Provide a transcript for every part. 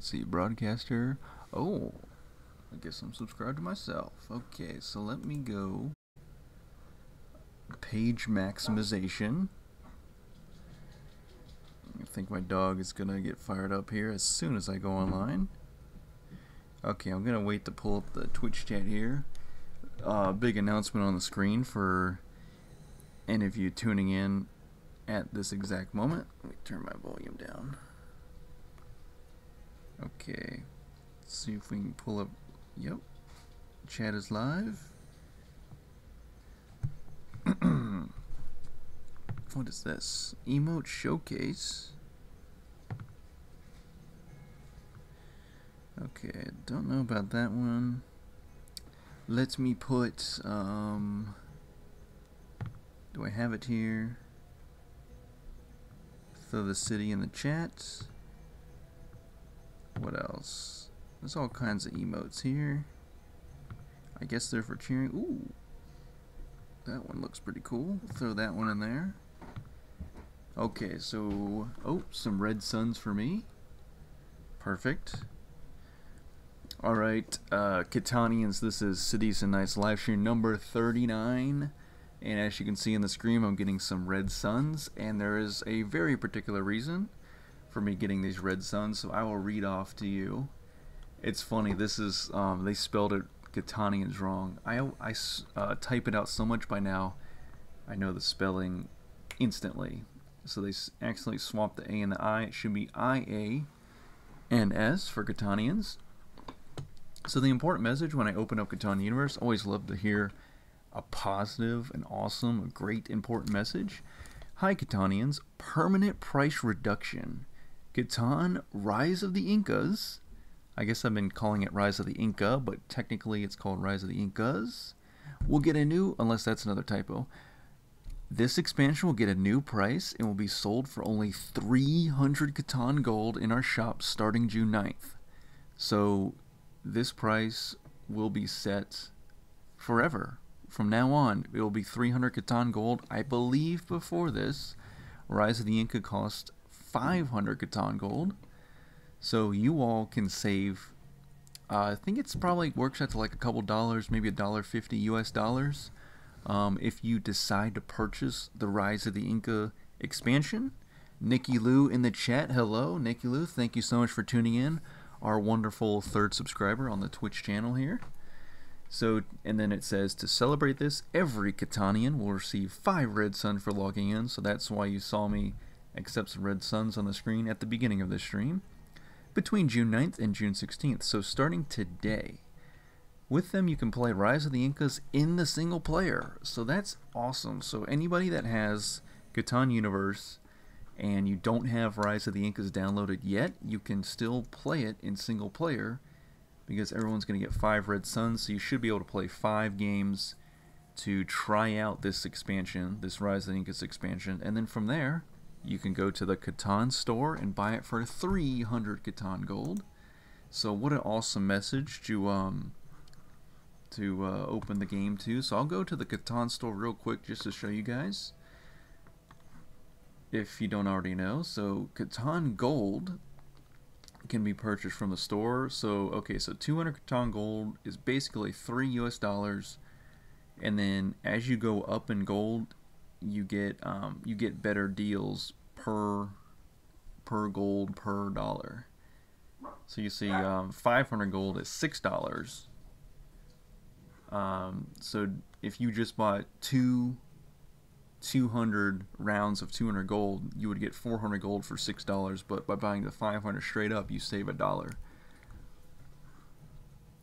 Let's see, broadcaster. Oh, I guess I'm subscribed to myself. Okay, so let me go page maximization. I think my dog is gonna get fired up here as soon as I go online. Okay, I'm gonna wait to pull up the Twitch chat here. Big announcement on the screen for any of you tuning in at this exact moment. Let me turn my volume down. Okay, let's see if we can pull up. Yep, chat is live. What is this? Emote showcase. Okay, don't know about that one. Let me put, do I have it here? Throw the city in the chat. What else? There's all kinds of emotes here. I guess they're for cheering. Ooh, that one looks pretty cool. Throw that one in there. Okay, so, oh, some red suns for me. Perfect. Alright, Catanians, this is Cities and Nights livestream number 39. And as you can see in the screen, I'm getting some red suns. And there is a very particular reason for me getting these red suns, so I will read off to you. It's funny, this is, they spelled it Catanians wrong. I type it out so much by now, I know the spelling instantly. So they accidentally swapped the A and the I. It should be I-A-N-S for Catanians. So the important message when I open up Catan Universe, I always love to hear a positive, an awesome, a great important message. Hi Catanians, permanent price reduction. Catan Rise of the Incas. I guess I've been calling it Rise of the Inca, but technically it's called Rise of the Incas. We'll get a new, unless that's another typo. This expansion will get a new price and will be sold for only 300 Catan gold in our shop starting June 9th. So this price will be set forever. From now on, it will be 300 Catan gold. I believe before this, Rise of the Inca cost 500 Catan gold. So you all can save, I think it's probably works out to like a couple dollars, maybe $1.50 US dollars. If you decide to purchase the Rise of the Inca expansion. Nikki Lou in the chat, hello. Nikki Lou, thank you so much for tuning in. Our wonderful third subscriber on the Twitch channel here. So, and then it says, to celebrate this, every Catanian will receive 5 red suns for logging in. So that's why you saw me accept some red suns on the screen at the beginning of this stream. Between June 9th and June 16th. So starting today. With them, you can play Rise of the Incas in the single player. So that's awesome. So anybody that has Catan Universe and you don't have Rise of the Incas downloaded yet, you can still play it in single player because everyone's going to get 5 red suns. So you should be able to play 5 games to try out this expansion, this Rise of the Incas expansion. And then from there, you can go to the Catan store and buy it for 300 Catan gold. So what an awesome message to open the game to. So I'll go to the Catan store real quick just to show you guys, if you don't already know. So Catan gold can be purchased from the store. So okay, so 200 Catan gold is basically $3 US dollars, and then as you go up in gold, you get better deals per gold per dollar. So you see 500 gold is $6. So if you just bought 200 rounds of 200 gold, you would get 400 gold for $6, but by buying the 500 straight up, you save $1.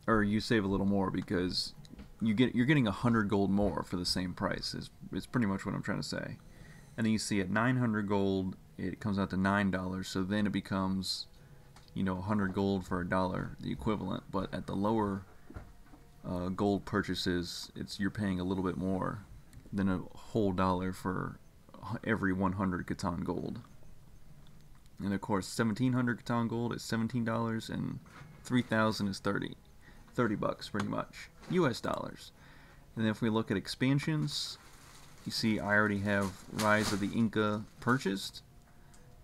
Or you save a little more because you're getting 100 gold more for the same price. Is pretty much what I'm trying to say. And then you see at 900 gold, it comes out to $9. So then it becomes, 100 gold for $1, the equivalent. But at the lower gold purchases, you're paying a little bit more than a whole dollar for every 100 Catan gold. And of course 1700 Catan gold is $17 and 3000 is 30 bucks pretty much US dollars. And then if we look at expansions, you see I already have Rise of the Inca purchased.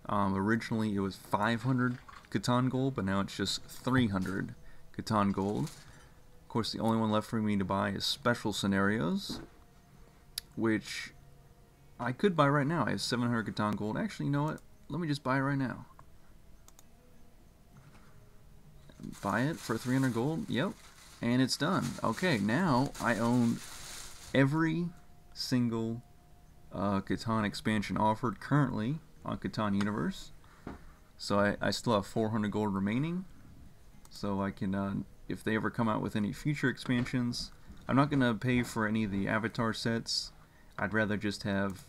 Originally it was 500 Catan gold, but now it's just 300 Catan gold. Of course, the only one left for me to buy is special scenarios, which I could buy right now. I have 700 Catan gold. Actually, you know what? Let me just buy it right now. Buy it for 300 gold. Yep. And it's done. Okay, now I own every single Catan expansion offered currently on Catan Universe. So I still have 400 gold remaining. So I can, if they ever come out with any future expansions, I'm not going to pay for any of the avatar sets. I'd rather just have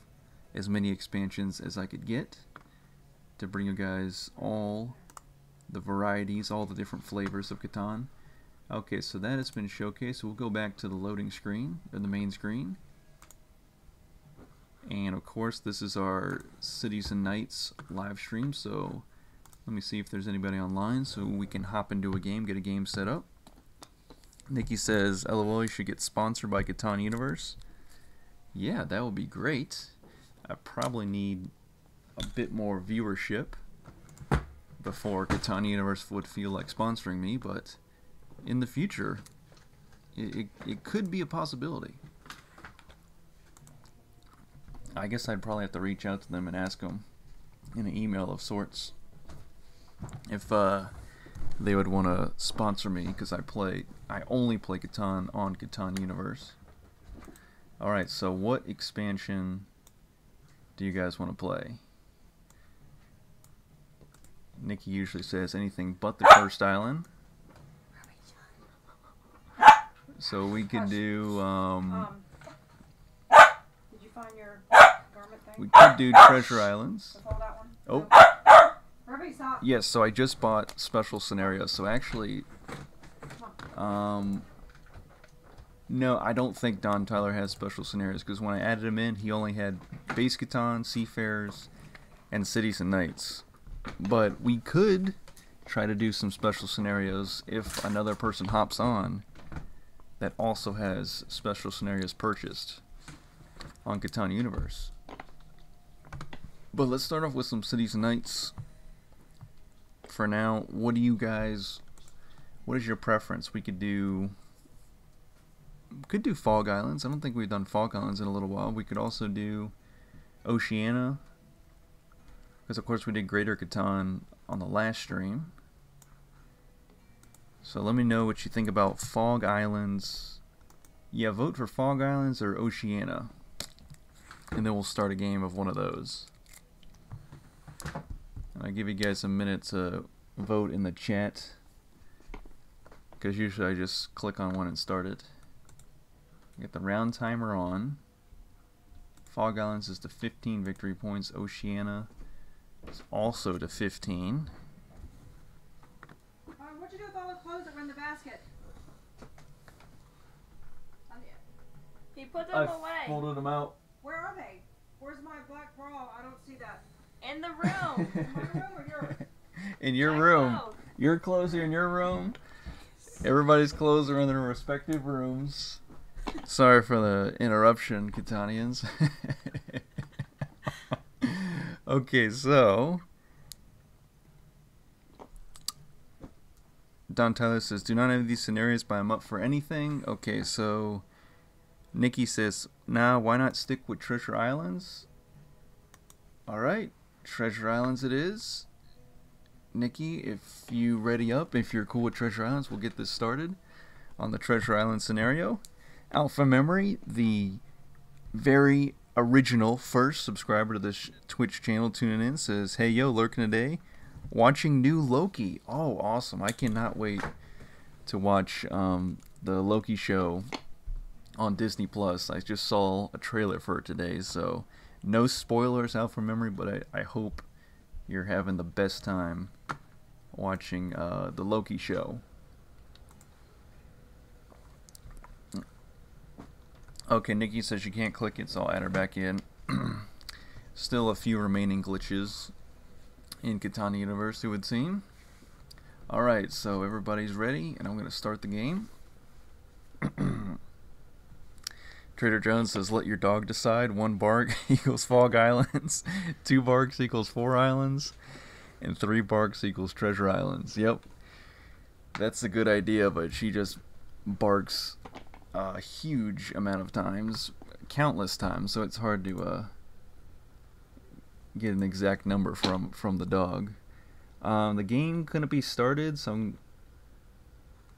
as many expansions as I could get to bring you guys all the varieties, all the different flavors of Catan. Okay, so that has been showcased. We'll go back to the loading screen, or the main screen. And of course, this is our Cities and Knights live stream, so let me see if there's anybody online so we can hop into a game, get a game set up. Nikki says, LOL, you should get sponsored by Catan Universe. Yeah, that would be great. I probably need a bit more viewership before Catan Universe would feel like sponsoring me, but in the future, it could be a possibility. I guess I'd probably have to reach out to them and ask them in an email of sorts if they would want to sponsor me, because I only play Catan on Catan Universe. Alright, so what expansion do you guys want to play? Nikki usually says anything but the Cursed Island. So we could do, did you find your garment thing? we could do Treasure Islands. That one? Oh, Ruby, stop. yes, so I just bought special scenarios. So actually, no, I don't think Don Tyler has special scenarios, because when I added him in, he only had Base Catan, Seafarers, and Cities and Knights. But we could try to do some special scenarios if another person hops on that also has special scenarios purchased on Catan Universe. But let's start off with some Cities and Knights. For now, what is your preference? We could do Fog Islands. I don't think we've done Fog Islands in a little while. We could also do Oceania, because of course we did Greater Catan on the last stream. So let me know what you think about Fog Islands. Yeah, vote for Fog Islands or Oceania, and then we'll start a game of one of those. And I'll give you guys a minute to vote in the chat, because usually I just click on one and start it. Get the round timer on. Fog Islands is to 15 victory points. Oceania is also to 15. What'd you do with all the clothes that were in the basket? He put them away. Folded them out. Where are they? Where's my black bra? I don't see that. In the room. In my room or yours? In your My room. clothes. Your clothes are in your room. Everybody's clothes are in their respective rooms. Sorry for the interruption, Catanians. Okay, so Don Tyler says, do not have these scenarios, but I'm up for anything. Okay, so Nikki says, nah, why not stick with Treasure Islands? Alright, Treasure Islands it is. Nikki, if you ready up, if you're cool with Treasure Islands, we'll get this started on the Treasure Island scenario. Alpha Memory, the very original first subscriber to this Twitch channel tuning in, says, hey yo, lurking today, watching new Loki. Oh, awesome. I cannot wait to watch the Loki show on Disney Plus. I just saw a trailer for it today, so no spoilers, Alpha Memory, but I hope you're having the best time watching the Loki show. Okay, Nikki says she can't click it, so I'll add her back in. Still a few remaining glitches in Catan Universe, it would seem. Alright, so everybody's ready, and I'm going to start the game. Trader Jones says, let your dog decide. 1 bark equals Fog Islands. 2 barks equals 4 islands. And 3 barks equals Treasure Islands. Yep. That's a good idea, but she just barks a huge amount of times, countless times, so it's hard to get an exact number from the dog. The game couldn't be started, so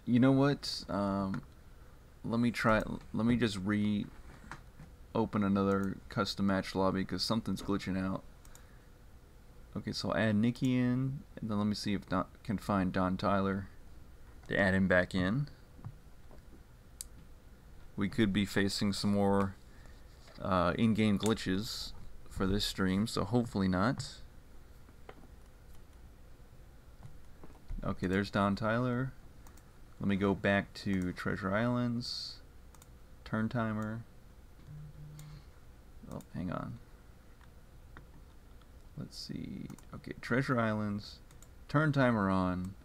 you know what? Let me just open another custom match lobby because something's glitching out. Okay, so I'll add Nikki in, and then let me see if can find Don Tyler to add him back in. We could be facing some more in-game glitches for this stream, so hopefully not. Okay, there's Don Tyler. Let me go back to Treasure Islands, turn timer. Oh, hang on. Let's see. Okay, Treasure Islands, turn timer on.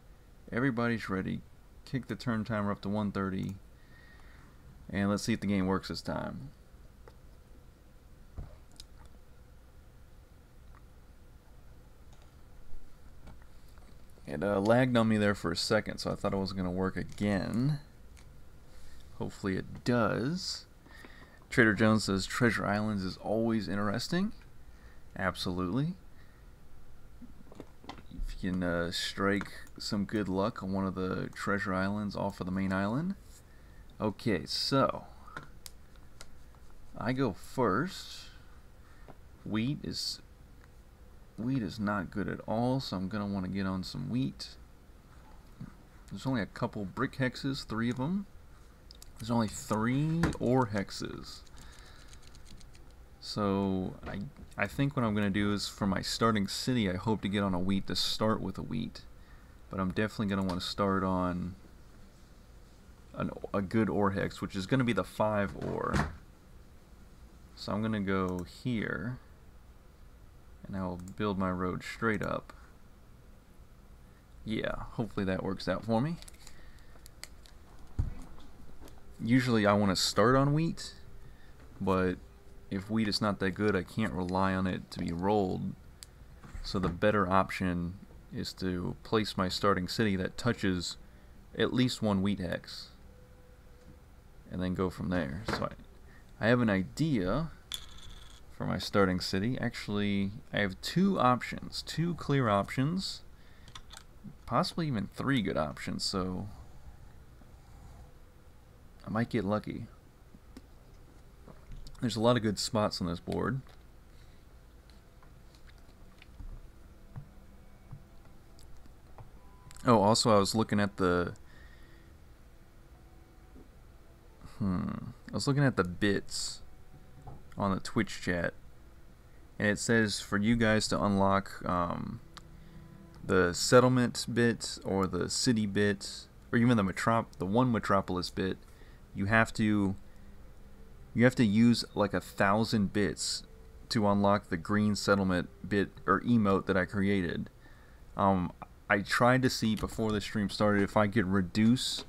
Everybody's ready. Kick the turn timer up to 1:30. And let's see if the game works this time. It lagged on me there for a second, so I thought it was going to work again. Hopefully it does. Trader Jones says Treasure Islands is always interesting. Absolutely. If you can strike some good luck on one of the Treasure Islands off of the main island. Okay, so I go first. Wheat is not good at all, so I'm gonna want to get on some wheat. There's only a couple brick hexes, 3 of them. There's only 3 ore hexes. So I think what I'm gonna do is for my starting city, I hope to get on a wheat to start with a wheat, but I'm definitely gonna want to start on a good ore hex, which is going to be the 5 ore. So I'm going to go here, and I will build my road straight up. Yeah, hopefully that works out for me. Usually I want to start on wheat, but if wheat is not that good, I can't rely on it to be rolled. So the better option is to place my starting city that touches at least 1 wheat hex, and then go from there. So I have an idea for my starting city. Actually, I have 2 options, 2 clear options, possibly even 3 good options, so I might get lucky. There's a lot of good spots on this board. Oh, also I was looking at the bits on the Twitch chat, and it says for you guys to unlock the settlement bit or the city bit or even the one metropolis bit, you have to use like 1,000 bits to unlock the green settlement bit or emote that I created. I tried to see before the stream started if I could reduce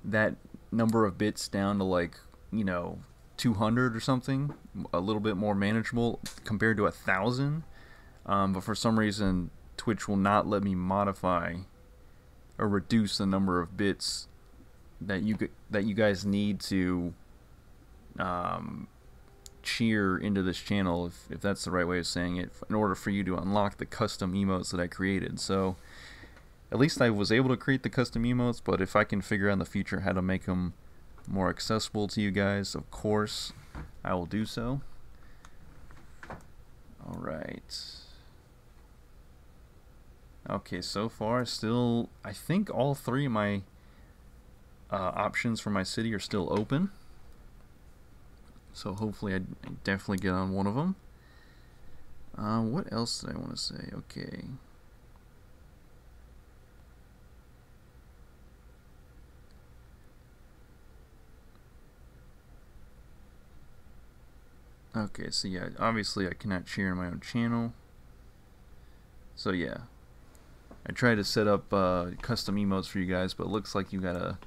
that number of bits down to, like, you know, 200 or something, a little bit more manageable compared to 1,000. But for some reason, Twitch will not let me modify or reduce the number of bits that you guys need to cheer into this channel, if that's the right way of saying it, in order for you to unlock the custom emotes that I created. So at least I was able to create the custom emotes, but if I can figure out in the future how to make them more accessible to you guys, of course I will do so. Alright. Okay, so far still, I think all 3 of my options for my city are still open. So hopefully I definitely get on one of them. What else did I want to say? Okay. Okay, so yeah, obviously I cannot cheer in my own channel. So yeah, I tried to set up custom emotes for you guys, but it looks like you gotta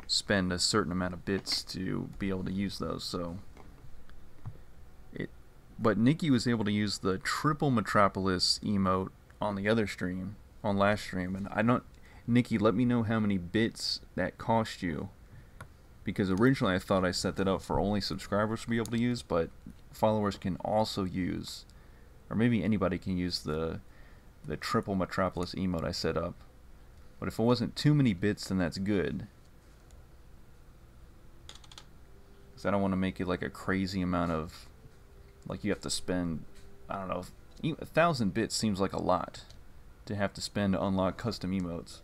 spend a certain amount of bits to be able to use those. So but Nikki was able to use the triple metropolis emote on the other stream, on last stream, and I don't. Nikki, let me know how many bits that cost you, because originally I thought I set that up for only subscribers to be able to use, but followers can also use, or maybe anybody can use the triple Metropolis emote I set up. But if it wasn't too many bits, then that's good. Because I don't want to make it like a crazy amount of, like you have to spend, I don't know, 1,000 bits seems like a lot to have to spend to unlock custom emotes.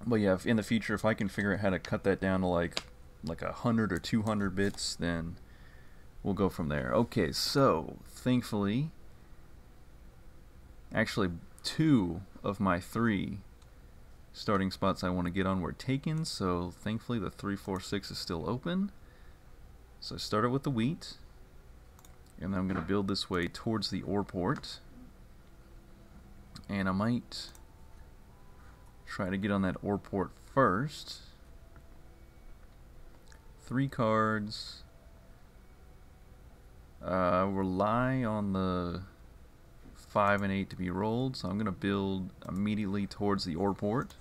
But yeah, if in the future, if I can figure out how to cut that down to like 100 or 200 bits, then we'll go from there. Okay, so thankfully, actually 2 of my 3 starting spots I want to get on were taken, so thankfully the 346 is still open. So I started with the wheat, and then I'm going to build this way towards the ore port, and I might try to get on that ore port first. 3 cards. Rely on the 5 and 8 to be rolled, so I'm going to build immediately towards the ore port,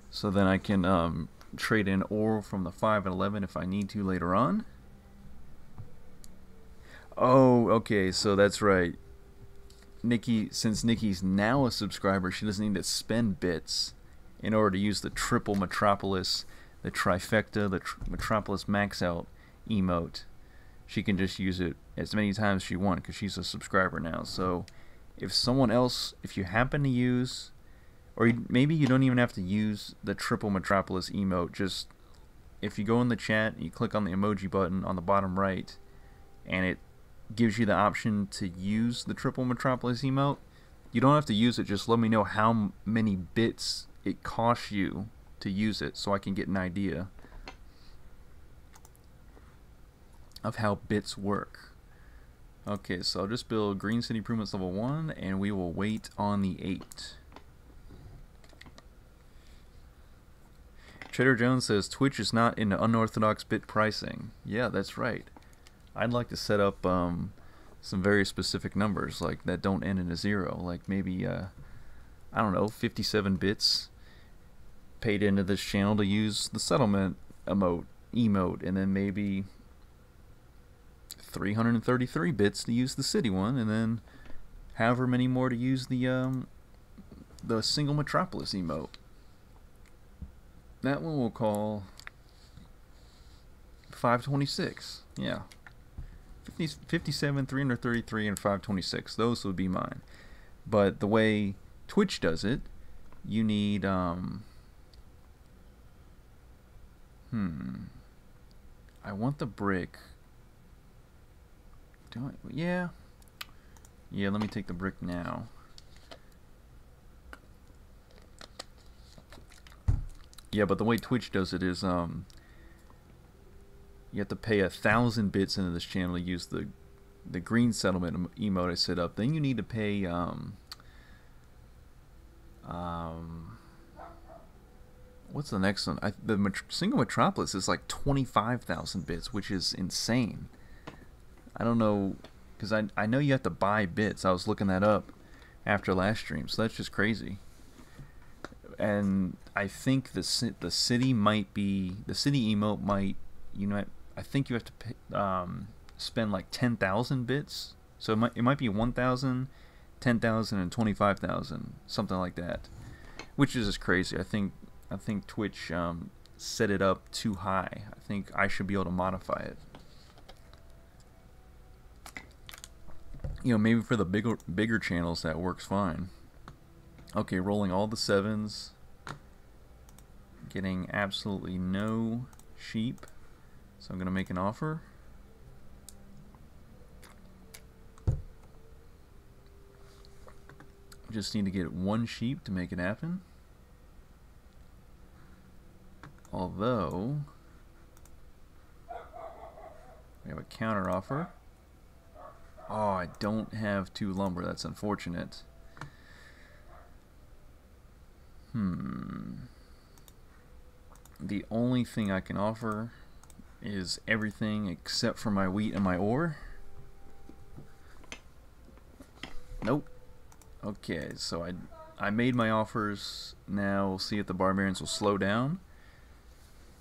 so then I can trade in ore from the 5 and 11 if I need to later on. Oh, okay, so that's right. Nikki, since Nikki's now a subscriber, she doesn't need to spend bits in order to use the triple Metropolis, the trifecta, the Metropolis max out emote. She can just use it as many times as she wants because she's a subscriber now. So if someone else, if you happen to use, or maybe you don't even have to use the triple Metropolis emote, just if you go in the chat and you click on the emoji button on the bottom right and it gives you the option to use the triple Metropolis emote, you don't have to use it, just let me know how many bits it costs you to use it so I can get an idea of how bits work. Okay, so I'll just build Green City Improvements level 1 and we will wait on the 8. Trader Jones says Twitch is not into unorthodox bit pricing. Yeah, that's right. I'd like to set up some very specific numbers like that don't end in a 0, like maybe I don't know, 57 bits paid into this channel to use the settlement emote, and then maybe 333 bits to use the city one, and then however many more to use the single Metropolis emote. That one we'll call 526. Yeah. 57, 333, and 526. Those would be mine. But the way Twitch does it, you need I want the brick. Do I? Yeah. Yeah, let me take the brick now. Yeah, but the way Twitch does it is you have to pay 1,000 bits into this channel to use the green settlement emote I set up. Then you need to pay what's the next one? The single Metropolis is like 25,000 bits, which is insane. I don't know, because I know you have to buy bits. I was looking that up after last stream, so that's just crazy. And I think the city might be, the city emote might, I think you have to pay, spend like 10,000 bits. So it might be 1,000, 10,000, and 25,000, something like that. Which is just crazy. I think Twitch set it up too high. I think I should be able to modify it. Maybe for the bigger channels that works fine. Okay, rolling all the 7s. Getting absolutely no sheep. So I'm going to make an offer. Just need to get 1 sheep to make it happen. Although we have a counter offer. Oh, I don't have 2 lumber. That's unfortunate. The only thing I can offer is everything except for my wheat and my ore. Nope. Okay, so I made my offers. Now we'll see if the barbarians will slow down.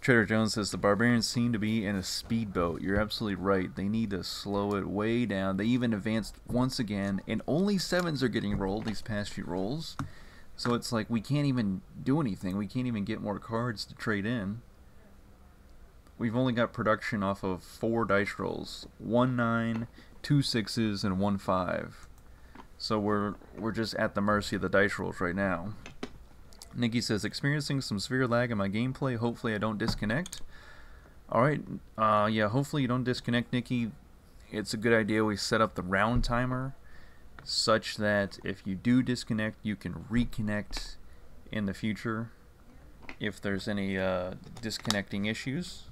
Trader Jones says the barbarians seem to be in a speedboat. You're absolutely right. They need to slow it way down. They even advanced once again, and only 7s are getting rolled these past few rolls. So it's like we can't even do anything. We can't even get more cards to trade in. We've only got production off of 4 dice rolls. 1 9, 2 6s, and 1 5. So we're just at the mercy of the dice rolls right now. Nikki says, experiencing some severe lag in my gameplay. Hopefully I don't disconnect. Alright, yeah, hopefully you don't disconnect, Nikki. It's a good idea we set up the round timer such that if you do disconnect, you can reconnect in the future if there's any disconnecting issues.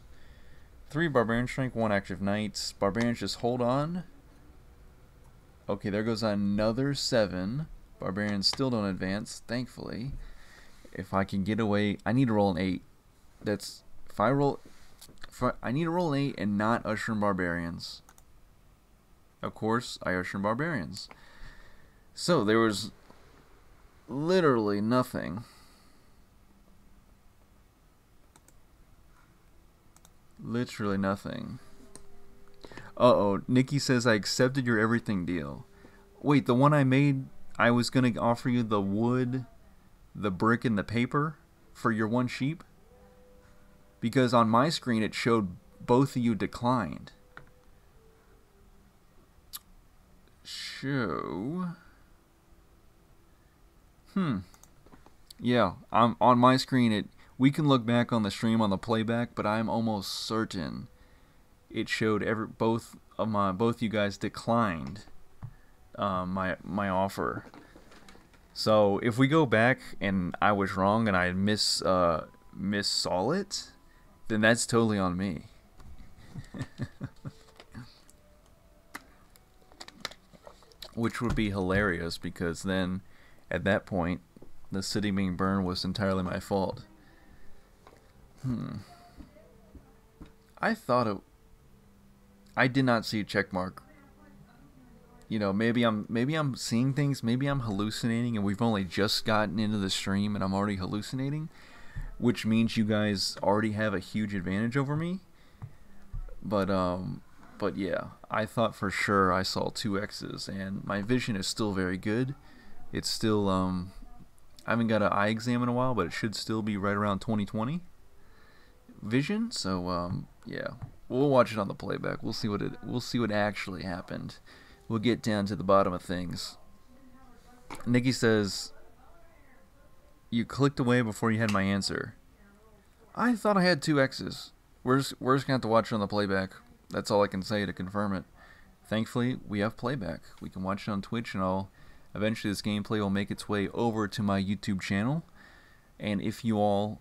3 Barbarian Strength, 1 Active Knights. Barbarians, just hold on. Okay, there goes another 7. Barbarians still don't advance, thankfully. If I can get away, I need to roll an 8. That's if I need to roll an 8 and not usher in barbarians. Of course, I usher in barbarians. So there was literally nothing. Literally nothing. Uh-oh, Nikki says I accepted your everything deal. Wait, the one I made, I was going to offer you the wood, the brick, and the paper for your 1 sheep? Because on my screen it showed both of you declined. Show. Yeah, I'm on my screen. We can look back on the stream on the playback, but I'm almost certain it showed both you guys declined my offer. So if we go back and I was wrong and I missaw it, then that's totally on me. Which would be hilarious, because then at that point the city being burned was entirely my fault. I did not see a check mark. You know, maybe I'm seeing things, maybe I'm hallucinating, and we've only just gotten into the stream and I'm already hallucinating, which means you guys already have a huge advantage over me. But yeah, I thought for sure I saw 2 X's, and my vision is still very good. It's still I haven't got an eye exam in a while, but it should still be right around 20/20 vision. So yeah, we'll watch it on the playback. We'll see what actually happened. We'll get down to the bottom of things. Nikki says, you clicked away before you had my answer. I thought I had 2 X's. We're just gonna have to watch it on the playback. That's all I can say to confirm it. Thankfully, we have playback. We can watch it on Twitch, and eventually this gameplay will make its way over to my YouTube channel. And if you all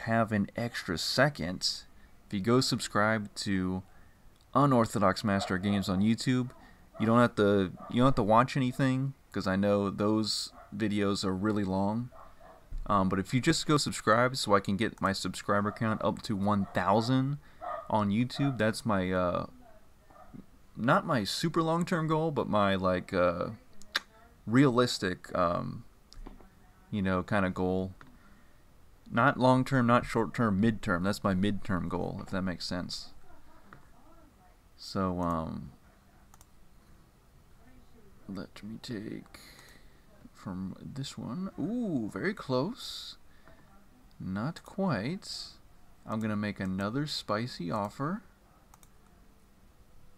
have an extra second, if you go subscribe to Unorthodox Master of Games on YouTube, you don't have to watch anything, because I know those videos are really long. But if you just go subscribe, so I can get my subscriber count up to 1,000 on YouTube, that's my not my super long-term goal, but my realistic you know, kind of goal. Not long-term, not short-term, mid-term. That's my mid-term goal, if that makes sense. So let me take from this one. Ooh, very close. Not quite. I'm gonna make another spicy offer.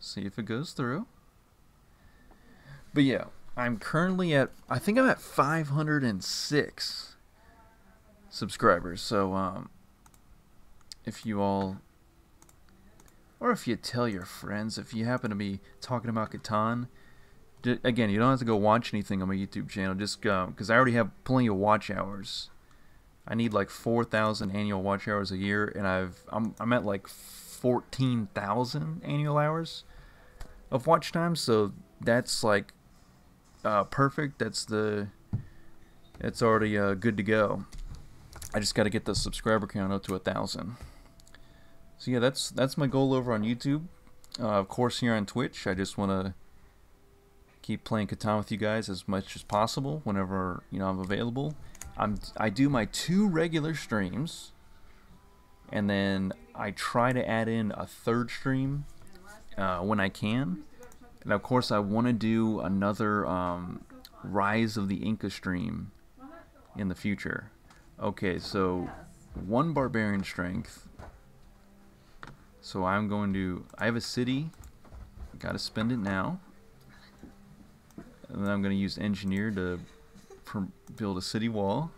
See if it goes through. But yeah, I'm currently at, I think I'm at 506 subscribers. So if you all, or if you tell your friends, if you happen to be talking about Catan, again, you don't have to go watch anything on my YouTube channel. Just go, because I already have plenty of watch hours. I need like 4,000 annual watch hours a year, and I'm at like 14,000 annual hours of watch time. So that's like perfect. That's already good to go. I just got to get the subscriber count up to 1,000. So yeah, that's my goal over on YouTube. Of course, here on Twitch, I just want to keep playing Catan with you guys as much as possible whenever I'm available. I do my 2 regular streams, and then I try to add in a 3rd stream when I can. And of course, I want to do another Rise of the Inca stream in the future. Okay, so 1 barbarian strength. So I have a city. Got to spend it now. And then I'm going to use engineer to build a city wall.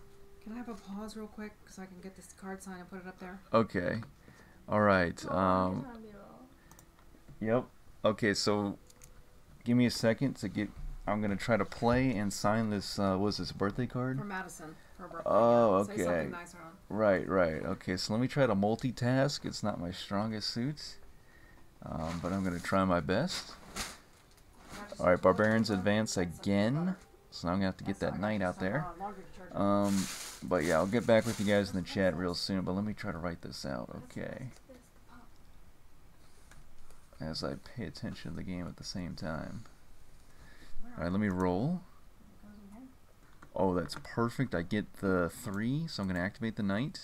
Can I have a pause real quick so I can get this card sign and put it up there? Okay. All right. Yep. Okay, so give me a second to get. I'm going to try to play and sign this. What is this, birthday card? For Madison. For her birthday. Oh, Say okay. something nice around. Right. Okay, so let me try to multitask. It's not my strongest suit, but I'm going to try my best. Alright, barbarians advance again. So now I'm going to have to get that knight out there. But yeah, I'll get back with you guys in the chat real soon. But let me try to write this out, okay? As I pay attention to the game at the same time. Alright, let me roll. Oh, that's perfect. I get the 3, so I'm going to activate the knight.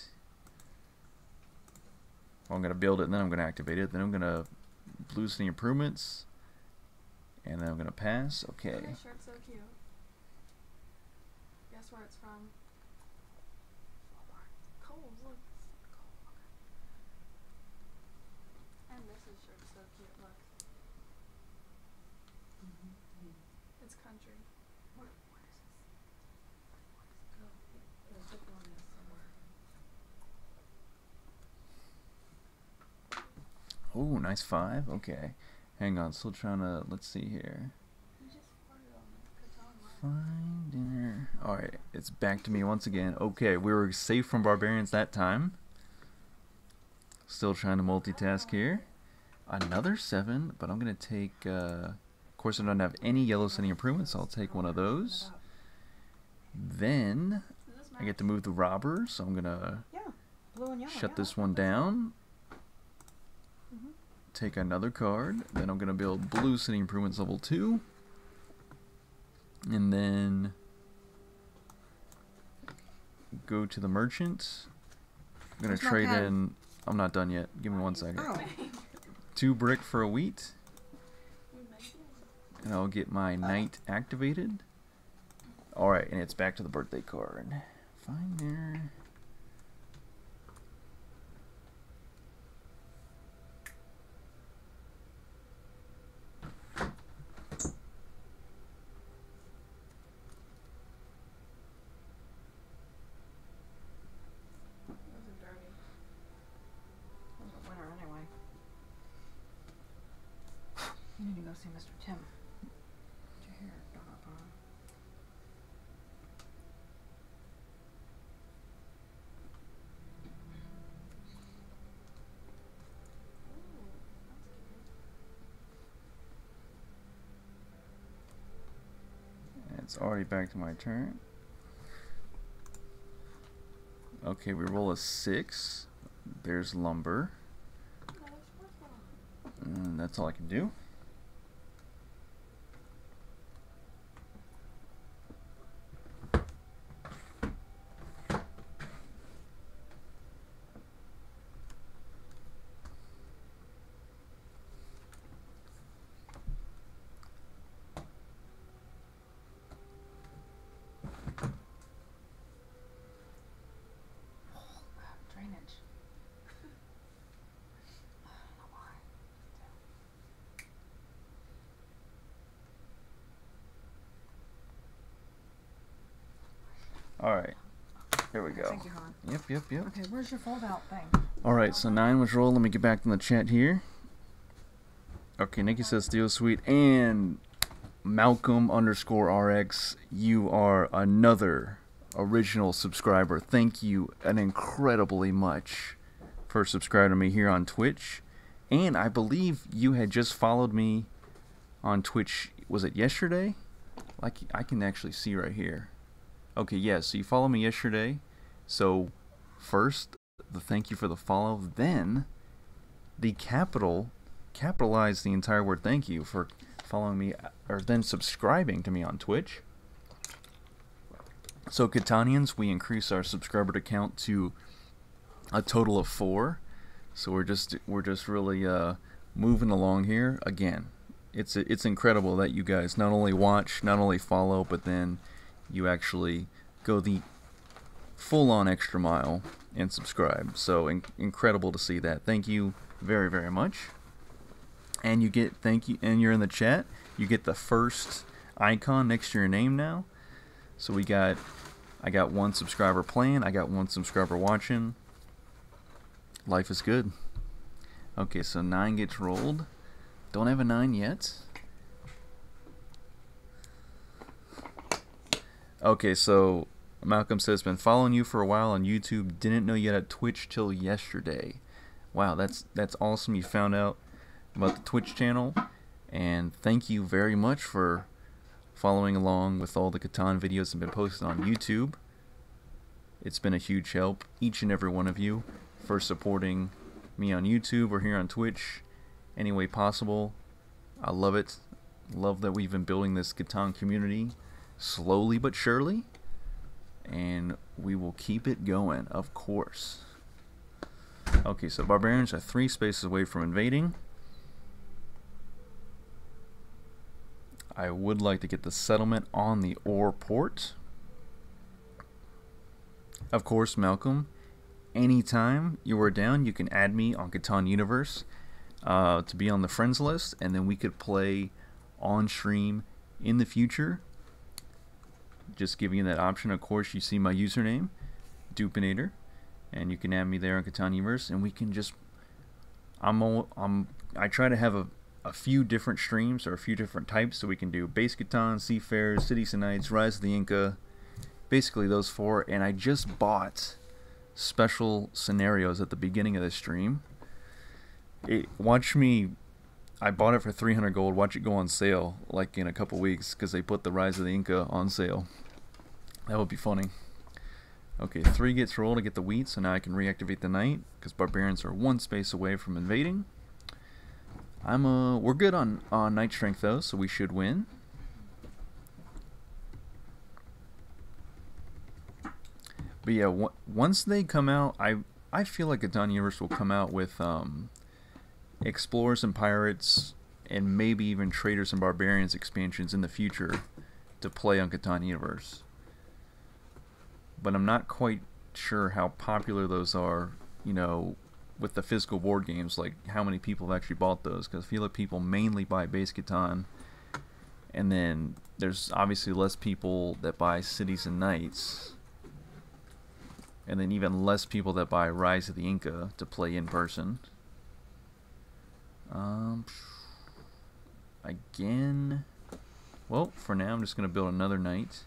Well, I'm going to build it, and then I'm going to activate it. Then I'm going to boost the improvements. And then I'm going to pass. Okay. Look, this shirt's so cute. Guess where it's from? Kohl's, look. And this shirt's so cute, look. It's country. What is this? Oh, nice 5. Okay. Hang on, still trying to, let's see here. You just farted on the Catan. Find dinner. Alright, it's back to me once again. Okay, we were safe from barbarians that time. Still trying to multitask here. Another 7, but I'm going to take, of course I don't have any yellow city improvements, so I'll take one of those. Then, I get to move the robber, so I'm going to Blue and yellow. shut this one down. Take another card. Then I'm going to build blue city improvements level 2. And then go to the merchant. I'm going to trade in. I'm not done yet. Give me 1 second. Oh. 2 brick for a wheat. And I'll get my knight activated. Alright, and it's back to the birthday card. Find there. You need to go see Mr. Tim. Get your hair done up on. It's already back to my turn. Okay, we roll a 6. There's lumber. And that's all I can do. Drainage. Alright. Here we go. Thank you, hon. Yep. Okay, where's your fold out thing? Alright, so 9 was rolled. Let me get back in the chat here. Okay, Nikki says Steel Sweet and Malcolm_RX, you are another original subscriber. Thank you incredibly much for subscribing to me here on Twitch. And I believe you had just followed me on Twitch, was it yesterday? Like, I can actually see right here. Okay, yeah, so you followed me yesterday. So, first, the thank you for the follow. Then, the capitalize the entire word thank you for following me or then subscribing to me on Twitch. So Catanians, we increase our subscriber count to a total of 4. So we're just really moving along here. Again, it's incredible that you guys not only watch, not only follow, but then you actually go the full-on extra mile and subscribe. So incredible to see that. Thank you very, very much. And you get and you're in the chat. You get the first icon next to your name now. So I got 1 subscriber playing. I got 1 subscriber watching. Life is good. Okay, so 9 gets rolled. Don't have a 9 yet. Okay, so Malcolm says, been following you for a while on YouTube. Didn't know you had Twitch till yesterday. Wow, that's awesome. You found out about the Twitch channel, and thank you very much for following along with all the Catan videos that have been posted on YouTube. It's been a huge help, each and every one of you, for supporting me on YouTube or here on Twitch any way possible. I love it. Love that we've been building this Catan community slowly but surely, and we will keep it going, of course. Okay, so barbarians are 3 spaces away from invading. I would like to get the settlement on the ore port. Of course, Malcolm, anytime you are down, you can add me on Catan Universe to be on the friends list, and then we could play on stream in the future. Just giving you that option. Of course, you see my username, Dupinator, and you can add me there on Catan Universe, and we can just I try to have a few different streams or a few different types, so we can do Base Catan, Seafarers, Cities and Knights, Rise of the Inca, basically those 4. And I just bought special scenarios at the beginning of the stream. Watch me. I bought it for 300 gold. Watch it go on sale like in a couple weeks, because they put the Rise of the Inca on sale. That would be funny. Okay, 3 gets rolled to get the wheat, so now I can reactivate the knight, because barbarians are 1 space away from invading. We're good on knight strength though, so we should win. But yeah, once they come out, I feel like Catan Universe will come out with Explorers and Pirates, and maybe even Traders and Barbarians expansions in the future to play on Catan Universe. But I'm not quite sure how popular those are, you know, with the physical board games, like how many people have actually bought those, because I feel like people mainly buy Base Catan, and then there's obviously less people that buy Cities and Knights, and then even less people that buy Rise of the Inca to play in person. Again, well, for now I'm just going to build another knight,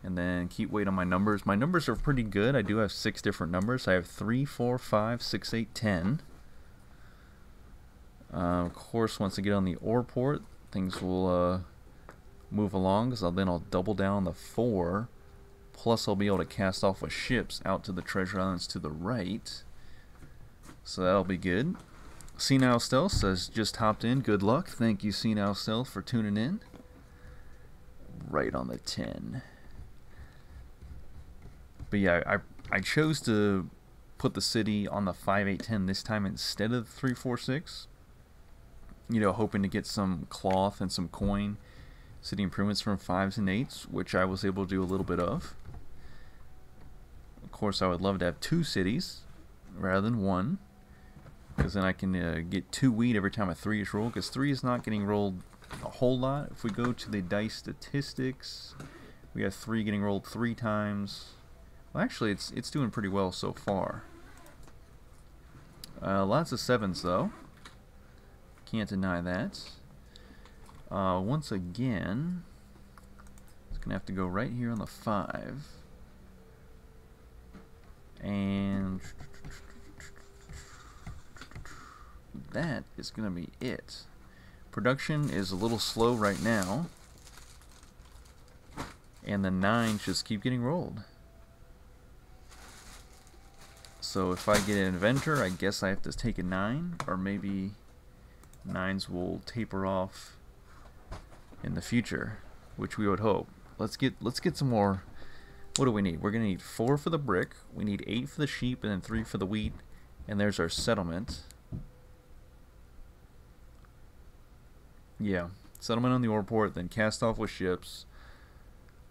and then keep waiting on my numbers. My numbers are pretty good. I do have 6 different numbers. I have 3, 4, 5, 6, 8, 10. Of course, once I get on the ore port, things will move along, because then I'll double down on the 4. Plus, I'll be able to cast off with ships out to the treasure islands to the right. So that'll be good. Senile Stealth says, just hopped in. Good luck. Thank you, Senile Stealth, for tuning in. Right on the 10. But yeah, I chose to put the city on the 5, 8, 10 this time instead of 3, 4, 6. You know, hoping to get some cloth and some coin city improvements from 5s and 8s, which I was able to do a little bit of. Of course, I would love to have 2 cities rather than 1, because then I can get 2 wheat every time a 3 is rolled, because 3 is not getting rolled a whole lot. If we go to the dice statistics, we have 3 getting rolled 3 times. Well, actually, it's doing pretty well so far. Lots of 7s, though. Can't deny that. Once again, it's going to have to go right here on the 5. And that is going to be it. Production is a little slow right now, and the 9s just keep getting rolled. So if I get an inventor, I guess I have to take a 9, or maybe 9s will taper off in the future, which we would hope. Let's get some more. What do we need? We're gonna need 4 for the brick. We need 8 for the sheep, and then 3 for the wheat. And there's our settlement. Yeah, settlement on the ore port, then cast off with ships.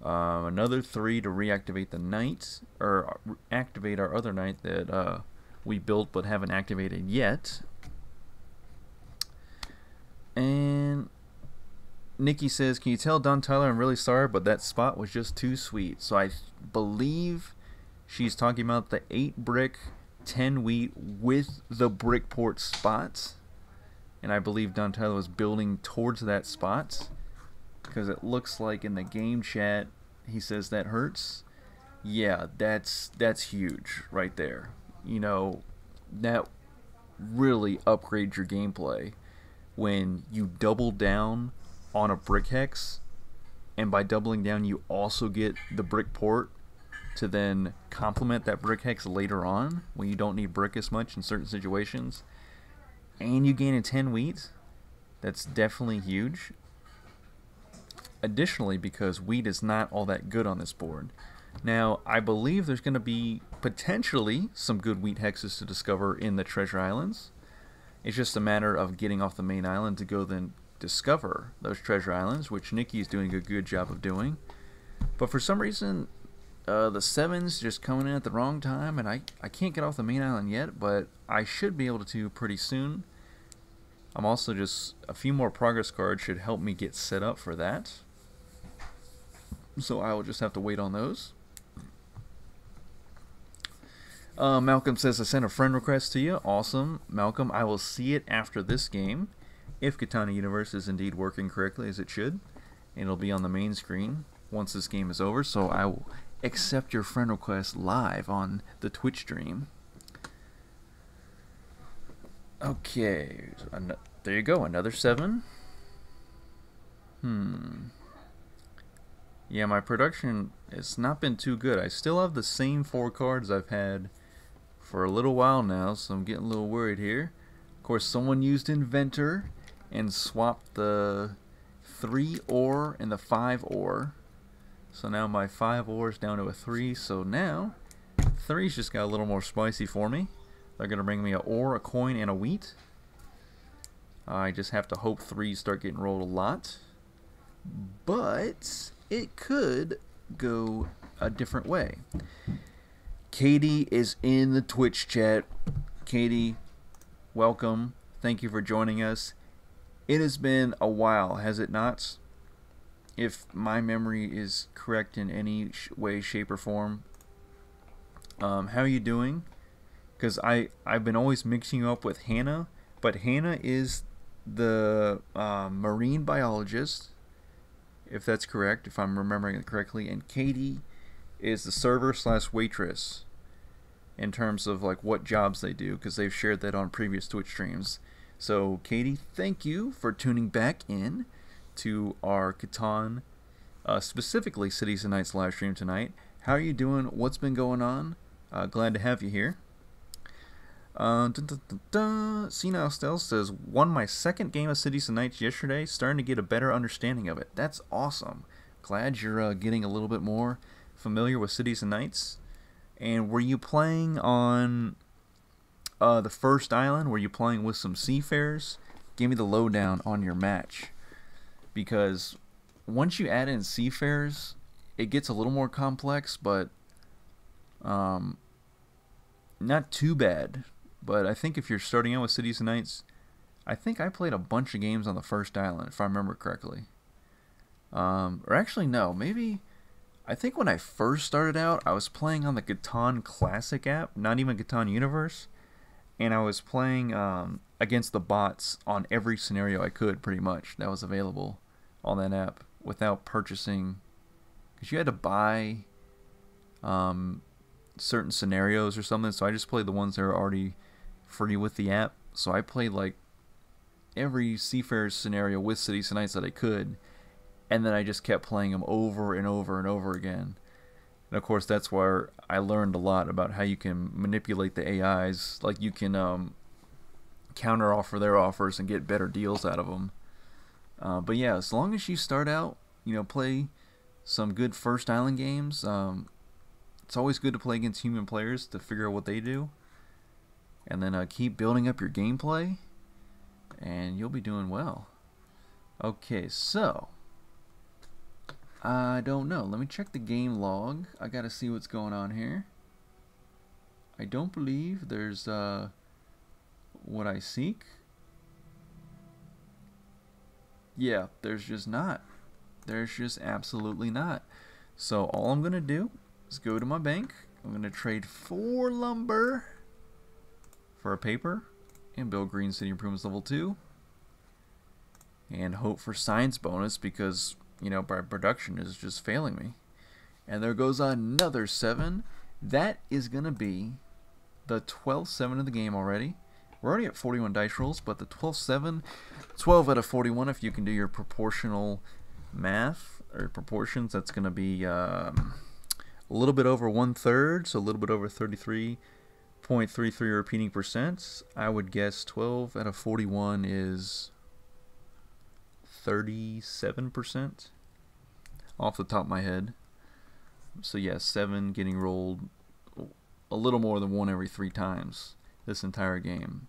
Another 3 to reactivate the knight, or activate our other knight that we built but haven't activated yet. And Nikki says, can you tell Don Tyler I'm really sorry, but that spot was just too sweet. So I believe she's talking about the 8 brick, 10 wheat with the brickport spot. And I believe Don Tyler was building towards that spot, because it looks like in the game chat he says that hurts. Yeah, that's huge right there. You know, that really upgrades your gameplay when you double down on a brick hex, and by doubling down you also get the brick port to then complement that brick hex later on when you don't need brick as much in certain situations, and you gain a 10 wheat. That's definitely huge. Additionally, because wheat is not all that good on this board. Now, I believe there's going to be potentially some good wheat hexes to discover in the treasure islands. It's just a matter of getting off the main island to go then discover those treasure islands, which Nikki is doing a good job of doing. But for some reason, the 7's just coming in at the wrong time, and I can't get off the main island yet, but I should be able to pretty soon. I'm also just, a few more progress cards should help me get set up for that. So I will just have to wait on those. Malcolm says, I sent a friend request to you. Awesome. Malcolm, I will see it after this game, if Katana Universe is indeed working correctly as it should. And it'll be on the main screen once this game is over. So I will accept your friend request live on the Twitch stream. Okay, there you go, another 7. Yeah, my production has not been too good. I still have the same 4 cards I've had for a little while now, so I'm getting a little worried here. Of course, someone used Inventor and swapped the 3 ore and the 5 ore. So now my 5 ore is down to a 3, so now 3's just got a little more spicy for me. They're going to bring me a ore, a coin, and a wheat. I just have to hope 3's start getting rolled a lot. But it could go a different way. Katie is in the Twitch chat. Katie, welcome. Thank you for joining us. It has been a while, has it not? If my memory is correct in any way, shape, or form. How are you doing? Because I've been always mixing you up with Hannah, but Hannah is the marine biologist, if that's correct, if I'm remembering it correctly, and Katie is the server / waitress in terms of like what jobs they do, because they've shared that on previous Twitch streams. So Katie, thank you for tuning back in to our Catan, specifically Cities and Nights live stream tonight. How are you doing? What's been going on? Glad to have you here. Senile Stealth says, won my 2nd game of Cities and Nights yesterday, starting to get a better understanding of it. That's awesome. Glad you're getting a little bit more familiar with Cities and Nights. And were you playing on the first island? Were you playing with some seafarers? Give me the lowdown on your match. Because once you add in seafarers, it gets a little more complex, but not too bad. But I think if you're starting out with Cities and Nights, I think I played a bunch of games on the first island, if I remember correctly. Or actually, no. Maybe, I think when I first started out, I was playing on the Catan Classic app, not even Catan Universe. And I was playing against the bots on every scenario I could, pretty much, that was available on that app, without purchasing. Because you had to buy certain scenarios or something, so I just played the ones that are already free with the app. So I played like every Seafarers scenario with Cities and Nights that I could, and then I just kept playing them over and over and over again. And of course, that's where I learned a lot about how you can manipulate the AIs. Like, you can counter offer their offers and get better deals out of them. But yeah, as long as you start out, play some good first island games. It's always good to play against human players to figure out what they do. And then keep building up your gameplay, and you'll be doing well. Okay, so I don't know. Let me check the game log. I gotta see what's going on here. I don't believe there's what I seek. Yeah, there's just not. There's just absolutely not. So all I'm gonna do is go to my bank. I'm gonna trade 4 lumber for a paper and build Green City Improvements Level 2. And hope for science bonus because, my production is just failing me. And there goes another 7. That is going to be the 12th 7 of the game already. We're already at 41 dice rolls, but the 12th 7, 12 out of 41 if you can do your proportional math, or proportions, that's going to be a little bit over 1/3, so a little bit over 33.33 repeating percent. I would guess 12 out of 41 is 37% off the top of my head. So yeah, 7 getting rolled a little more than 1 every 3 times this entire game,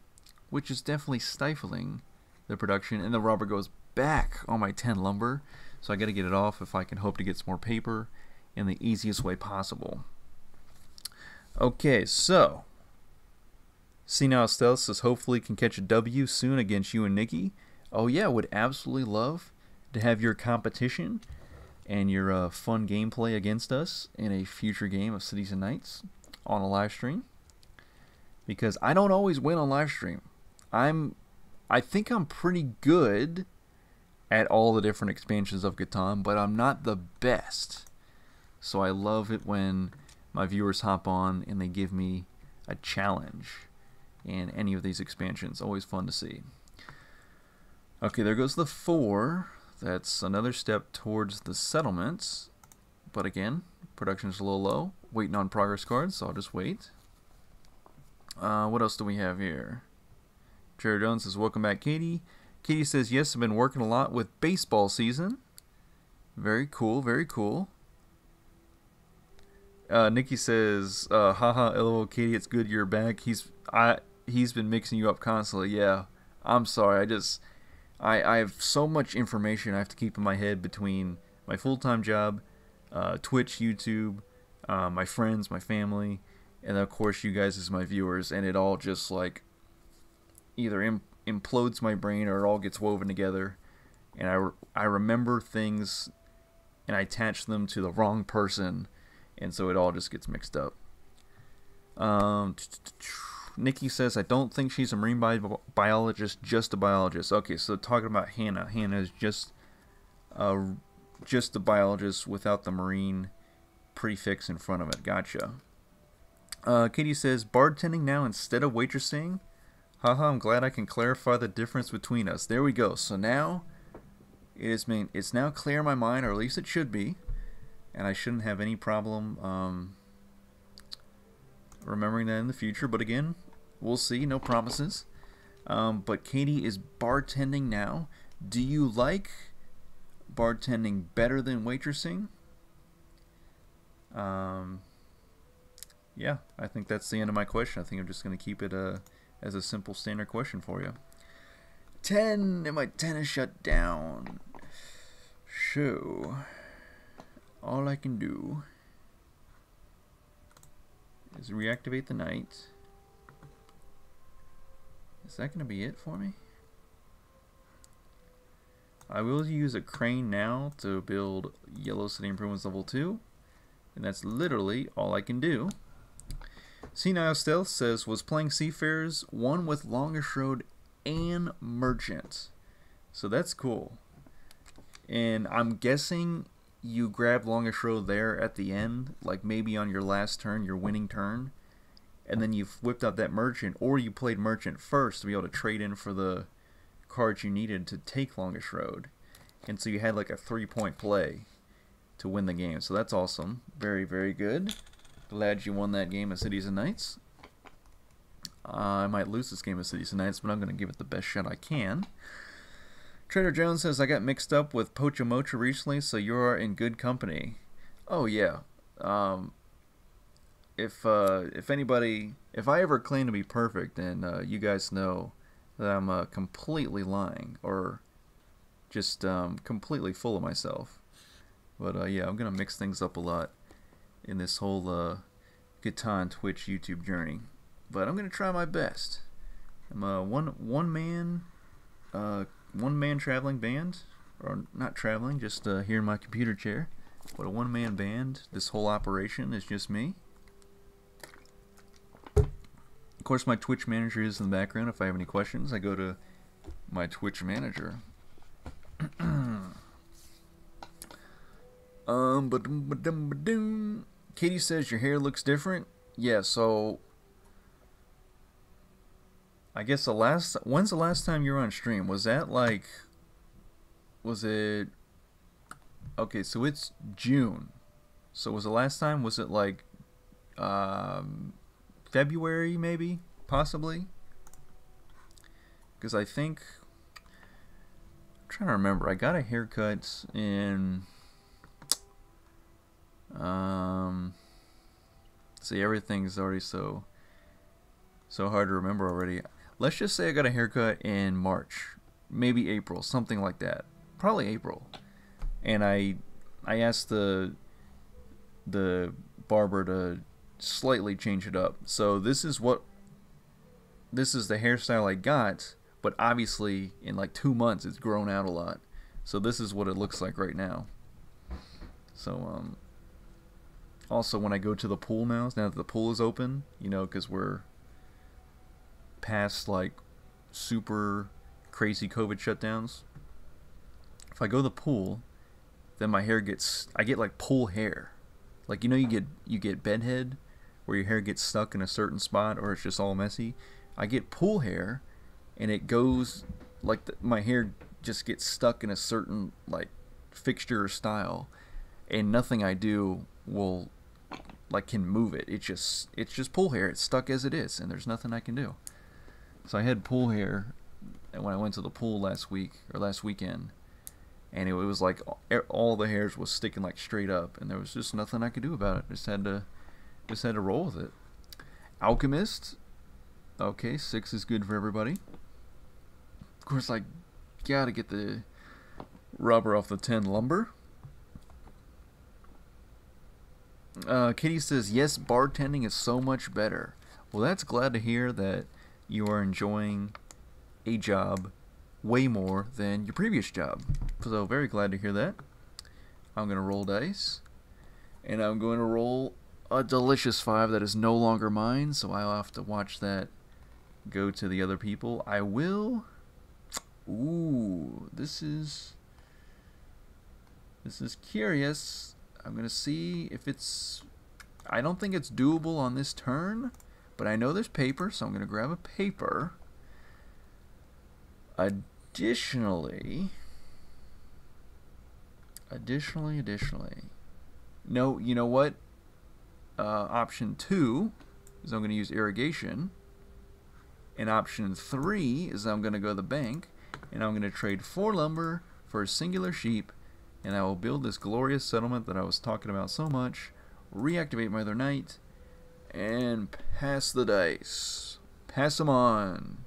which is definitely stifling the production. And the rubber goes back on my 10 lumber, so I got to get it off if I can hope to get some more paper in the easiest way possible. Okay, so Senile Stealth says hopefully can catch a W soon against you and Nikki. Oh yeah, would absolutely love to have your competition and your fun gameplay against us in a future game of Cities and Knights on a live stream. Because I don't always win on live stream. I think I'm pretty good at all the different expansions of Catan, but I'm not the best. So I love it when my viewers hop on and they give me a challenge in any of these expansions. Always fun to see. Okay, there goes the 4. That's another step towards the settlements. But again, production's a little low. Waiting on progress cards, so I'll just wait. What else do we have here? Jared Jones says, welcome back, Katie. Katie says, yes, I've been working a lot with baseball season. Very cool, very cool. Nikki says, haha, lol, Katie, it's good you're back. He's been mixing you up constantly. Yeah, I'm sorry. I have so much information I have to keep in my head between my full-time job, Twitch, YouTube, my friends, my family, and of course you guys as my viewers, and it all just like either implodes my brain or it all gets woven together, and I remember things and I attach them to the wrong person, and so it all just gets mixed up. Nikki says, I don't think she's a marine biologist, just a biologist. Okay, so talking about Hannah. Hannah is just a biologist without the marine prefix in front of it. Gotcha. Katie says, bartending now instead of waitressing. Haha, I'm glad I can clarify the difference between us. There we go. So now it's now clear in my mind, or at least it should be, and I shouldn't have any problem remembering that in the future, but again, we'll see, no promises. But Katie is bartending now. Do you like bartending better than waitressing? Yeah, I think that's the end of my question. I think I'm just going to keep it as a simple standard question for you. 10, and my 10 is shut down. So, all I can do is reactivate the knight. Is that going to be it for me? I will use a crane now to build Yellow City Improvements Level 2. And that's literally all I can do. Senile Stealth says, was playing Seafarers, one with Longest Road and Merchant. So that's cool. And I'm guessing you grab Longest Road there at the end, like maybe on your last turn, your winning turn, and then you've whipped out that Merchant, or you played Merchant first to be able to trade in for the cards you needed to take Longest Road. And so you had like a 3-point play to win the game. So that's awesome. Very, very good. Glad you won that game of Cities and Knights. I might lose this game of Cities and Knights, but I'm going to give it the best shot I can. Trader Jones says, I got mixed up with Pocha Mocha recently, so you're in good company. Oh, yeah. If anybody, if I ever claim to be perfect, then you guys know that I'm completely lying or just completely full of myself. But yeah, I'm gonna mix things up a lot in this whole Catan Twitch YouTube journey. But I'm gonna try my best. I'm a one man traveling band, or not traveling, just here in my computer chair. But a one man band. This whole operation is just me. Of course, my Twitch manager is in the background. If I have any questions, I go to my Twitch manager. Katie says your hair looks different. Yeah, so I guess when's the last time you were on stream? Was that like, was it, okay, so it's June. So was the last time, was it like February maybe, possibly? Because I think, I'm trying to remember, I got a haircut in see, everything's already so hard to remember already. Let's just say I got a haircut in March, maybe April, something like that. Probably April. And I asked the barber to slightly change it up. So this is the hairstyle I got, but obviously in like 2 months it's grown out a lot. So this is what it looks like right now. So also when I go to the pool now that the pool is open, you know, because we're past like super crazy COVID shutdowns. If I go to the pool, then my hair I get like pool hair. Like, you know, you get bedhead where your hair gets stuck in a certain spot or it's just all messy. I get pool hair, and it goes like my hair just gets stuck in a certain like fixture or style, and nothing I do will can move it. It's just pool hair. It's stuck as it is, and there's nothing I can do. So I had pool hair when I went to the pool last weekend, and it was like all the hairs was sticking like straight up, and there was just nothing I could do about it. Just had to roll with it. Alchemist. Okay, 6 is good for everybody. Of course, I gotta get the rubber off the 10 lumber. Katie says, yes, bartending is so much better. Well, that's glad to hear that you are enjoying a job way more than your previous job. So very glad to hear that. I'm going to roll dice. And I'm going to roll a delicious 5 that is no longer mine. So I'll have to watch that go to the other people. I will. Ooh, this is curious. I'm going to see if it's... I don't think it's doable on this turn, but I know there's paper, so I'm going to grab a paper. Additionally... No, you know what? Option 2 is I'm going to use irrigation. And option 3 is I'm going to go to the bank, and I'm going to trade 4 lumber for a singular sheep, and I will build this glorious settlement that I was talking about so much, reactivate my other knight, and pass the dice. Pass them on.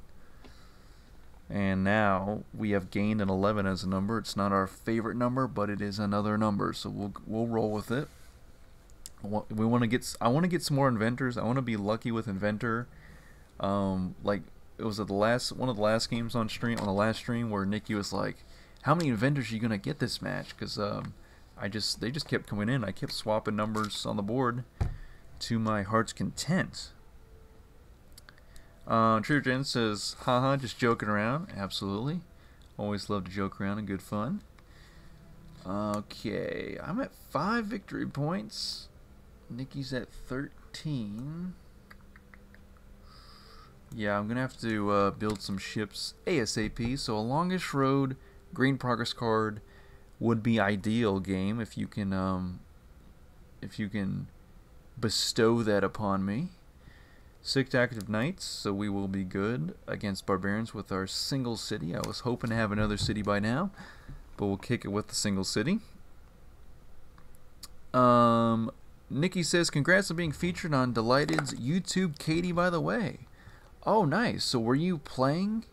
And now we have gained an 11 as a number. It's not our favorite number, but it is another number, so we'll roll with it. I want to get some more inventors. I want to be lucky with inventor. Like it was at one of the last games on the last stream where Nikki was like, how many inventors are you gonna get this match? Because they just kept coming in. I kept swapping numbers on the board to my heart's content. Trader Jen says, haha, just joking around. Absolutely. Always love to joke around and good fun. Okay, I'm at 5 victory points. Nikki's at 13. Yeah, I'm gonna have to build some ships ASAP. So a longish road green progress card would be ideal, game, if you can bestow that upon me. 6 active knights, so we will be good against barbarians with our single city. I was hoping to have another city by now, but we'll kick it with the single city. Nikki says, congrats on being featured on Delighted's YouTube. Katie, by the way. Oh, nice. So were you playing?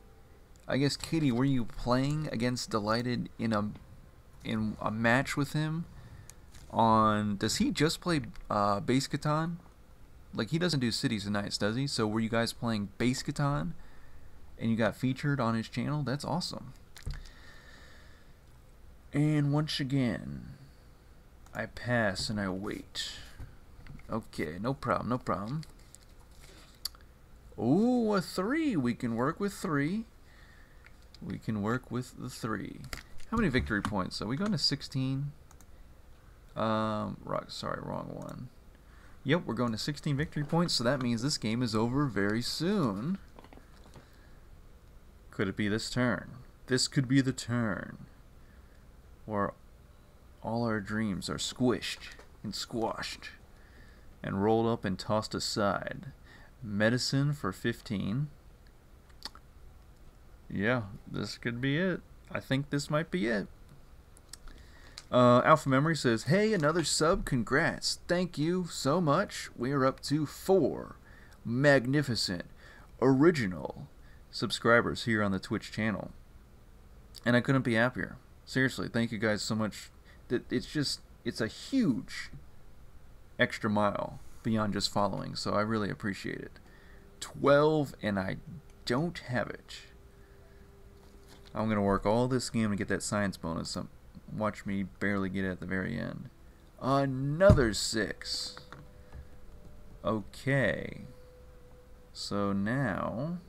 I guess, Katie, were you playing against Delighted in a match with him? Does he just play Base Catan? Like, he doesn't do Cities and Nights, does he? So were you guys playing Base Catan and you got featured on his channel? That's awesome. And once again, I pass and I wait. Okay, no problem, no problem. Ooh, a 3. We can work with 3. We can work with the 3. How many victory points? Are we going to 16? Sorry, wrong one. Yep, we're going to 16 victory points, so that means this game is over very soon. Could it be this turn? This could be the turn where all our dreams are squished and squashed and rolled up and tossed aside. Medicine for 15. Yeah, this could be it. I think this might be it. Alpha Memory says, hey, another sub, congrats. Thank you so much. We are up to 4 magnificent, original subscribers here on the Twitch channel. And I couldn't be happier. Seriously, thank you guys so much. It's a huge extra mile beyond just following, so I really appreciate it. 12, and I don't have it. I'm going to work all this game to get that science bonus. Watch me barely get it at the very end. Another 6. Okay. So now,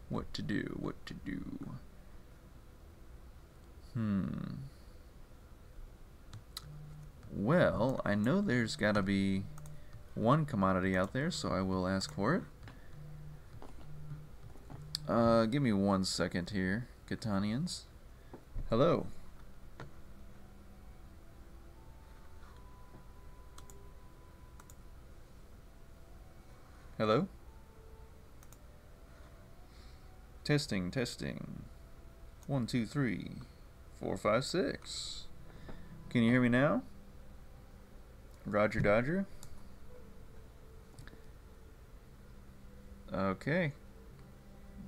what to do? Well, I know there's got to be one commodity out there, so I will ask for it. Give me 1 second here, Catanians. Hello. Hello? Testing. 1, 2, 3, 4, 5, 6. Can you hear me now? Roger Dodger. Okay.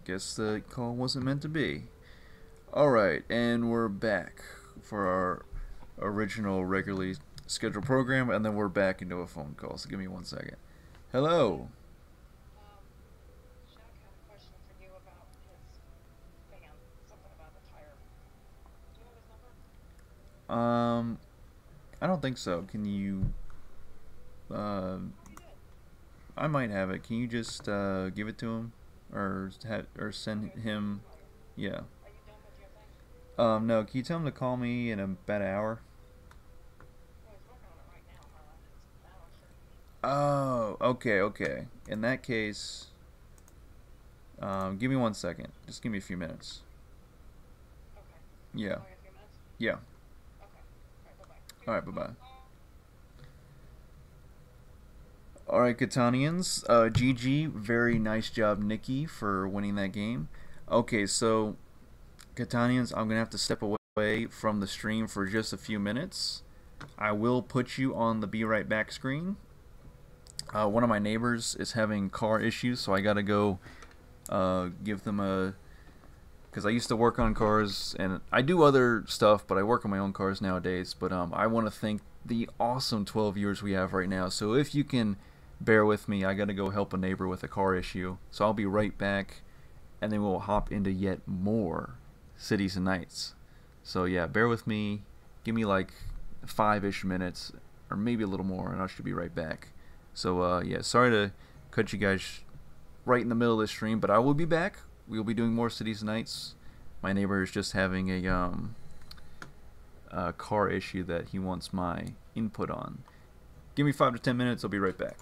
Guess the call wasn't meant to be. Alright, and we're back for our original regularly scheduled program, and then we're back into a phone call, so give me 1 second. Hello. Shaq had a question for you about his fan, something about the tire. Do you have his number? I don't think so. Can you, I might have it. Can you just, give it to him? Or send him, yeah. Are you done with your thing? No, can you tell him to call me in about an hour? Well, he's working on it right now, huh? Oh, okay. In that case, give me 1 second. Just give me a few minutes. Okay. Yeah. Only a few minutes? Yeah. Okay. Alright, bye-bye. Alright, bye-bye. Alright, Catanians. GG. Very nice job, Nikki, for winning that game. Okay, so, Catanians, I'm going to have to step away from the stream for just a few minutes. I will put you on the Be Right Back screen. One of my neighbors is having car issues, so I got to go give them a... Because I used to work on cars, and I do other stuff, but I work on my own cars nowadays. But I want to thank the awesome 12 viewers we have right now. So if you can bear with me, I got to go help a neighbor with a car issue. So I'll be right back, and then we'll hop into yet more Cities and Nights. So yeah, bear with me. Give me like 5-ish minutes, or maybe a little more, and I should be right back. So yeah, sorry to cut you guys right in the middle of the stream, but I will be back. We'll be doing more Cities and Nights. My neighbor is just having a car issue that he wants my input on. Give me 5 to 10 minutes. I'll be right back.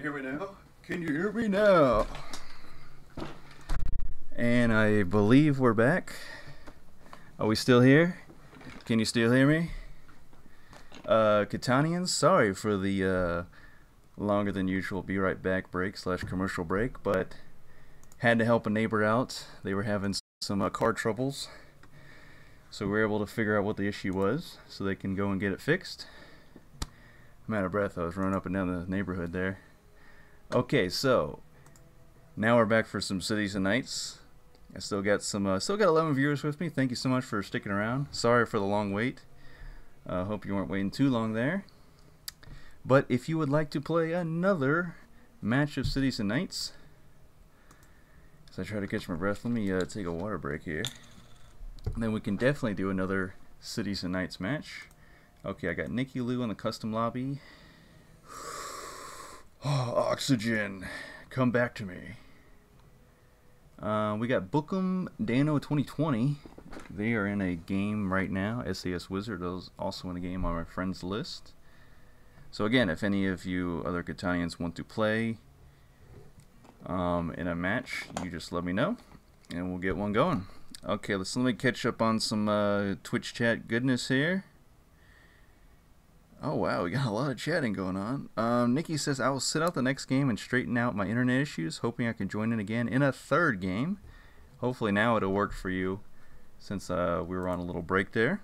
you hear me now? Can you hear me now? And I believe we're back. Are we still here? Can you still hear me? Catanians, sorry for the longer than usual be right back break / commercial break, but had to help a neighbor out. They were having some car troubles, so we were able to figure out what the issue was so they can go and get it fixed. I'm out of breath. I was running up and down the neighborhood there. Okay, so now we're back for some Cities and Nights. I still got 11 viewers with me. Thank you so much for sticking around. Sorry for the long wait. Hope you weren't waiting too long there. But if you would like to play another match of Cities and Nights, as I try to catch my breath, let me take a water break here. And then we can definitely do another Cities and Nights match. Okay, I got Nikki Lou in the custom lobby. Oh, oxygen, come back to me. We got Bookem Dano 2020. They are in a game right now. SAS Wizard is also in a game on my friends list. So again, if any of you other Catanians want to play in a match, you just let me know, and we'll get one going. Okay, let me catch up on some Twitch chat goodness here. Oh wow, we got a lot of chatting going on. Nikki says, I will sit out the next game and straighten out my internet issues, hoping I can join in again in a third game. Hopefully now it'll work for you, since we were on a little break there.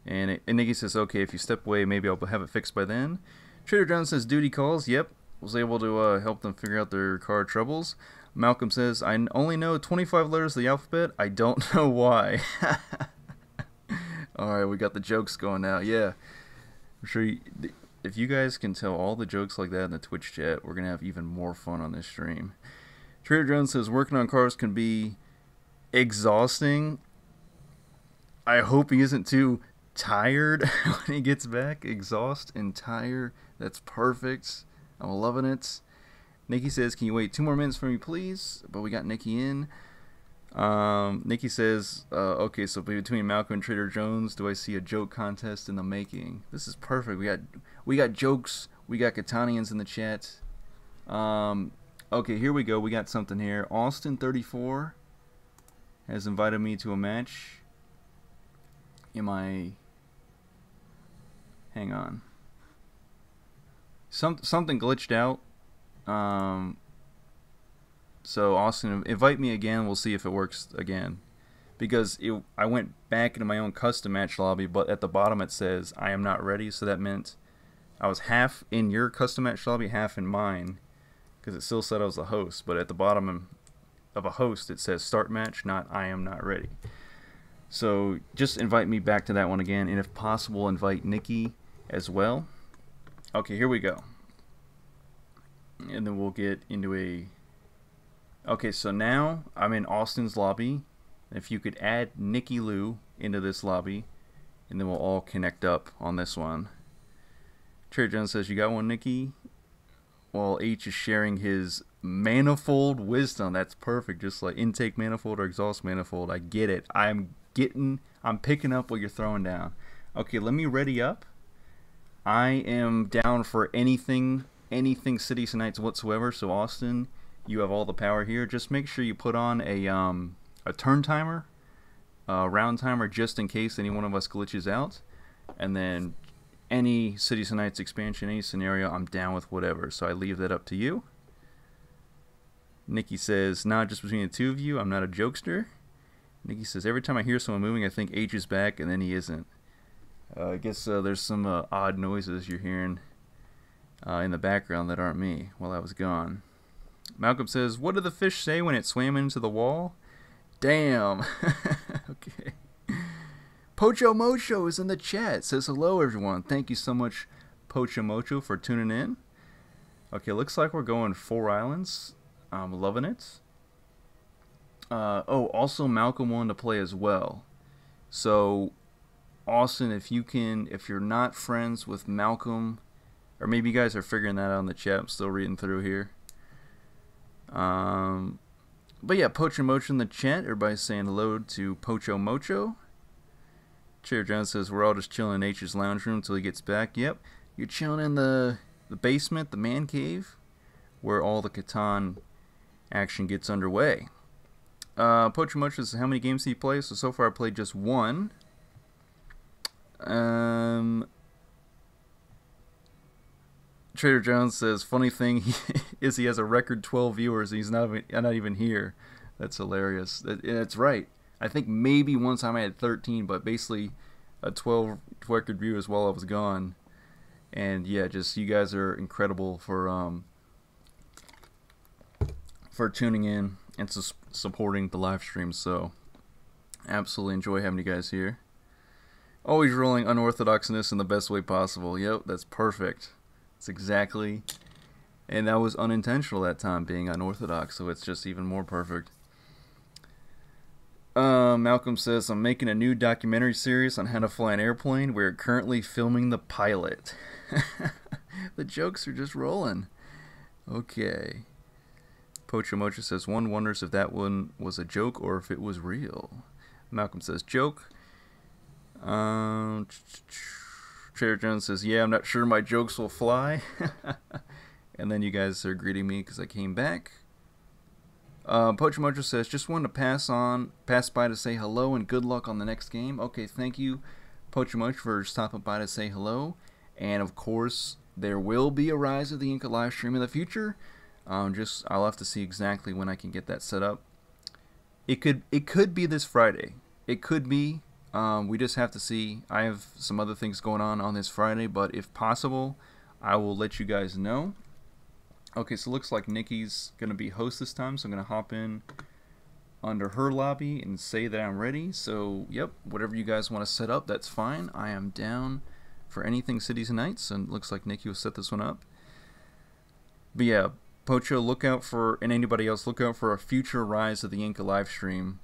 And Nikki says, okay, if you step away, maybe I'll have it fixed by then. Trader Jones says, duty calls. Yep, was able to help them figure out their car troubles. Malcolm says, I only know 25 letters of the alphabet. I don't know why. Alright, we got the jokes going now. Yeah, I'm sure if you guys can tell all the jokes like that in the Twitch chat, we're going to have even more fun on this stream. Trader Jones says, working on cars can be exhausting. I hope he isn't too tired when he gets back. Exhaust and tire. That's perfect. I'm loving it. Nikki says, can you wait 2 more minutes for me, please? But we got Nikki in. Nikki says, okay, so between Malcolm and Trader Jones, do I see a joke contest in the making? This is perfect. We got jokes. We got Catanians in the chat. Okay, here we go. We got something here. Austin34 has invited me to a match. Hang on. Something glitched out. So Austin, invite me again. We'll see if it works again. Because I went back into my own custom match lobby, but at the bottom it says I am not ready. So that meant I was half in your custom match lobby, half in mine, because it still said I was the host. But at the bottom of a host it says start match, not I am not ready. So just invite me back to that one again, and if possible invite Nikki as well. Okay, here we go. And then we'll get into a... Okay, so now I'm in Austin's lobby. If you could add Nikki Lou into this lobby, and then we'll all connect up on this one. Trader Jones says, you got one, Nikki? While H is sharing his manifold wisdom. That's perfect, just like intake manifold or exhaust manifold. I get it. I'm picking up what you're throwing down. Okay, let me ready up. I am down for anything Cities and Nights whatsoever. So Austin, you have all the power here. Just make sure you put on a turn timer, round timer, just in case any one of us glitches out. And then any Cities and Nights expansion, any scenario, I'm down with whatever. So I leave that up to you. Nikki says, not just between the two of you, I'm not a jokester. Nikki says, every time I hear someone moving, I think H is back, and then he isn't. I guess there's some odd noises you're hearing in the background that aren't me while I was gone. Malcolm says, what did the fish say when it swam into the wall? Damn. Okay. Pocho Mocho is in the chat. Says, hello, everyone. Thank you so much, Pocho Mocho, for tuning in. Okay, looks like we're going 4 islands. I'm loving it. Oh, also Malcolm wanted to play as well. So, Austin, if you're not friends with Malcolm, or maybe you guys are figuring that out in the chat. I'm still reading through here. But yeah, Pocho Mocho in the chat. Everybody's saying hello to Pocho Mocho. Trader Jones says, we're all just chilling in H's lounge room until he gets back. Yep, you're chilling in the the basement, the man cave, where all the Catan action gets underway. Poacher Much says, how many games do you play? So far I played just one. Trader Jones says, funny thing is he has a record 12 viewers and he's not even here. That's hilarious. That's right. I think maybe one time I had 13, but basically a 12 record viewers while I was gone. And yeah, just you guys are incredible for tuning in and supporting the live stream. So absolutely enjoy having you guys here. Always rolling unorthodoxness in the best way possible. Yep, that's perfect. It's exactly, and that was unintentional that time, being unorthodox, so it's just even more perfect. Malcolm says, I'm making a new documentary series on how to fly an airplane. We're currently filming the pilot. The jokes are just rolling. Okay. Poacher Mocha says, one wonders if that one was a joke or if it was real. Malcolm says, joke. Trader Jones says, yeah, I'm not sure my jokes will fly. And then you guys are greeting me because I came back. Poacher Mojo says, just wanted to pass by to say hello and good luck on the next game. Okay, thank you, Poacher Mojo, for stopping by to say hello. And of course, there will be a Rise of the Inca live stream in the future. I'll have to see exactly when I can get that set up. It could be this Friday. It could be. We just have to see. I have some other things going on this Friday, but if possible, I will let you guys know. Okay, so it looks like Nikki's going to be host this time, so I'm going to hop in under her lobby and say that I'm ready. So, yep, whatever you guys want to set up, that's fine. I am down for anything Cities and Nights, and it looks like Nikki will set this one up. But yeah, Pocho, look out for, and anybody else, look out for a future Rise of the Inca live stream,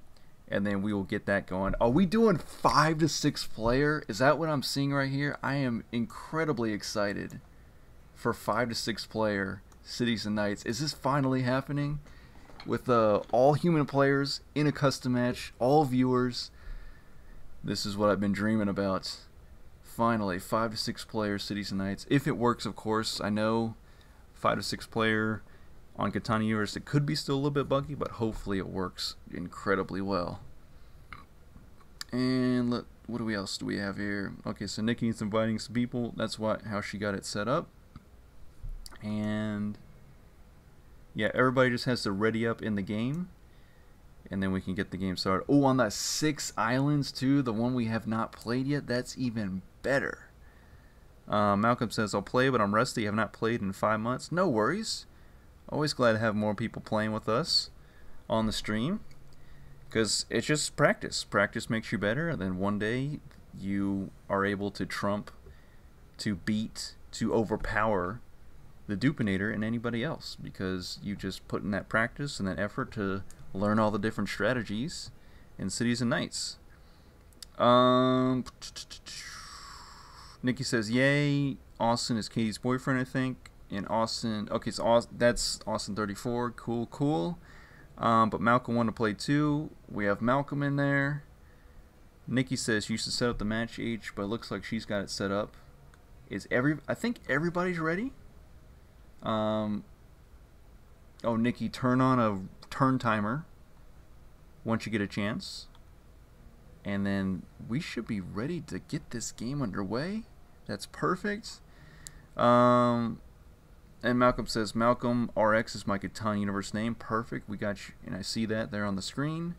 and then we will get that going. Are we doing 5 to 6 player? Is that what I'm seeing right here? I am incredibly excited for 5 to 6 player Cities and Nights. Is this finally happening? With all human players in a custom match, all viewers. This is what I've been dreaming about. Finally, 5 to 6 player Cities and Nights. If it works, of course. I know 5 to 6 player on Catan Universe, it could be still a little bit buggy, but hopefully it works incredibly well. And what else do we have here? Okay, so Nikki's inviting some people. That's how she got it set up. And yeah, everybody just has to ready up in the game, and then we can get the game started. Oh, on the 6 islands too, the one we have not played yet. That's even better. Malcolm says, I'll play, but I'm rusty. I have not played in 5 months. No worries. Always glad to have more people playing with us on the stream, because it's just practice. Practice makes you better, and then one day you are able to trump, to beat, to overpower the Dupinator and anybody else, because you just put in that practice and that effort to learn all the different strategies in Cities and Nights. Nikki says, yay, Austin is Katie's boyfriend, I think. And Austin, okay, so that's Austin 34, cool. But Malcolm wanted to play too. We have Malcolm in there. Nikki says you should set up the match H, but it looks like she's got it set up. I think everybody's ready. Oh, Nikki, turn on a turn timer once you get a chance, and then we should be ready to get this game underway. That's perfect. And Malcolm says, Malcolm RX is my Catan Universe name. Perfect. We got you, and I see that there on the screen.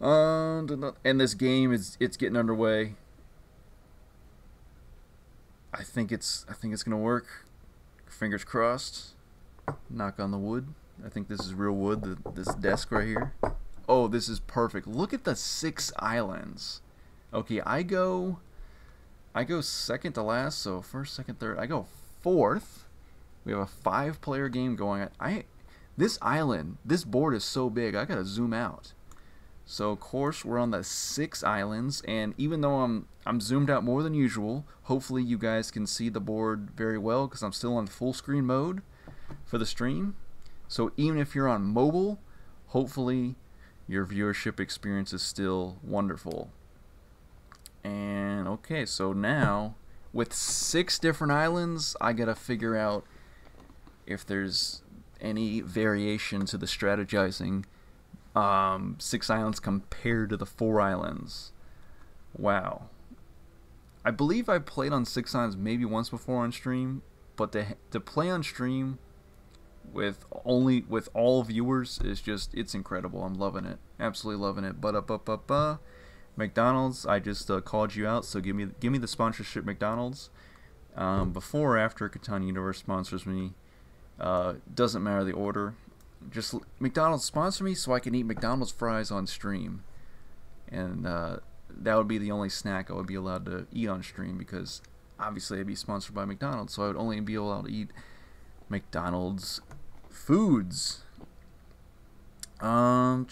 And this game it's getting underway. I think it's gonna work. Fingers crossed. Knock on the wood. I think this is real wood, this desk right here. Oh, this is perfect. Look at the 6 islands. Okay, I go second to last, so first, second, third. I go 4th. We have a 5-player game going. This island, this board is so big, I gotta zoom out. So of course we're on the 6 islands, and even though I'm zoomed out more than usual, hopefully you guys can see the board very well because I'm still on full screen mode for the stream. So even if you're on mobile, hopefully your viewership experience is still wonderful. And okay, so now with 6 different islands, I gotta figure out if there's any variation to the strategizing. 6 islands compared to the 4 islands. Wow. I believe I played on 6 islands maybe once before on stream, but to play on stream with all viewers is just, it's incredible. I'm loving it, absolutely loving it. But McDonald's, I just called you out, so give me the sponsorship, McDonald's. Before or after Catan Universe sponsors me, doesn't matter the order. Just McDonald's sponsor me so I can eat McDonald's fries on stream, and that would be the only snack I would be allowed to eat on stream, because obviously I'd be sponsored by McDonald's, so I would only be allowed to eat McDonald's foods. And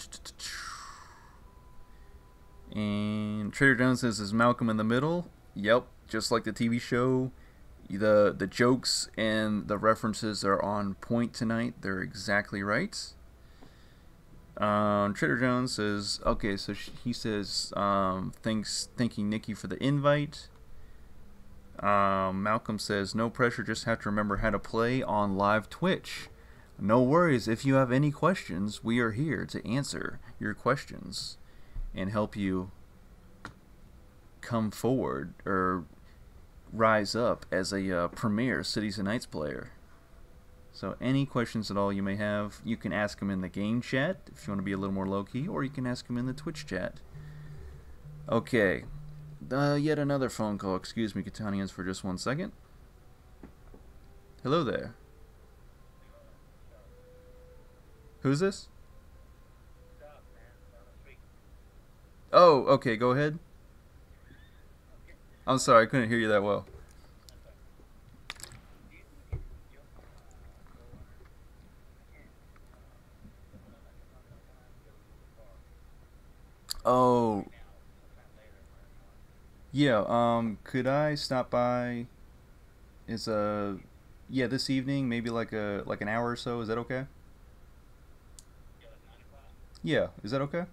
Trader Jones says, is Malcolm in the Middle? Yep, just like the TV show. The jokes and the references are on point tonight. They're exactly right. Trader Jones says, okay, so he says, thanking Nikki for the invite. Malcolm says, no pressure, just have to remember how to play on live Twitch. No worries, if you have any questions, we are here to answer your questions and help you come forward or rise up as a premier Cities and Nights player. So any questions at all you may have, you can ask them in the game chat if you want to be a little more low-key, or you can ask them in the Twitch chat. Okay, yet another phone call. Excuse me, Catanians, for just 1 second. Hello there. Who's this? Oh, okay, go ahead. I'm sorry, I couldn't hear you that well. Oh. Yeah, could I stop by yeah, this evening, maybe like an hour or so, is that okay? Yeah, is that okay?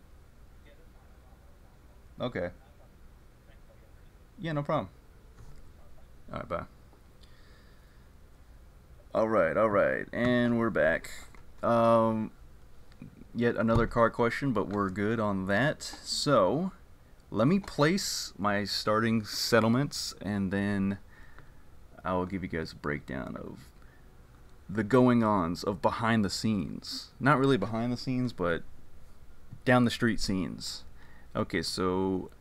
Okay. Yeah, no problem. Alright, bye. Alright, and we're back. Yet another card question, but we're good on that. So, let me place my starting settlements, and then I will give you guys a breakdown of the going-ons of behind the scenes. Not really behind the scenes, but down the street scenes. Okay, so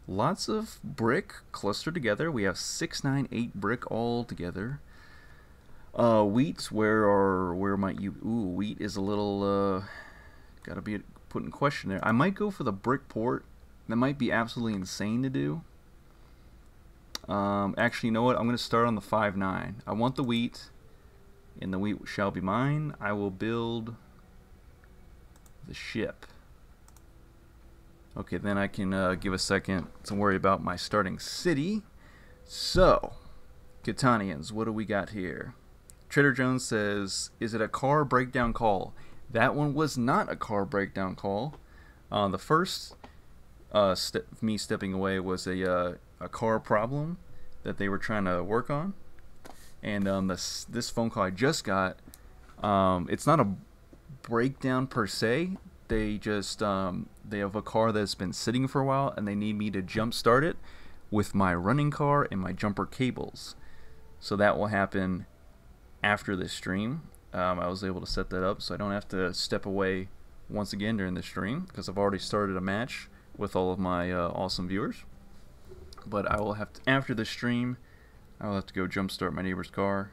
lots of brick clustered together. We have 6, 9, 8 brick all together. Wheat, where might you? Ooh, wheat is a little gotta be put in question there. I might go for the brick port. That might be absolutely insane to do. Actually, you know what? I'm gonna start on the 5-9. I want the wheat, and the wheat shall be mine. I will build the ship. Okay, then I can give a second to worry about my starting city. So, Catanians, what do we got here? Trader Jones says, is it a car breakdown call? That one was not a car breakdown call. The first me stepping away was a car problem that they were trying to work on. And this phone call I just got, it's not a breakdown per se. They just they have a car that's been sitting for a while, and they need me to jump start it with my running car and my jumper cables. So that will happen after this stream. I was able to set that up so I don't have to step away once again during the stream, because I've already started a match with all of my awesome viewers. But I will have to, after the stream, I will have to go jump start my neighbor's car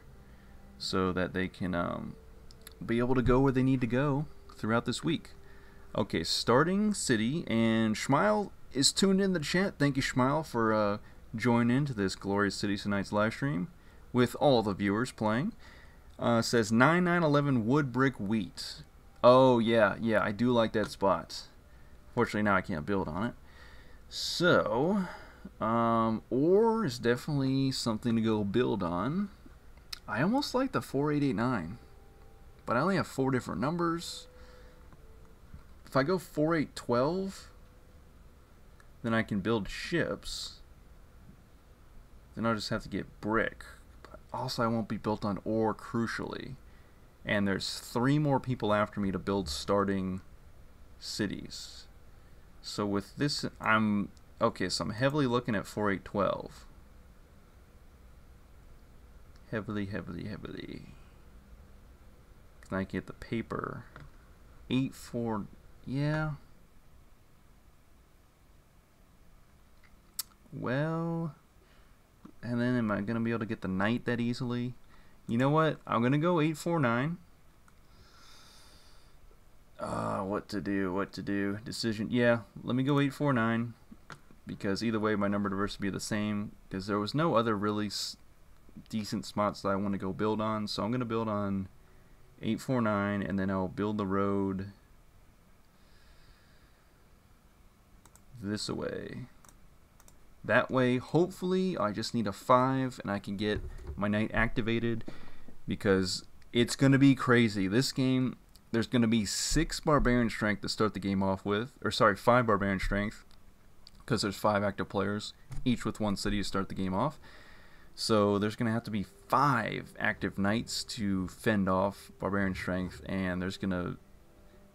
so that they can be able to go where they need to go throughout this week. Okay, starting city, and Schmile is tuned in the chat. Thank you, Schmile, for joining into this glorious Cities and Nights live stream with all the viewers playing. Says 9911 wood brick wheat. Oh yeah, I do like that spot. Fortunately, now I can't build on it. So, ore is definitely something to go build on. I almost like the 4889, but I only have 4 different numbers. If I go 4812, then I can build ships. Then I'll just have to get brick. But also, I won't be built on ore, crucially. And there's 3 more people after me to build starting cities. So with this, I'm... Okay, so I'm heavily looking at 4812. Heavily. Can I get the paper? 84... Yeah. Well... And then am I going to be able to get the knight that easily? You know what? I'm going to go 849. What to do? Decision. Yeah, let me go 849. Because either way, my number diversity would be the same. Because there was no other really decent spots that I want to go build on. So I'm going to build on 849. And then I'll build the road this way. That way, hopefully, I just need a 5 and I can get my knight activated, because it's going to be crazy. This game, there's going to be 6 barbarian strength to start the game off with, or sorry, 5 barbarian strength, because there's 5 active players, each with 1 city to start the game off. So there's going to have to be 5 active knights to fend off barbarian strength, and there's going to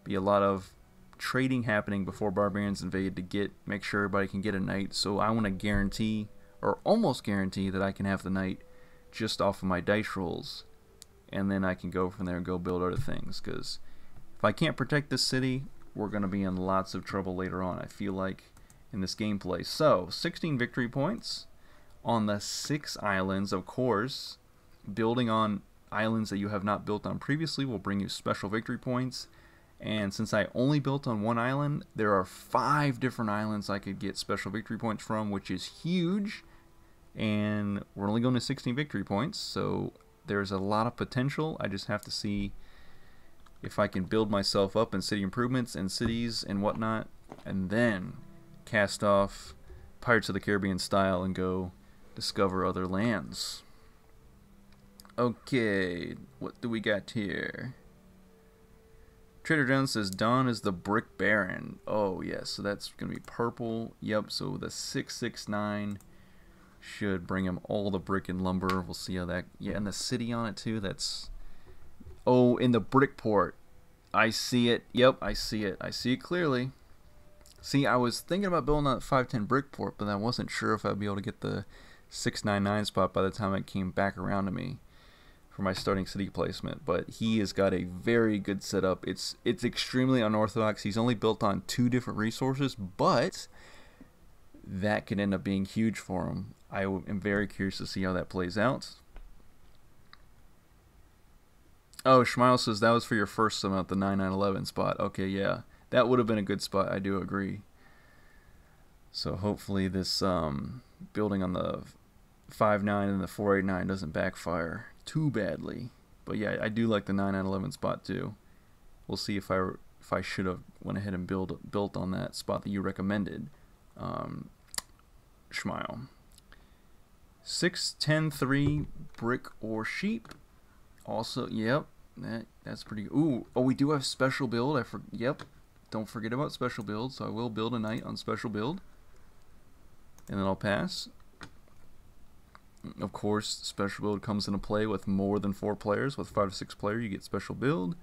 be a lot of trading happening before barbarians invade to make sure everybody can get a knight. So I want to guarantee, or almost guarantee, that I can have the knight just off of my dice rolls, and then I can go from there and go build other things. Because if I can't protect this city, we're going to be in lots of trouble later on, I feel like, in this gameplay. So 16 victory points on the 6 islands. Of course, building on islands that you have not built on previously will bring you special victory points. And since I only built on 1 island, there are 5 different islands I could get special victory points from, which is huge. And we're only going to 16 victory points, so there's a lot of potential. I just have to see if I can build myself up in city improvements and cities and whatnot, and then cast off Pirates of the Caribbean style and go discover other lands. Okay, what do we got here? Trader Jones says Don is the Brick Baron. Oh yes, so that's going to be purple. Yep, so the 669 should bring him all the brick and lumber. We'll see how that... Yeah, and the city on it too. That's... Oh, in the brick port. I see it. Yep, I see it. I see it clearly. See, I was thinking about building that 510 brick port, but I wasn't sure if I'd be able to get the 699 spot by the time it came back around to me for my starting city placement. But he has got a very good setup. It's extremely unorthodox. He's only built on 2 different resources, but that could end up being huge for him. I am very curious to see how that plays out. Oh, Schmeil says that was for your first summon at the 9911 spot. Okay, yeah. That would have been a good spot, I do agree. So hopefully this building on the 5.9 and the 4.89 doesn't backfire too badly. But yeah, I do like the 9911 spot too. We'll see if I should have went ahead and built on that spot that you recommended, Schmeil. 6-10-3 brick or sheep. Also, yep, that's pretty good. Ooh, oh, we do have special build. Yep, don't forget about special build. So I will build a knight on special build, and then I'll pass. Of course, special build comes into play with more than 4 players. With 5 to 6 players, you get special build.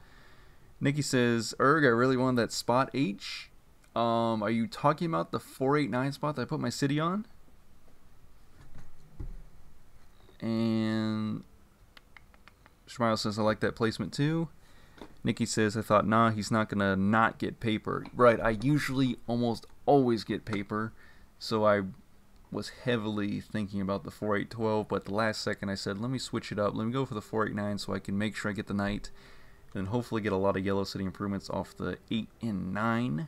Nikki says, Erg, I really wanted that spot H. Are you talking about the 489 spot that I put my city on? And Schmeil says, I like that placement too. Nikki says, I thought, nah, he's not going to not get paper. Right, I usually almost always get paper. So I was heavily thinking about the 4812, but at the last second I said, let me switch it up. Let me go for the 489 so I can make sure I get the knight. And hopefully get a lot of yellow city improvements off the 8 and 9.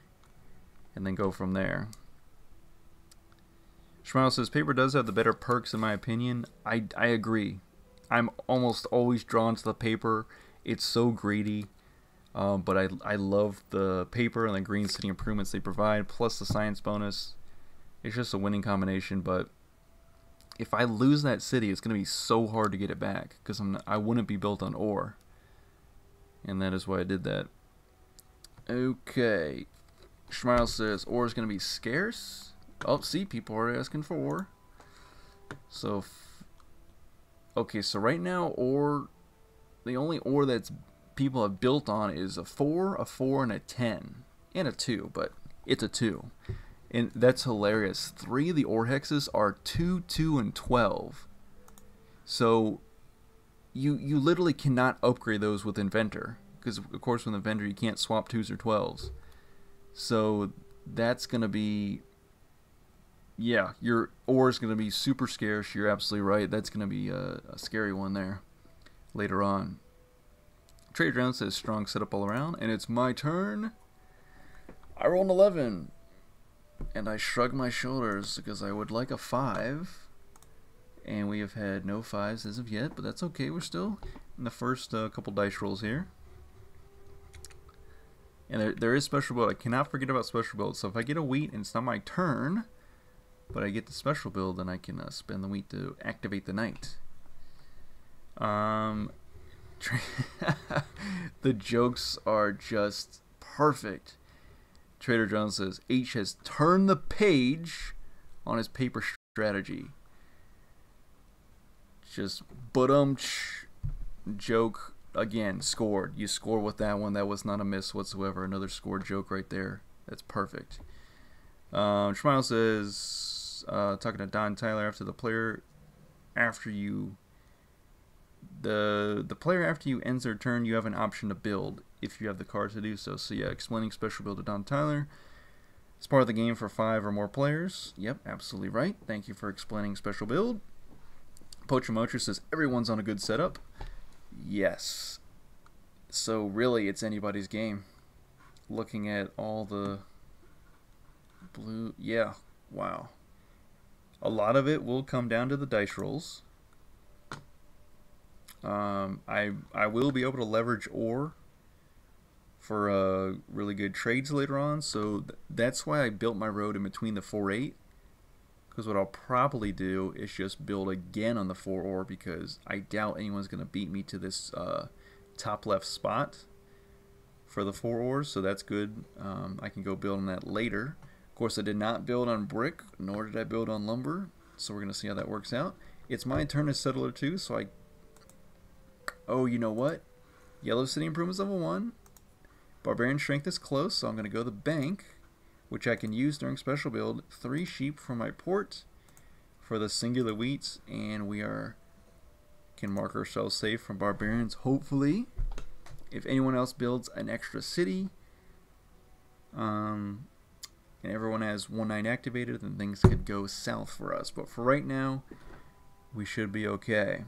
And then go from there. Schmeil says, paper does have the better perks in my opinion. I agree. I'm almost always drawn to the paper. It's so greedy. But I love the paper and the green city improvements they provide, plus the science bonus. It's just a winning combination, but if I lose that city, it's going to be so hard to get it back, because I wouldn't be built on ore. And that is why I did that. Okay. Schmeil says, ore is going to be scarce. Oh, see, people are asking for ore. So, okay, so right now, ore, the only ore that's people have built on is a 4, a 4, and a 10. And a 2, but it's a 2. And that's hilarious. 3 of the ore hexes are 2, 2, and 12. So, you literally cannot upgrade those with Inventor. Because, of course, with Inventor, you can't swap 2s or 12s. So, that's going to be... Yeah, your ore is going to be super scarce. You're absolutely right. That's going to be a scary one there later on. Trader Jones says strong setup all around, and it's my turn. I rolled an 11, and I shrug my shoulders because I would like a 5, and we have had no 5s as of yet, but that's okay. We're still in the first couple dice rolls here. And there is special build. I cannot forget about special build. So if I get a wheat and it's not my turn, but I get the special build, then I can spend the wheat to activate the knight. The jokes are just perfect. Trader Jones says H has turned the page on his paper strategy. Just joke again. Scored. You score with that one. That was not a miss whatsoever. Another scored joke right there. That's perfect. Schmile says, talking to Don Tyler, after the player after you ends their turn, you have an option to build if you have the cards to do so. So yeah, explaining special build to Don Tyler. It's part of the game for 5 or more players. Yep, absolutely right. Thank you for explaining special build. Poacher Mocher says everyone's on a good setup. Yes. So really, it's anybody's game. Looking at all the blue, yeah, wow. A lot of it will come down to the dice rolls. I will be able to leverage ore for really good trades later on, so that's why I built my road in between the 4-8. Because what I'll probably do is just build again on the 4 ore, because I doubt anyone's going to beat me to this top left spot for the 4 ores, so that's good. I can go build on that later. Of course, I did not build on brick, nor did I build on lumber, so we're going to see how that works out. It's my turn as settler too, so oh, you know what? Yellow City Improvements level 1. Barbarian Strength is close, so I'm going to go to the bank, which I can use during special build. 3 sheep for my port for the singular wheats, and we can mark ourselves safe from barbarians, hopefully. If anyone else builds an extra city, and everyone has 1-9 activated, then things could go south for us. But for right now, we should be okay.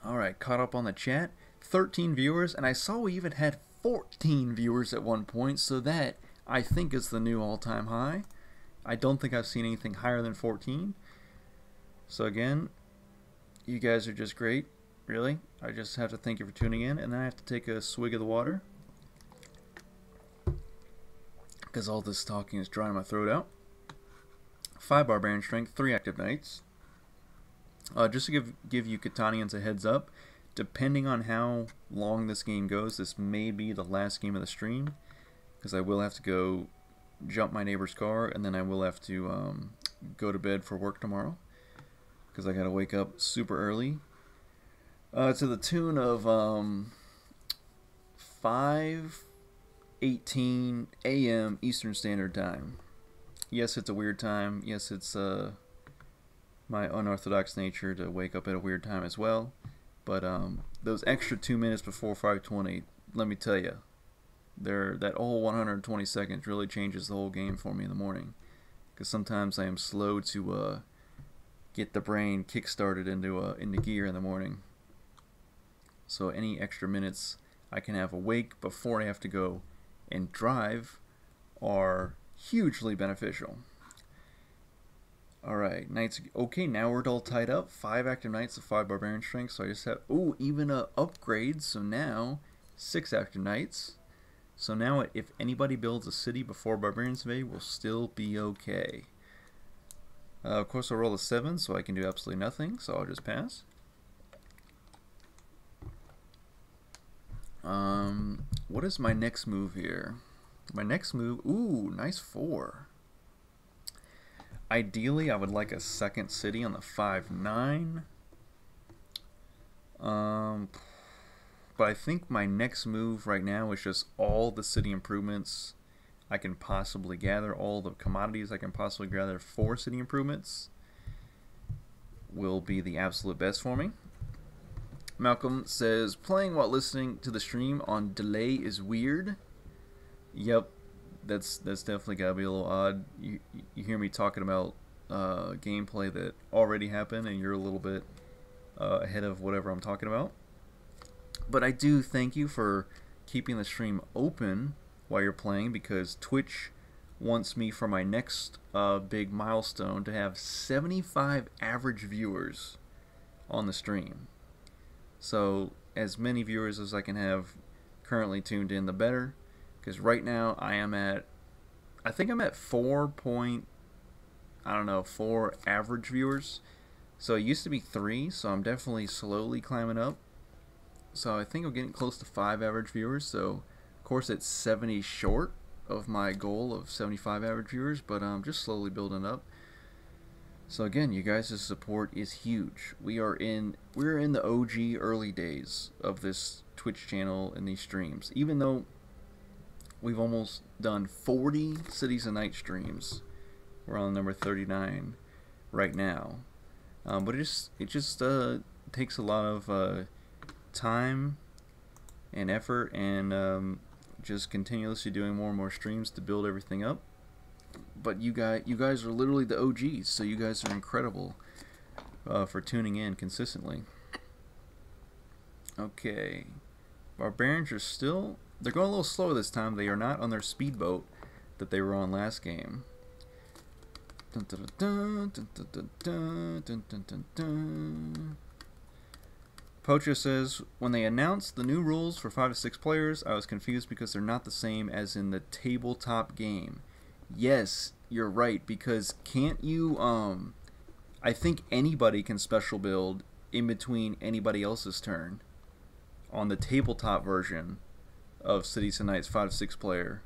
Alright, caught up on the chat. 13 viewers, and I saw we even had 14 viewers at one point, so that, I think, is the new all-time high. I don't think I've seen anything higher than 14. So again, you guys are just great, really. I just have to thank you for tuning in, and then I have to take a swig of the water, because all this talking is drying my throat out. 5 Barbarian Strength, 3 Active Knights. Just to give you Catanians a heads up, depending on how long this game goes, this may be the last game of the stream, because I will have to go jump my neighbor's car, and then I will have to go to bed for work tomorrow, because I gotta wake up super early, to the tune of 5:18 a.m. Eastern Standard Time. Yes, it's a weird time. Yes, it's my unorthodox nature to wake up at a weird time as well. But those extra 2 minutes before 5:20, let me tell you, that whole 120 seconds really changes the whole game for me in the morning. Because sometimes I am slow to get the brain kick-started into gear in the morning. So any extra minutes I can have awake before I have to go and drive are hugely beneficial. Alright, knights. Okay, now we're all tied up. 5 active knights of 5 barbarian strength. So I just have, oh, even a upgrade. So now 6 active knights. So now if anybody builds a city before Barbarians Bay, we'll still be okay. Of course, I'll roll a 7, so I can do absolutely nothing. So I'll just pass. What is my next move here? My next move, ooh, nice 4. Ideally, I would like a second city on the 5-9. But I think my next move right now is just all the city improvements I can possibly gather, all the commodities I can possibly gather for city improvements will be the absolute best for me. Malcolm says, playing while listening to the stream on delay is weird. Yep, that's definitely gotta be a little odd. You hear me talking about gameplay that already happened, and you're a little bit ahead of whatever I'm talking about. But I do thank you for keeping the stream open while you're playing, because Twitch wants me for my next big milestone to have 75 average viewers on the stream. So as many viewers as I can have currently tuned in, the better. Because right now I think I'm at 4 average viewers. So it used to be 3, so I'm definitely slowly climbing up. So I think I'm getting close to 5 average viewers. So of course it's 70 short of my goal of 75 average viewers, but I'm just slowly building up. So again, you guys' support is huge. We're in the OG early days of this Twitch channel and these streams. Even though we've almost done 40 Cities of Night streams, we're on number 39 right now. But it just takes a lot of time and effort, and just continuously doing more and more streams to build everything up. But you guys are literally the OGs, so you guys are incredible for tuning in consistently. Okay, Barbarians are they're going a little slower this time. They are not on their speedboat that they were on last game. Dun, dun, dun, dun, dun, dun, dun, dun, dun, dun, dun. Pocho says, when they announced the new rules for 5 to 6 players, I was confused because they're not the same as in the tabletop game. Yes, you're right, because can't you, I think anybody can special build in between anybody else's turn on the tabletop version of Cities of Night's 5 to 6 player,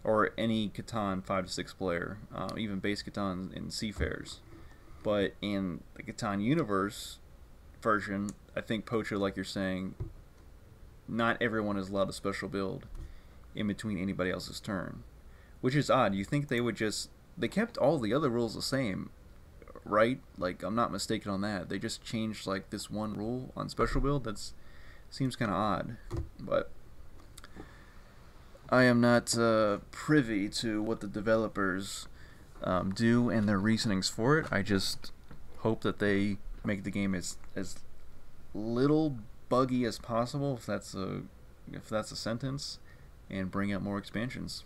or any Catan 5 to 6 player, even base Catan and Seafarers. But in the Catan Universe version, I think, Pocho, like you're saying, not everyone is allowed to special build in between anybody else's turn, which is odd. You think they would they kept all the other rules the same, right? Like, I'm not mistaken on that. They just changed like this one rule on special build. That seems kind of odd, but I am not privy to what the developers do and their reasonings for it. I just hope that they make the game as little buggy as possible, if that's a sentence, and bring out more expansions.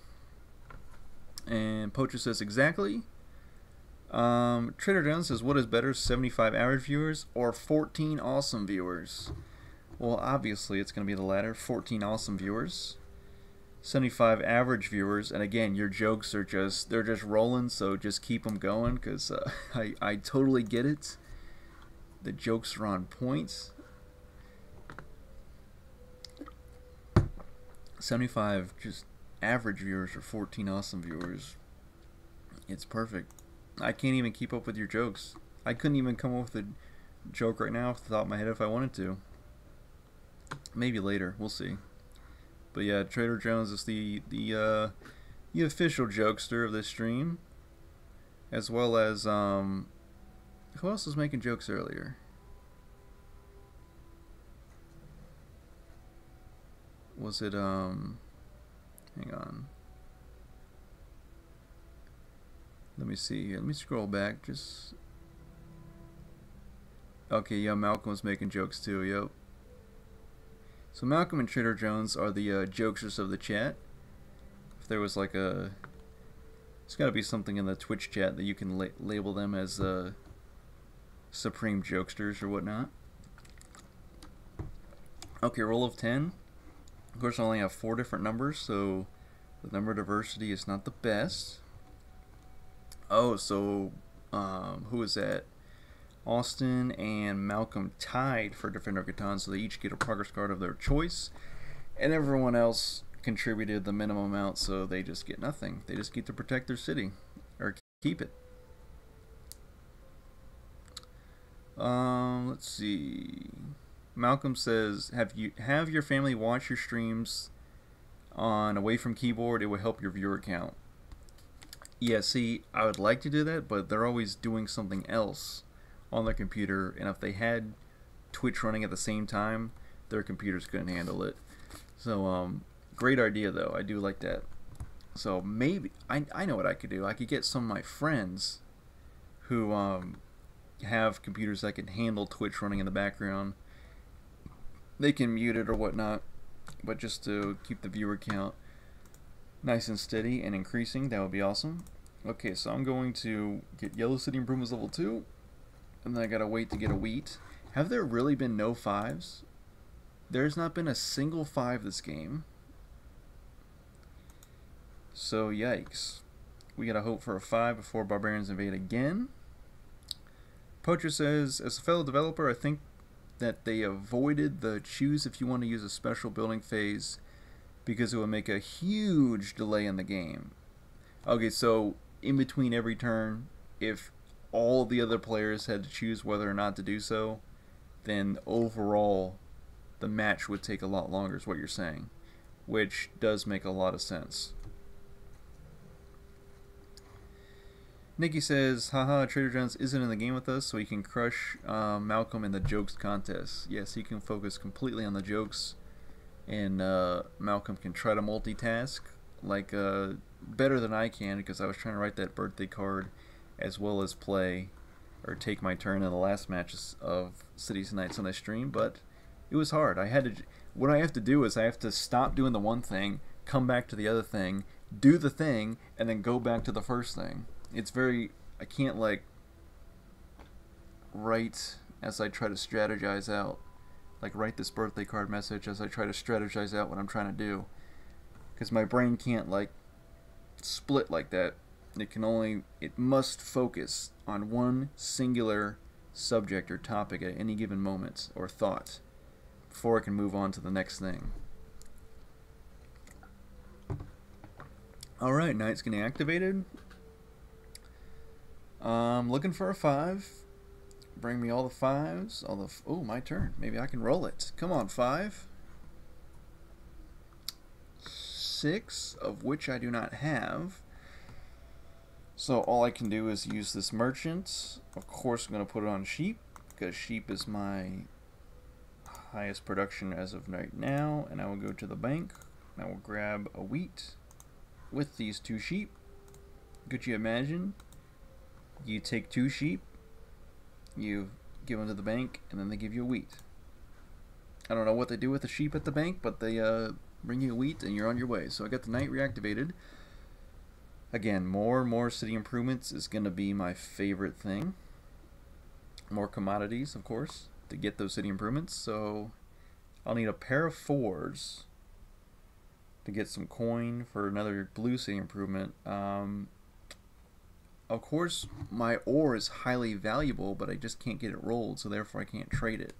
And Poacher says, exactly. Trader Jones says, what is better, 75 average viewers or 14 awesome viewers? Well, obviously it's going to be the latter, 14 awesome viewers. 75 average viewers, and again, your jokes are they're just rolling, so just keep them going, because I totally get it. The jokes are on point. 75 just average viewers or 14 awesome viewers. It's perfect. I can't even keep up with your jokes. I couldn't even come up with a joke right now off the top of my head if I wanted to. Maybe later, we'll see. But yeah, Trader Jones is the official jokester of this stream, as well as who else was making jokes earlier? Was it hang on. Let me see here. Let me scroll back. Just okay. Yeah, Malcolm was making jokes too. Yep. So Malcolm and Trader Jones are the jokesters of the chat. If there was like it's got to be something in the Twitch chat that you can label them as supreme jokesters or whatnot. Okay, roll of 10. Of course, I only have 4 different numbers, so the number diversity is not the best. Oh, so who is that? Austin and Malcolm tied for Defender of Catan, so they each get a progress card of their choice, and everyone else contributed the minimum amount, so they just get nothing. They just get to protect their city, or keep it. Let's see. Malcolm says, have your family watch your streams on away from keyboard? It will help your viewer count. Yeah, see, I would like to do that, but they're always doing something else on their computer, and if they had Twitch running at the same time, their computers couldn't handle it. So, great idea though. I do like that. So maybe I know what I could do. I could get some of my friends who have computers that can handle Twitch running in the background. They can mute it or whatnot, but just to keep the viewer count nice and steady and increasing, that would be awesome. Okay, so I'm going to get Yellow City Improvements level 2, and then I gotta wait to get a wheat. Have there really been no 5s? There's not been a single 5 this game. So yikes. We gotta hope for a 5 before Barbarians invade again. Poacher says, as a fellow developer, I think that they avoided the choose if you want to use a special building phase because it would make a huge delay in the game. Okay, so in between every turn, if all the other players had to choose whether or not to do so, then overall the match would take a lot longer is what you're saying, which does make a lot of sense. Nikki says, haha, Trader John's isn't in the game with us, so he can crush Malcolm in the jokes contest. Yes, he can focus completely on the jokes, and Malcolm can try to multitask like better than I can, because I was trying to write that birthday card as well as play or take my turn in the last matches of Cities Nights on the stream, but it was hard. What I have to do is I have to stop doing the one thing, come back to the other thing, do the thing, and then go back to the first thing. It's I can't like write as I try to strategize out, like write this birthday card message as I try to strategize out what I'm trying to do, because my brain can't like split like that. It must focus on one singular subject or topic at any given moment or thought before I can move on to the next thing. Alright, Knight's getting activated. Looking for a 5. Bring me all the 5s. Oh, my turn. Maybe I can roll it. Come on, 5. 6, of which I do not have. So all I can do is use this merchant. Of course, I'm going to put it on sheep, because sheep is my highest production as of right now. And I will go to the bank. I will grab a wheat with these 2 sheep. Could you imagine? You take 2 sheep, you give them to the bank, and then they give you a wheat. I don't know what they do with the sheep at the bank, but they bring you a wheat and you're on your way. So I got the knight reactivated. Again, more city improvements is going to be my favorite thing. More commodities, of course, to get those city improvements. So I'll need a pair of 4s to get some coin for another blue city improvement. Of course, my ore is highly valuable, but I just can't get it rolled, so therefore I can't trade it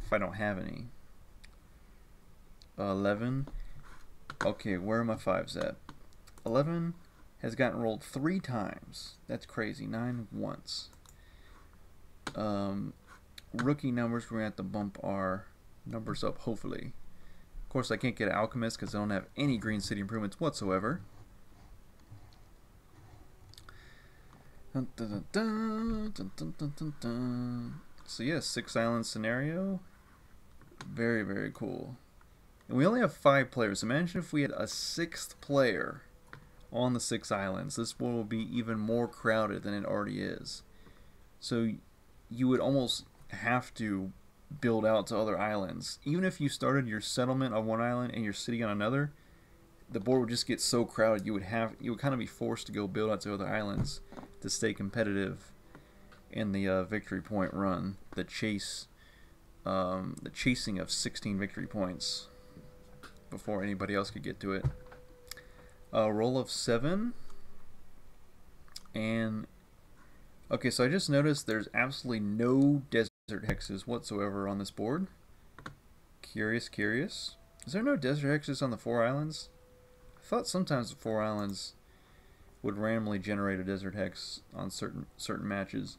if I don't have any. 11. Okay, where are my 5s at? 11 has gotten rolled 3 times. That's crazy. 9 once. Rookie numbers, we're going to have to bump our numbers up, hopefully. Of course, I can't get an Alchemist because I don't have any green city improvements whatsoever. Dun, dun, dun, dun, dun, dun, dun, dun. So yeah, 6 island scenario. Very, very cool. And we only have 5 players. Imagine if we had a 6th player on the 6 islands. This world will be even more crowded than it already is. So you would almost have to build out to other islands. Even if you started your settlement on one island and your city on another, the board would just get so crowded you would kind of be forced to go build out to other islands to stay competitive in the victory point run, the chasing of 16 victory points before anybody else could get to it. Roll of 7, and okay, so I just noticed there's absolutely no desert hexes whatsoever on this board. Curious. Is there no desert hexes on the 4 islands? I thought sometimes the 4 islands would randomly generate a desert hex on certain matches.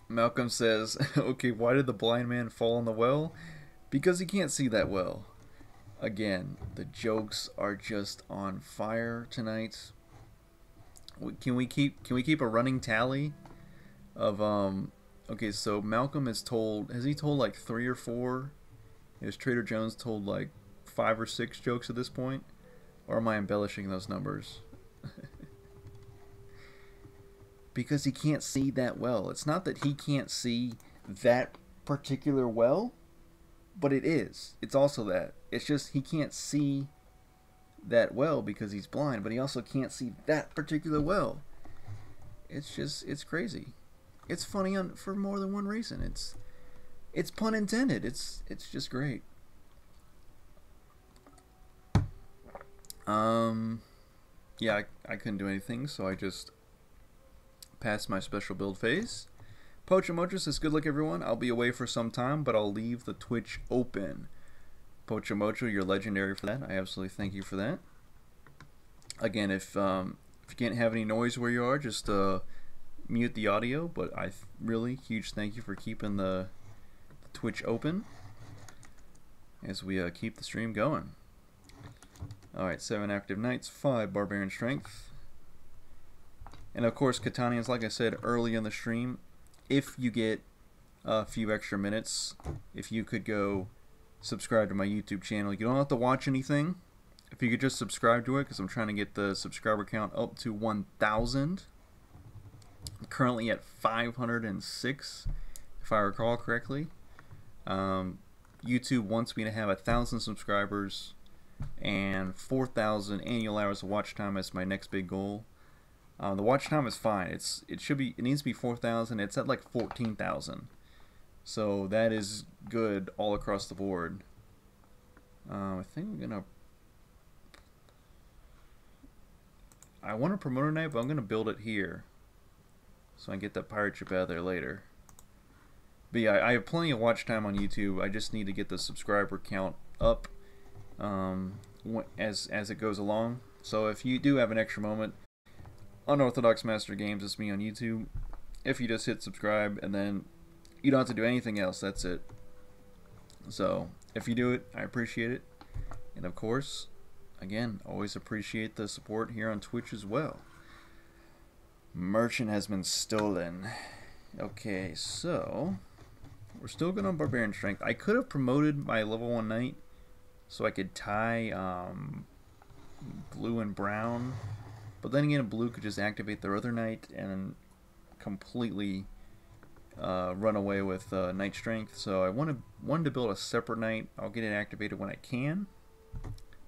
Malcolm says, okay, why did the blind man fall in the well? Because he can't see that well. Again, the jokes are just on fire tonight. Can we keep a running tally of okay, so Malcolm has he told like 3 or 4? Has Trader Jones told like 5 or 6 jokes at this point? Or am I embellishing those numbers? Because he can't see that well. It's not that he can't see that particular well, but it is. It's also that. It's just he can't see that well because he's blind, but he also can't see that particular well. It's crazy. It's funny for more than one reason. It's pun intended. It's just great. Yeah, I couldn't do anything, so I just passed my special build phase. Pochamocha says, good luck everyone. I'll be away for some time, but I'll leave the Twitch open. Pochamocha, you're legendary for that. I absolutely thank you for that. Again, if you can't have any noise where you are, just mute the audio, but really huge thank you for keeping the Twitch open as we keep the stream going. Alright, 7 active knights, 5 barbarian strength. And of course, Catanians, like I said early in the stream, if you get a few extra minutes, if you could go subscribe to my YouTube channel. You don't have to watch anything. If you could just subscribe to it, because I'm trying to get the subscriber count up to 1,000. I'm currently at 506, if I recall correctly. YouTube wants me to have 1,000 subscribers and 4,000 annual hours of watch time as my next big goal. The watch time is fine. It needs to be 4,000. It's at like 14,000. So that is good all across the board. I think I'm gonna. I want a promoter knight, but I'm gonna build it here, so I can get that pirate ship out of there later. But yeah, I have plenty of watch time on YouTube. I just need to get the subscriber count up as it goes along. So if you do have an extra moment, Unorthodox Master Games is me on YouTube. If you just hit subscribe and then you don't have to do anything else, that's it. So if you do it, I appreciate it. And of course, again, always appreciate the support here on Twitch as well. Merchant has been stolen. Okay, so we're still good on Barbarian Strength. I could have promoted my level 1 knight so I could tie blue and brown, but then again, blue could just activate their other knight and completely run away with knight strength. So I wanted to build a separate knight. I'll get it activated when I can,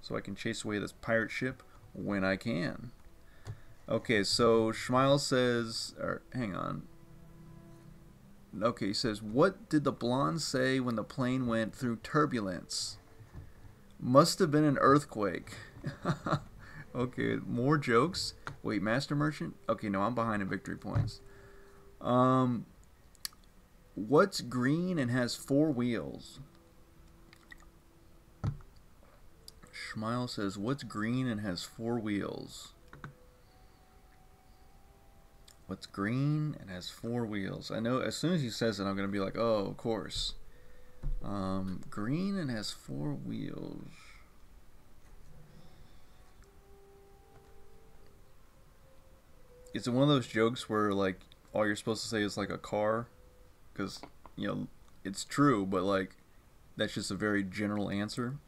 so I can chase away this pirate ship when I can. Okay, so Schmeil says, or hang on. Okay, he says, what did the blonde say when the plane went through turbulence? Must have been an earthquake. Okay, more jokes. Wait, Master Merchant? Okay, no, I'm behind in victory points. What's green and has 4 wheels? Schmeil says, what's green and has 4 wheels? What's green and has 4 wheels? I know as soon as he says it, I'm going to be like, oh, of course. Green and has 4 wheels. Is it one of those jokes where, like, all you're supposed to say is, like, a car? Because, you know, it's true, but, like, that's just a very general answer.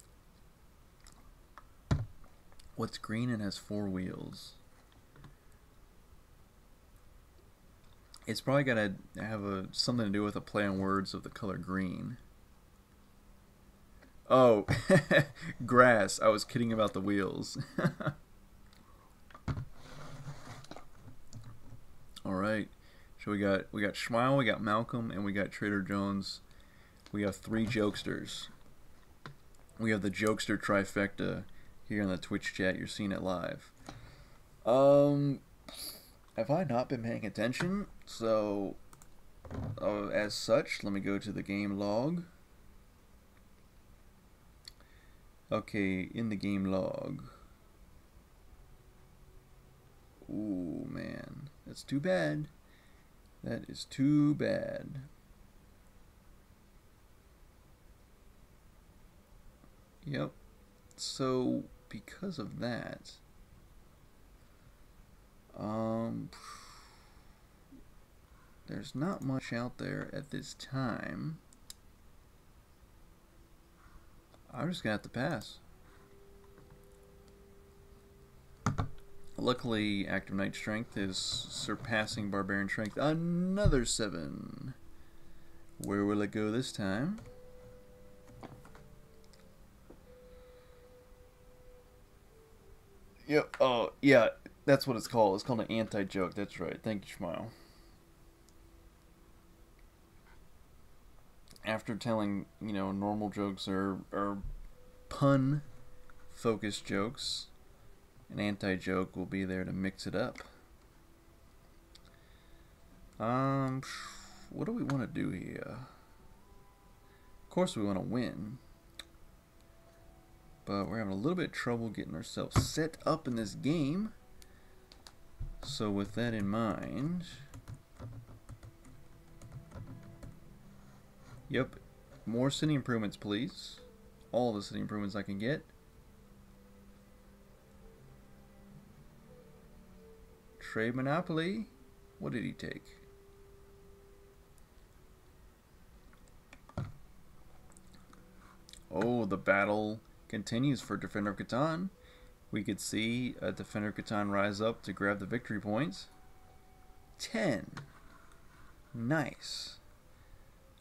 What's green and has 4 wheels? It's probably got to have something to do with a play on words of the color green. Oh, grass. I was kidding about the wheels. All right. So we got Schmeil, we got Malcolm, and we got Trader Jones. We have 3 jokesters. We have the jokester trifecta here in the Twitch chat. You're seeing it live. Have I not been paying attention? So, as such, let me go to the game log. Okay, in the game log. Ooh, man. That's too bad. That is too bad. Yep. So, because of that, there's not much out there at this time. I'm just gonna have to pass. Luckily, Active Knight Strength is surpassing Barbarian Strength. Another 7. Where will it go this time? Yep. Oh, yeah. That's what it's called. It's called an anti-joke. That's right. Thank you, Smile. After telling, you know, normal jokes or pun-focused jokes, an anti-joke will be there to mix it up. What do we want to do here? Of course we want to win. But we're having a little bit of trouble getting ourselves set up in this game. So with that in mind... Yep, more city improvements, please. All the city improvements I can get. Trade Monopoly. What did he take? Oh, the battle continues for Defender of Catan. We could see a Defender of Catan rise up to grab the victory points. 10. Nice.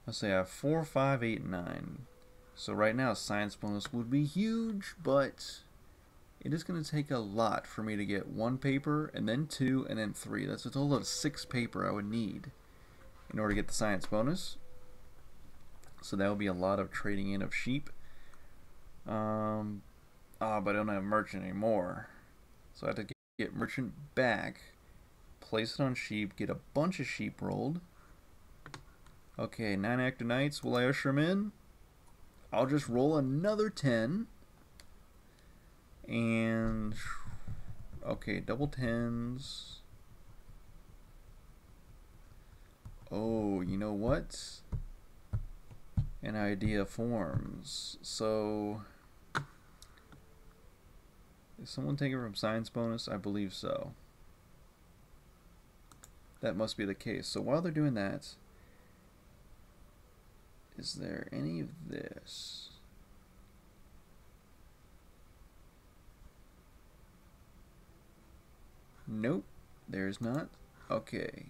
Let's say I have 4, 5, 8, 9. So right now science bonus would be huge, but it is going to take a lot for me to get 1 paper, and then 2, and then 3. That's a total of 6 paper I would need in order to get the science bonus. So that would be a lot of trading in of sheep. But I don't have merchant anymore. So I have to get merchant back, place it on sheep, get a bunch of sheep rolled. Okay, 9 active knights. Will I usher them in? I'll just roll another 10. And okay, double 10s. Oh, you know what? An idea forms. So, is someone taking from science bonus? I believe so. That must be the case. So while they're doing that, is there any of this? Nope, there's not. Okay.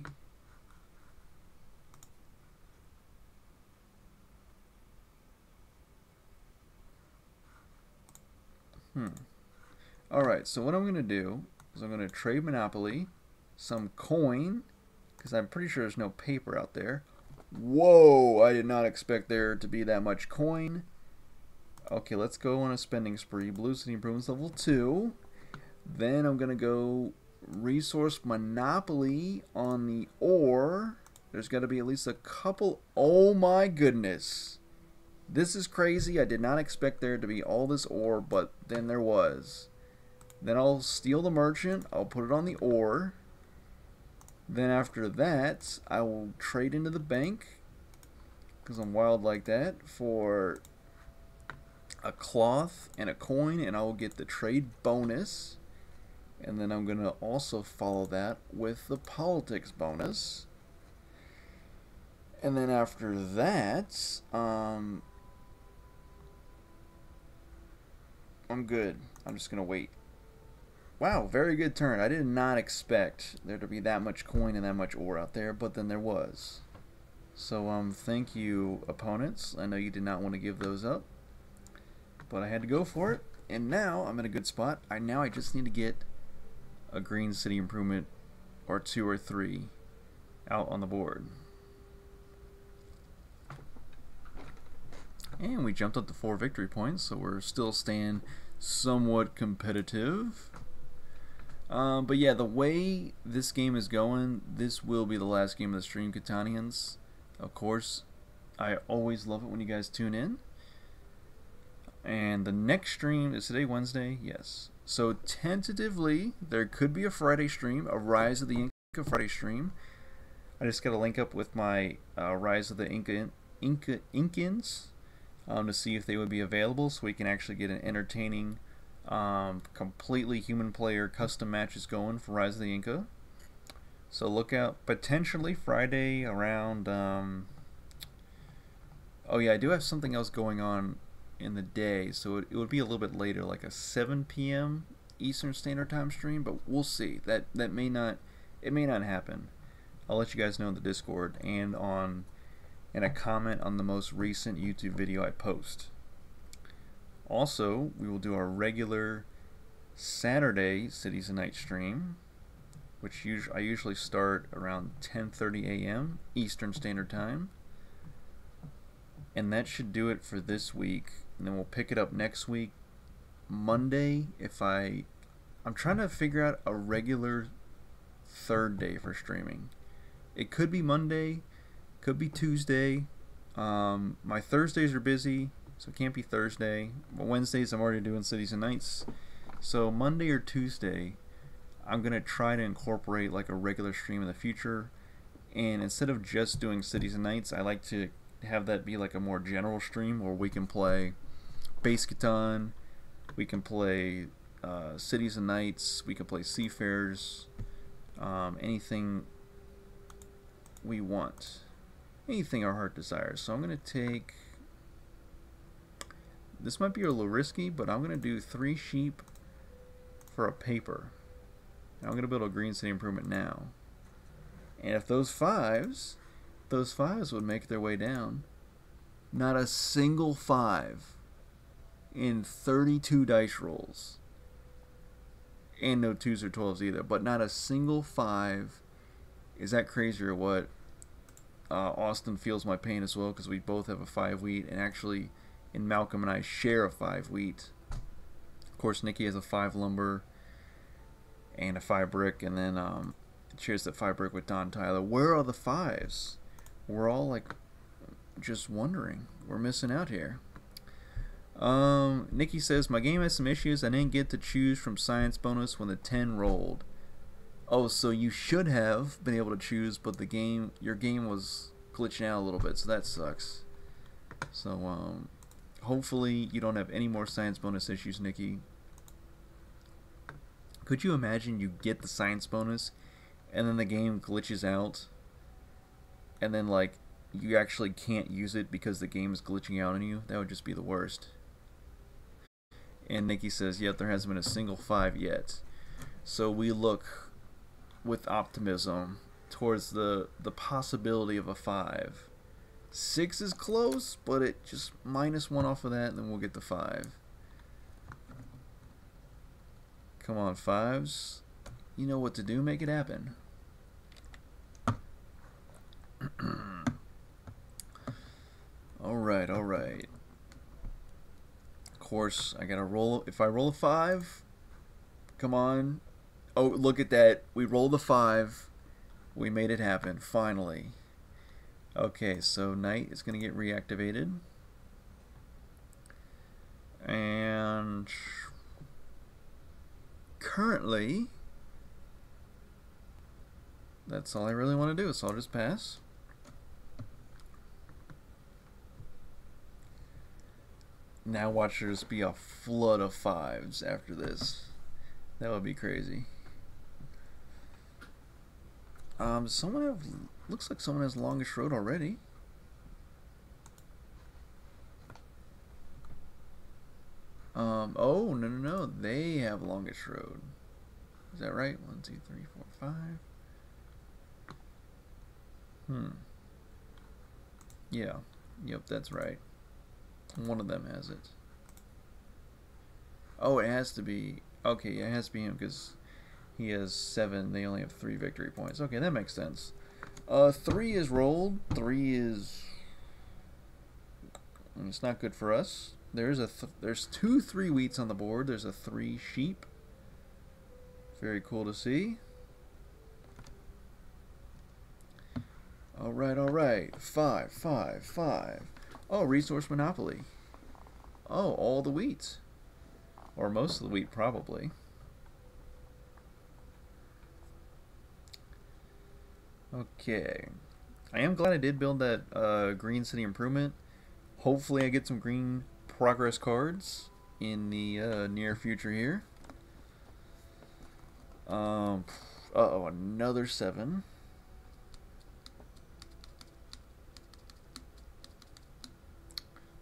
Alright, so what I'm going to do is I'm going to trade Monopoly, some coin, because I'm pretty sure there's no paper out there. Whoa, I did not expect there to be that much coin. Okay, let's go on a spending spree. Blue City Improvements level 2. Then I'm going to go resource Monopoly on the ore. There's got to be at least a couple. Oh my goodness. This is crazy. I did not expect there to be all this ore, but then there was. Then I'll steal the merchant. I'll put it on the ore. Then after that, I will trade into the bank, because I'm wild like that, for a cloth and a coin, and I will get the trade bonus. And then I'm going to also follow that with the politics bonus. And then after that, I'm good. I'm just going to wait. Wow, very good turn. I did not expect there to be that much coin and that much ore out there, but then there was. So, thank you, opponents. I know you did not want to give those up, but I had to go for it. And now I'm in a good spot. Now I just need to get a green city improvement or 2 or 3 out on the board. And we jumped up to 4 victory points, so we're still staying somewhat competitive. But yeah, the way this game is going, this will be the last game of the stream, Catanians. Of course, I always love it when you guys tune in. And the next stream, is today Wednesday? Yes. So tentatively, there could be a Friday stream, a Rise of the Inca Friday stream. I just got to link up with my Rise of the Incans to see if they would be available, so we can actually get an entertaining, completely human player custom matches going for Rise of the Inca. So look out potentially Friday around. Oh yeah, I do have something else going on in the day, so it would be a little bit later, like a 7 p.m. Eastern Standard Time stream, but we'll see. That may not, it may not happen. I'll let you guys know in the Discord and a comment on the most recent YouTube video I post. Also, we will do our regular Saturday Cities of Night stream, which I usually start around 10:30 a.m. Eastern Standard Time. And that should do it for this week. And then we'll pick it up next week, Monday. I'm trying to figure out a regular third day for streaming. It could be Monday, could be Tuesday. My Thursdays are busy, so it can't be Thursday. But Wednesdays I'm already doing Cities and Nights. So Monday or Tuesday, I'm going to try to incorporate like a regular stream in the future. And instead of just doing Cities and Nights, I like to have that be like a more general stream where we can play Base Catan, we can play Cities and Nights, we can play Seafarers, anything we want, anything our heart desires. So I'm going to take, this might be a little risky, but I'm going to do 3 sheep for a paper. Now I'm going to build a green city improvement now. And if those fives would make their way down, not a single 5 in 32 dice rolls. And no 2s or 12s either, but not a single 5. Is that crazy or what? Austin feels my pain as well, because we both have a 5 wheat, and actually, in Malcolm and I share a 5 wheat. Of course, Nikki has a 5 lumber and a 5 brick, and then shares that 5 brick with Don Tyler. Where are the 5s? We're all like just wondering. We're missing out here. Nikki says, my game has some issues. I didn't get to choose from science bonus when the 10 rolled. Oh, so you should have been able to choose, but your game was glitching out a little bit, so that sucks. So hopefully you don't have any more science bonus issues, Nikki. Could you imagine you get the science bonus and then the game glitches out, and then like you actually can't use it because the game is glitching out on you? That would just be the worst. And Nikki says, yet there hasn't been a single 5 yet. So we look with optimism towards the possibility of a 5. 6 is close, but it just -1 off of that, and then we'll get the 5. Come on, 5s. You know what to do. Make it happen. Alright, alright. Of course, I gotta roll. If I roll a 5, come on. Oh, look at that. We rolled a 5. We made it happen, finally. Okay, so night is gonna get reactivated. And currently, that's all I really want to do, so I'll just pass. Now watch there just be a flood of 5s after this. That would be crazy. Someone have, looks like someone has Longest Road already. Oh, no, they have Longest Road. Is that right? 1, 2, 3, 4, 5. Yeah. Yep, that's right. One of them has it. Oh, it has to be... Okay, yeah, it has to be him because he has 7. They only have 3 victory points. Okay, that makes sense. 3 is rolled. 3 is... It's not good for us. There's there's 2 3 wheats on the board. There's a 3 sheep. Very cool to see. Alright. 5, 5, 5. Oh, Resource Monopoly. Oh, all the wheat. Or most of the wheat, probably. Okay. I am glad I did build that green city improvement. Hopefully I get some green progress cards in the near future here. Uh-oh, another 7.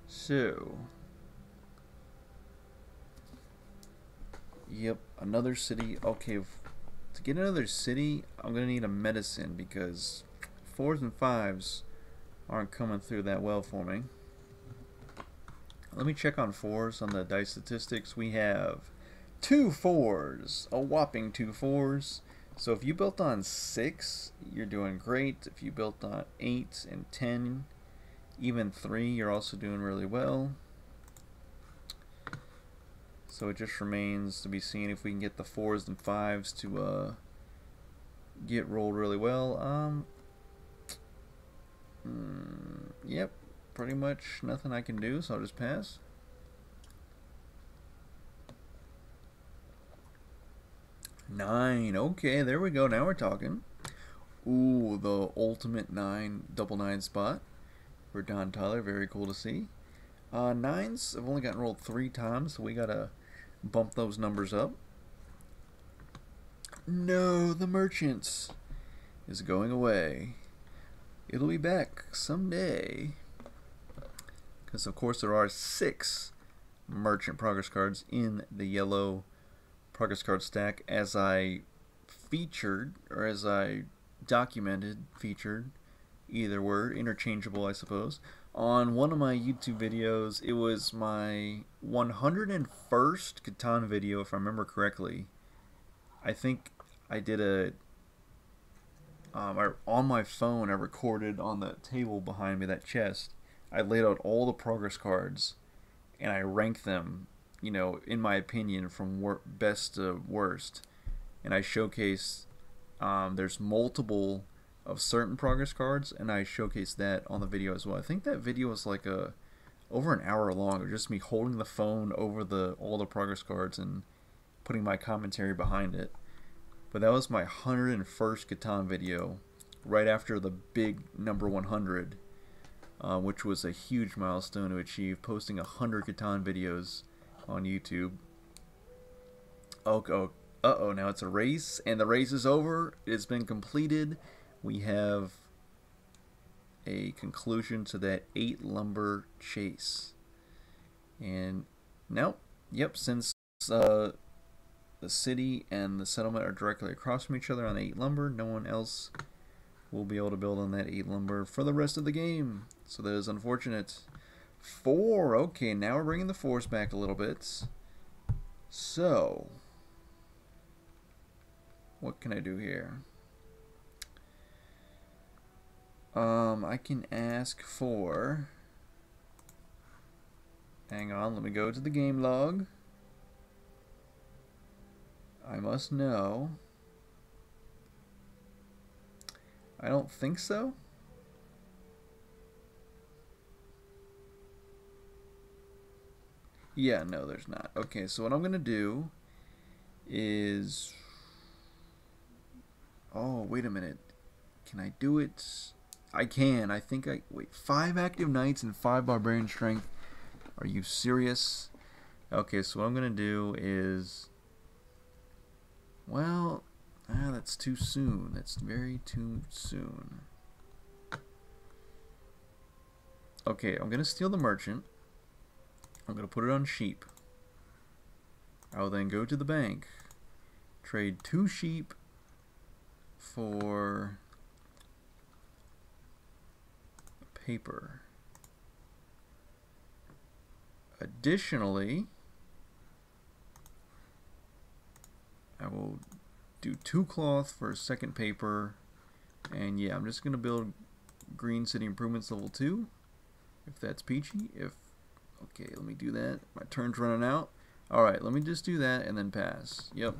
So, yep, another city. Okay, to get another city, I'm gonna need a medicine because 4s and 5s aren't coming through that well for me. Let me check on 4s on the dice statistics. We have 2 4s, a whopping 2 4s. So if you built on 6, you're doing great. If you built on 8 and 10, even 3, you're also doing really well. So it just remains to be seen if we can get the 4s and 5s to get rolled really well. Yep, pretty much nothing I can do, so I'll just pass. Nine. Okay, there we go. Now we're talking. Ooh, the ultimate 9 double 9 spot for Don Tyler. Very cool to see. 9s have only gotten rolled 3 times, so we gotta bump those numbers up. No, the merchants is going away. It'll be back someday. Because of course there are 6 merchant progress cards in the yellow progress card stack, as I featured, or as I documented, featured, either word, interchangeable I suppose, on one of my YouTube videos. It was my 101st Catan video, if I remember correctly. I think I did a on my phone. I recorded on the table behind me, that chest. I laid out all the progress cards and I ranked them, you know, in my opinion, from best to worst. And I showcased there's multiple of certain progress cards, and I showcased that on the video as well. I think that video was like over an hour long. It was just me holding the phone over all the progress cards and putting my commentary behind it. But that was my 101st Catan video, right after the big number 100, which was a huge milestone to achieve, posting 100 Catan videos on YouTube. Oh, uh-oh, now it's a race, and the race is over. It's been completed. We have a conclusion to that 8 lumber chase. And now, yep, since the city and the settlement are directly across from each other on 8 lumber, no one else will be able to build on that 8 lumber for the rest of the game. So that is unfortunate. 4, okay, now we're bringing the 4s back a little bit. So, what can I do here? I can ask for, hang on, let me go to the game log. I must know. I don't think so. Yeah, no, there's not. Okay, so what I'm gonna do is, oh, wait a minute. Can I do it? I can. I think wait, 5 active knights and 5 barbarian strength. Are you serious? Okay, so what I'm gonna do is, well, that's too soon. That's very too soon. Okay, I'm gonna steal the merchant. I'm gonna put it on sheep. I will then go to the bank, trade 2 sheep for paper. Additionally, I will do 2 cloth for a second paper, and yeah, I'm just gonna build Green City Improvements level 2, if that's peachy. Okay, let me do that. My turn's running out. Alright, let me just do that and then pass. Yep,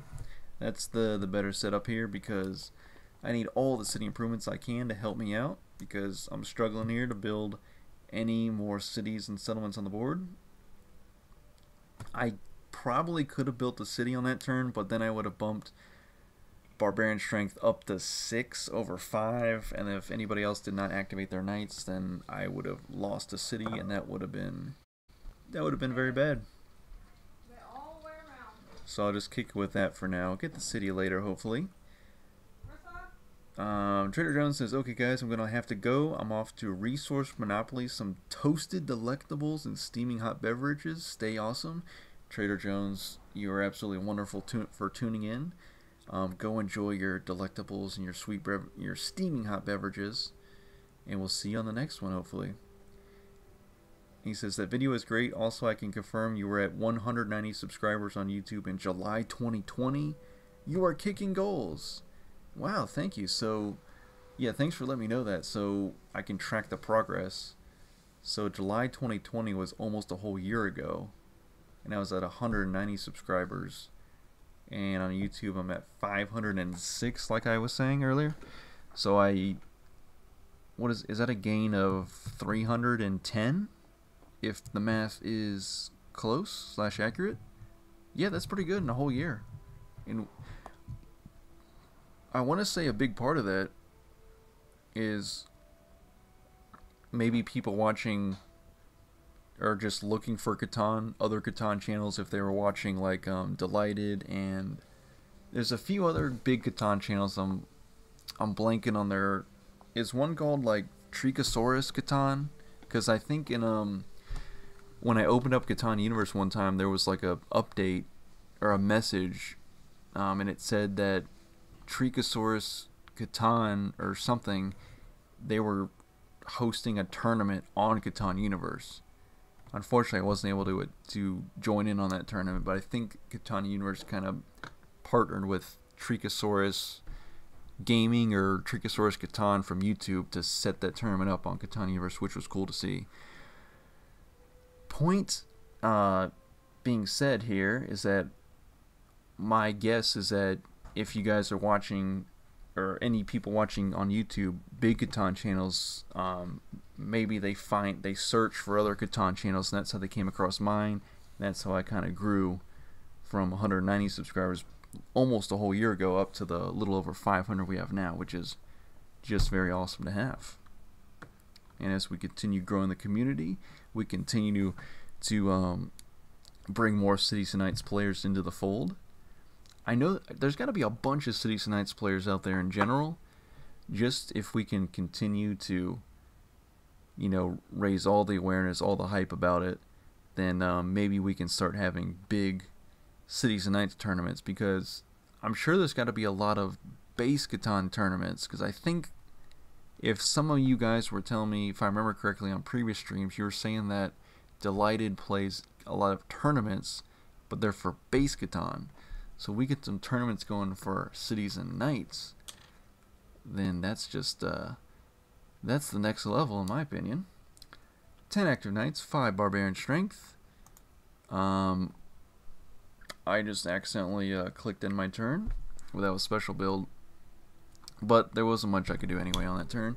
that's the better setup here, because I need all the city improvements I can to help me out, because I'm struggling here to build any more cities and settlements on the board. I probably could have built a city on that turn, but then I would have bumped barbarian strength up to 6 over 5, and if anybody else did not activate their knights, then I would have lost a city, and that would have been very bad. They all wear around. So I'll just kick with that for now. Get the city later, hopefully. Where's that? Trader Jones says, okay guys, I'm going to have to go. I'm off to Resource Monopoly, some toasted delectables and steaming hot beverages. Stay awesome. Trader Jones, you are absolutely wonderful for tuning in. Go enjoy your delectables and your steaming hot beverages. And we'll see you on the next one, hopefully. He says, that video is great. Also, I can confirm you were at 190 subscribers on YouTube in July 2020. You are kicking goals. Wow, thank you. So, yeah, thanks for letting me know that so I can track the progress. So, July 2020 was almost a whole year ago. And I was at 190 subscribers. And on YouTube, I'm at 506, like I was saying earlier. So, what is that a gain of 310? If the math is close / accurate? Yeah, that's pretty good in a whole year. And I want to say a big part of that is maybe people watching or just looking for Catan, other Catan channels, if they were watching like Delighted, and there's a few other big Catan channels. I'm blanking on their. Is one called like Tricosaurus Catan? Because I think in when I opened up Catan Universe one time, there was like a update or a message, and it said that Tricosaurus Catan or something, they were hosting a tournament on Catan Universe. Unfortunately, I wasn't able to join in on that tournament, but I think Catan Universe kind of partnered with Tricosaurus Gaming or Tricosaurus Catan from YouTube to set that tournament up on Catan Universe, which was cool to see. Point being said here is that my guess is that if you guys are watching, or any people watching on YouTube, big Catan channels, maybe they search for other Catan channels, and that's how they came across mine. That's how I kind of grew from 190 subscribers almost a whole year ago up to the little over 500 we have now, which is just very awesome to have. And as we continue growing the community, we continue to bring more Cities and Knights players into the fold. I know there's got to be a bunch of Cities and Knights players out there in general. Just if we can continue to, raise all the awareness, all the hype about it, then maybe we can start having big Cities and Knights tournaments, because I'm sure there's got to be a lot of base Catan tournaments, because I think if some of you guys were telling me, if I remember correctly on previous streams, you were saying that Delighted plays a lot of tournaments, but they're for base Catan. So we get some tournaments going for Cities and Knights, then that's just that's the next level in my opinion. 10 active knights, 5 barbarian strength. I just accidentally clicked in my turn without a special build, but there wasn't much I could do anyway on that turn.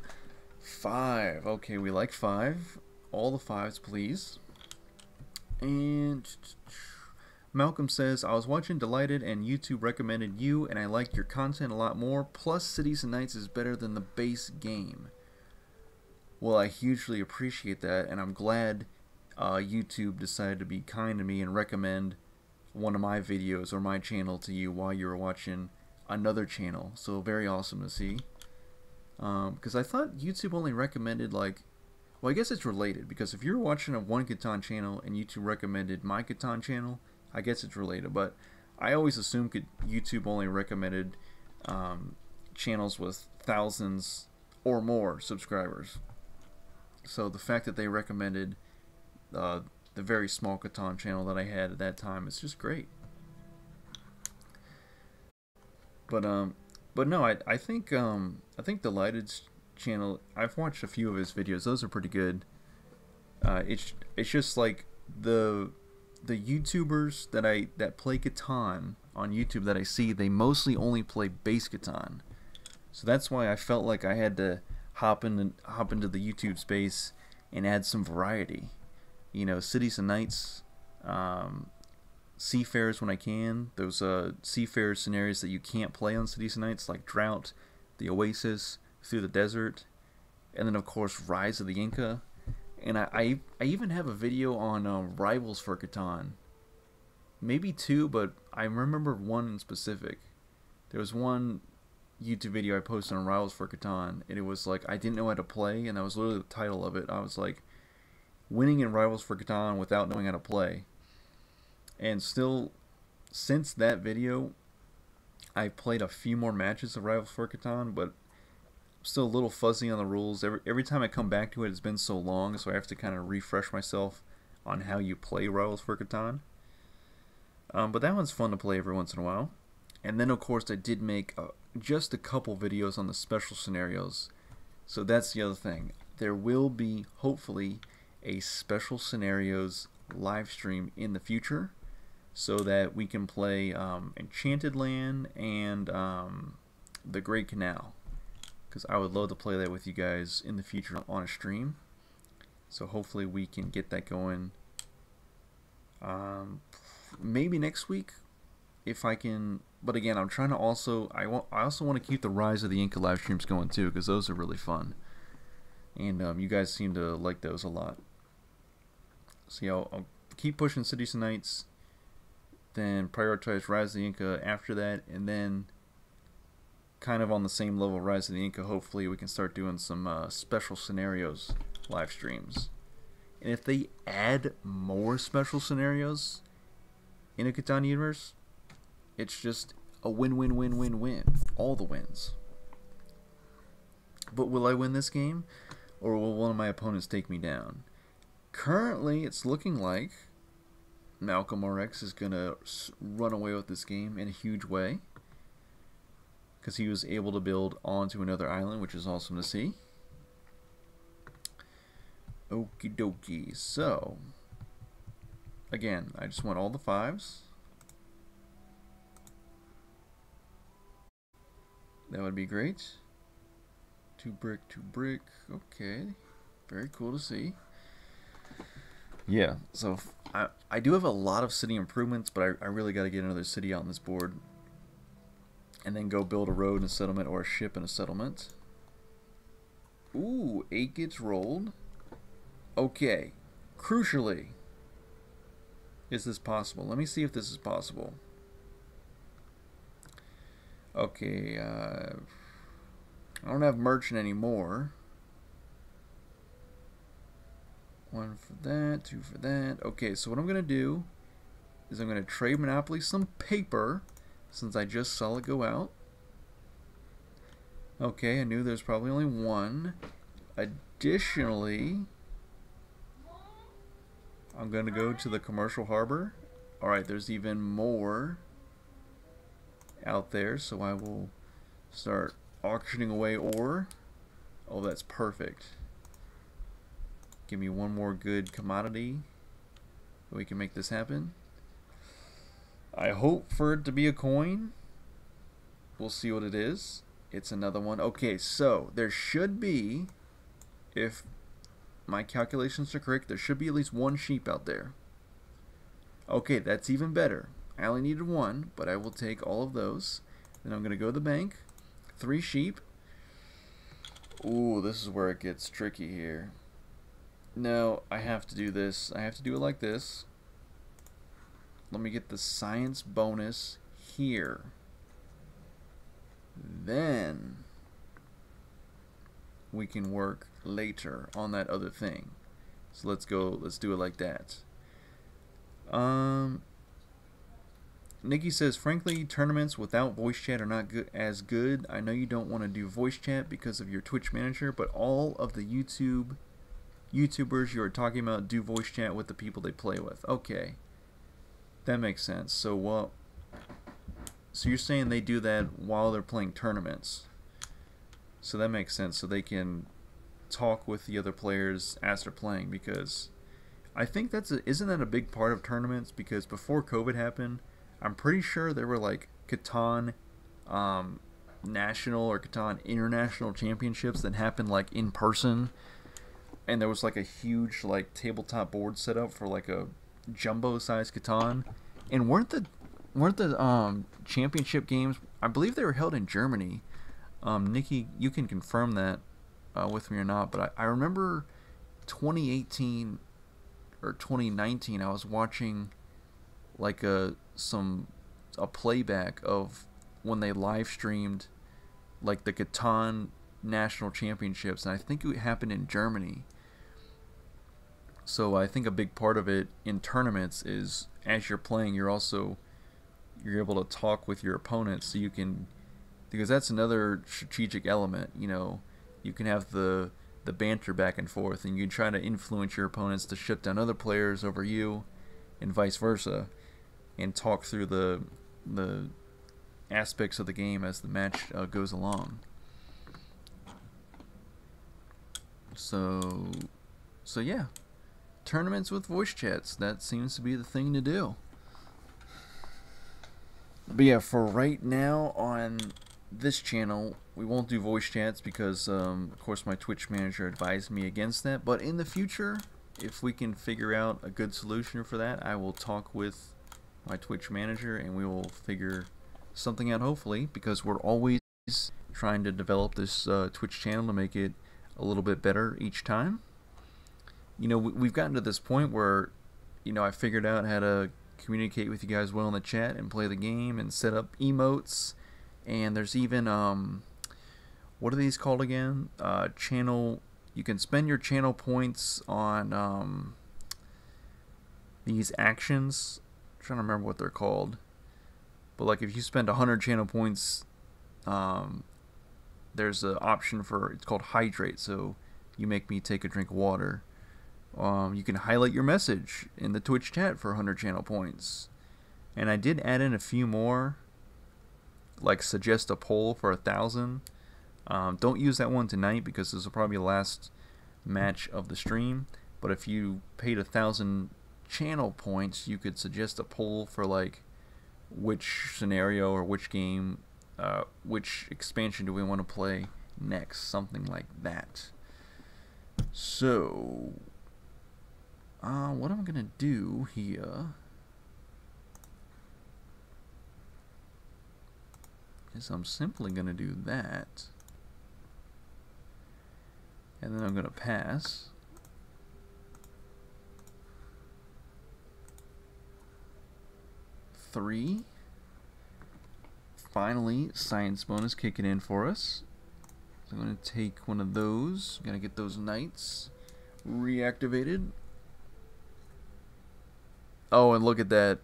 5. Okay, we like 5. All the 5s, please. And Malcolm says, I was watching Delighted and YouTube recommended you, and I liked your content a lot more. Plus, Cities and Knights is better than the base game. Well, I hugely appreciate that, and I'm glad YouTube decided to be kind to me and recommend one of my videos or my channel to you while you were watching another channel. So very awesome to see. Because I thought YouTube only recommended like, well, I guess it's related, because if you're watching a one Catan channel and YouTube recommended my Catan channel, I guess it's related. But I always assumed YouTube only recommended channels with thousands or more subscribers. So the fact that they recommended the very small Catan channel that I had at that time is just great. But no, I think Delighted's channel, I've watched a few of his videos. Those are pretty good. It's just like the YouTubers that play Catan on YouTube that I see, they mostly only play base Catan. So that's why I felt like I had to hop into the YouTube space and add some variety. You know, Cities and Knights, Seafarers when I can. Those Seafarer scenarios that you can't play on Cities and Nights, like Drought, the Oasis, Through the Desert, and then of course Rise of the Inca. And I even have a video on Rivals for Catan. Maybe two, but I remember one in specific. There was one YouTube video I posted on Rivals for Catan, and it was like I didn't know how to play, and that was literally the title of it. I was like, winning in Rivals for Catan without knowing how to play. And still, since that video, I've played a few more matches of Rivals for Catan, but I'm still a little fuzzy on the rules. Every time I come back to it, it's been so long, so I have to kind of refresh myself on how you play Rivals for Catan. But that one's fun to play every once in a while. And then, of course, I did make just a couple videos on the special scenarios. So that's the other thing. There will be, hopefully, a special scenarios live stream in the future, so that we can play Enchanted Land and the Great Canal, because I would love to play that with you guys in the future on a stream. So hopefully we can get that going maybe next week if I can. But again, I'm trying to also I also want to keep the Rise of the Inca live streams going too, because those are really fun, and you guys seem to like those a lot. So yeah, I'll keep pushing Cities and Nights, then prioritize Rise of the Inca after that, and then kind of on the same level Rise of the Inca, hopefully we can start doing some special scenarios live streams. And if they add more special scenarios in a Catan universe, it's just a win-win-win-win-win. All the wins. But will I win this game, or will one of my opponents take me down? Currently, it's looking like Malcolm RX is going to run away with this game in a huge way, because he was able to build onto another island, which is awesome to see. Okie dokie. So, again, I just want all the 5s. That would be great. 2 brick, 2 brick. Okay. Very cool to see. Yeah, so I do have a lot of city improvements, but I really got to get another city out on this board. And then go build a road and a settlement, or a ship and a settlement. Ooh, 8 gets rolled. Okay. Crucially, is this possible? Let me see if this is possible. Okay, I don't have merchant anymore. 1 for that, 2 for that. Okay, so what I'm going to do is I'm going to trade Monopoly some paper, since I just saw it go out. Okay, I knew there's probably only 1. Additionally, I'm going to go to the commercial harbor. Alright, there's even more out there, so I will start auctioning away ore. Oh, that's perfect. Give me 1 more good commodity, we can make this happen. I hope for it to be a coin. We'll see what it is. It's another one. Okay, so there should be, if my calculations are correct, there should be at least 1 sheep out there. Okay, that's even better. I only needed 1, but I will take all of those. Then I'm going to go to the bank. 3 sheep. Ooh, this is where it gets tricky here. No, I have to do this. I have to do it like this. Let me get the science bonus here. Then we can work later on that other thing. So let's do it like that. Nikki says, frankly, tournaments without voice chat are not as good. I know you don't want to do voice chat because of your Twitch manager, but all of the YouTubers you are talking about do voice chat with the people they play with. Okay. That makes sense. So so you're saying they do that while they're playing tournaments. So that makes sense. So they can talk with the other players as they're playing, because I think isn't that a big part of tournaments? Because before COVID happened, I'm pretty sure there were like Catan national or Catan international championships that happened like in person, and there was like a huge like tabletop board set up for like a jumbo sized Catan, And weren't the championship games? I believe they were held in Germany. Nikki, you can confirm that with me or not. But I remember 2018 or 2019. I was watching like a playback of when they live streamed like the Catan National Championships, and I think it happened in Germany. So I think a big part of it in tournaments is as you're playing, you're able to talk with your opponents, so you can, because that's another strategic element. You know, you can have the banter back and forth, and you can try to influence your opponents to shut down other players over you, and vice versa, and talk through the aspects of the game as the match goes along. So yeah, tournaments with voice chats, that seems to be the thing to do. But yeah, for right now on this channel, we won't do voice chats because, of course, my Twitch manager advised me against that. But in the future, if we can figure out a good solution for that, I will talk with my Twitch manager and we will figure something out, hopefully, because we're always trying to develop this Twitch channel to make it a little bit better each time. You know, we've gotten to this point where, you know, I figured out how to communicate with you guys well in the chat and play the game and set up emotes, and there's even what are these called again? Channel. You can spend your channel points on these actions. I'm trying to remember what they're called, but like if you spend 100 channel points, there's an option for, it's called hydrate. So you make me take a drink of water. You can highlight your message in the Twitch chat for 100 channel points. And I did add in a few more, like suggest a poll for 1,000. Don't use that one tonight because this will probably be the last match of the stream. But if you paid 1,000 channel points, you could suggest a poll for like which scenario or which game, which expansion do we want to play next, something like that. So what I'm gonna do here is I'm simply gonna do that, and then I'm gonna pass. Three. Finally, science bonus kicking in for us. So I'm gonna take one of those. Gotta get those knights reactivated. Oh, and look at that.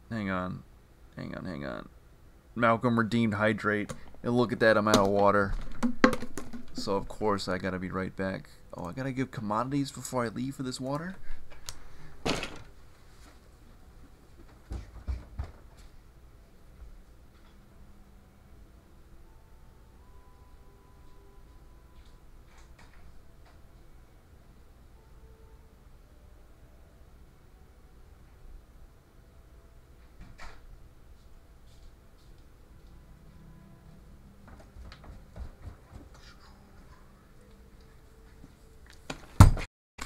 Hang on. Malcolm redeemed hydrate. And look at that, I'm out of water. So, of course, I gotta be right back. Oh, I gotta give commodities before I leave for this water?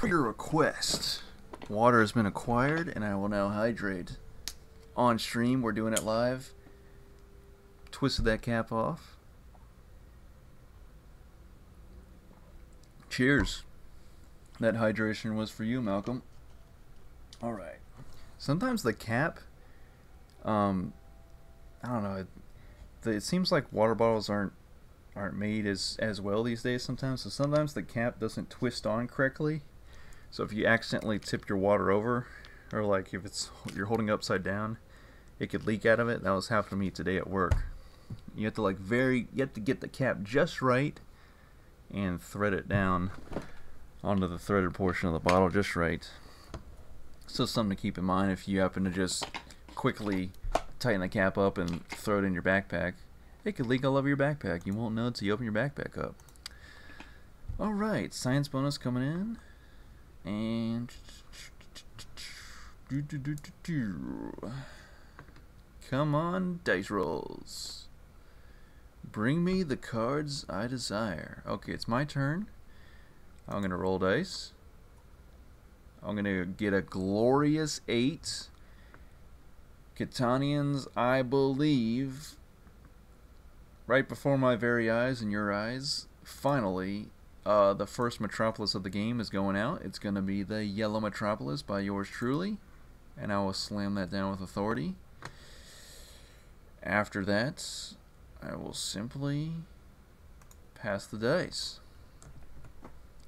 Your request. Water has been acquired and I will now hydrate. On stream, we're doing it live. Twisted that cap off. Cheers. That hydration was for you, Malcolm. Alright. Sometimes the cap, I don't know, it seems like water bottles aren't made as well these days sometimes. So sometimes the cap doesn't twist on correctly. So if you accidentally tip your water over, or like if you're holding it upside down, it could leak out of it. That was happening to me today at work. You have to you have to get the cap just right and thread it down onto the threaded portion of the bottle just right. So something to keep in mind if you happen to just quickly tighten the cap up and throw it in your backpack. It could leak all over your backpack. You won't know until you open your backpack up. Alright, science bonus coming in. And come on, dice rolls. Bring me the cards I desire. Okay, it's my turn. I'm gonna roll dice. I'm gonna get a glorious 8. Catanians, I believe, right before my very eyes and your eyes, finally, the first Metropolis of the game is going out. It's going to be the Yellow Metropolis by yours truly, and I will slam that down with authority. After that, I will simply pass the dice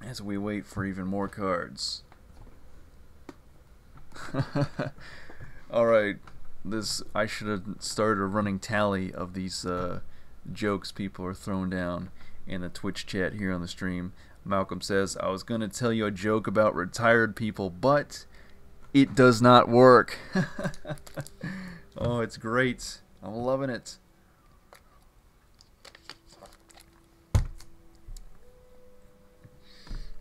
as we wait for even more cards. Alright, I should have started a running tally of these jokes people are throwing down in the Twitch chat here on the stream. Malcolm says, I was going to tell you a joke about retired people, but it does not work. Oh, it's great. I'm loving it.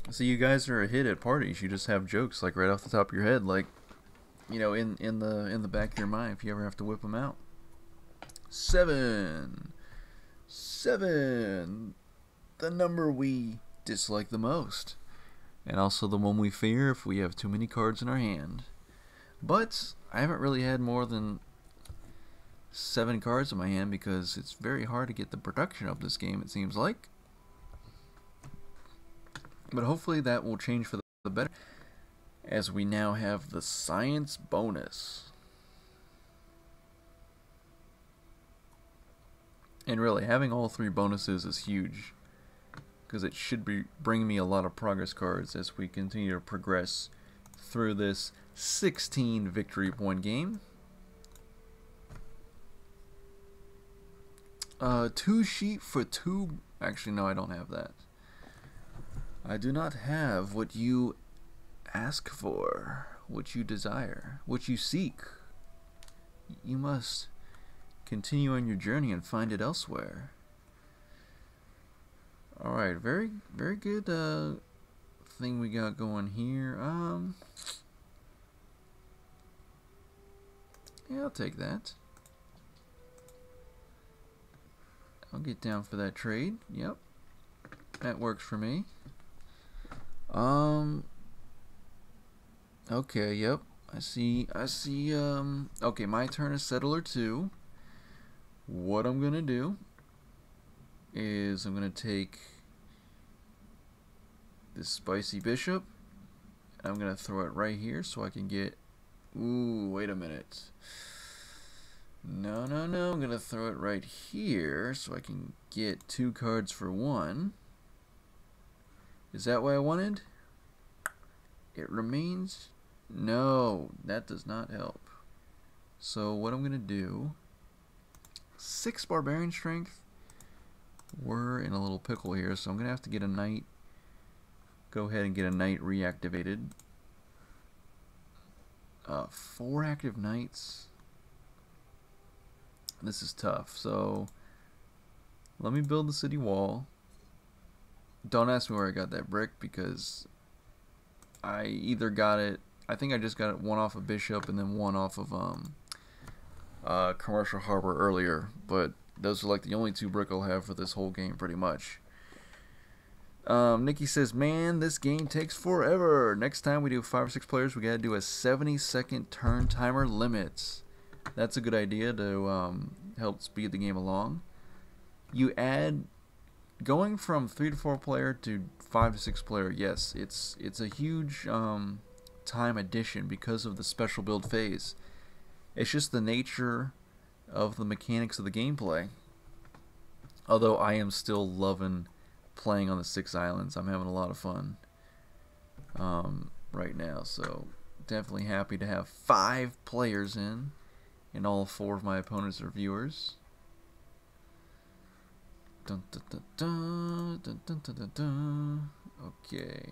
So you guys are a hit at parties. You just have jokes like right off the top of your head, like, you know, in the back of your mind if you ever have to whip them out. 7, the number we dislike the most, and also the one we fear if we have too many cards in our hand. But I haven't really had more than 7 cards in my hand because it's very hard to get the production of this game, it seems like. But hopefully that will change for the better, as we now have the science bonus. And really, having all 3 bonuses is huge, because it should be bringing me a lot of progress cards as we continue to progress through this 16 victory point game. 2 sheep for 2. Actually, no, I don't have that. I do not have what you ask for, what you desire, what you seek. You must continue on your journey and find it elsewhere. Alright, very good thing we got going here. Yeah, I'll take that. I'll get down for that trade. Yep. That works for me. Okay, yep. I see, okay, my turn is Settler 2. What I'm gonna do is I'm gonna take this Spicy Bishop, and I'm gonna throw it right here so I can get, ooh, wait a minute. No, I'm gonna throw it right here so I can get 2 cards for 1. Is that what I wanted? It remains. No, that does not help. So what I'm gonna do, 6 Barbarian Strength. We're in a little pickle here, so I'm gonna have to get a Knight. Go ahead and get a Knight reactivated. 4 active Knights. This is tough. So let me build the city wall. Don't ask me where I got that brick, because I either got it, I think I just got it 1 off of Bishop and then 1 off of Commercial Harbor earlier, but those are like the only 2 brick I'll have for this whole game pretty much. Nikki says, man, this game takes forever. Next time we do 5 or 6 players, we gotta do a 70-second turn timer limit. That's a good idea to help speed the game along. You add, going from 3 to 4 player to 5 to 6 player, yes, it's a huge time addition because of the special build phase. It's just the nature of the mechanics of the gameplay. Although I am still loving playing on the 6 islands. I'm having a lot of fun right now, so definitely happy to have 5 players in, and all 4 of my opponents are viewers. Dun, dun, dun, dun, dun, dun, dun, dun, dun. Okay.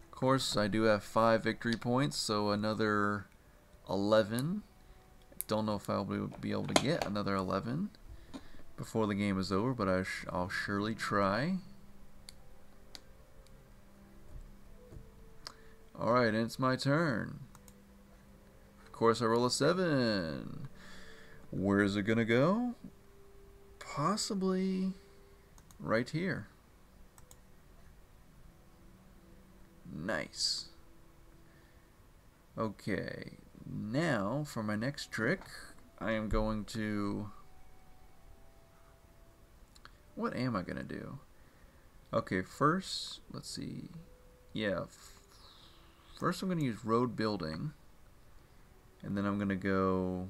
Of course, I do have 5 victory points, so another 11. Don't know if I'll be able to get another 11 before the game is over, but I'll surely try. Alright, and it's my turn. Of course, I roll a 7. Where is it gonna go? Possibly right here. Nice. Okay, now, for my next trick, I am going to... What am I going to do? Okay, first, let's see. Yeah, first I'm going to use road building. And then I'm going to go...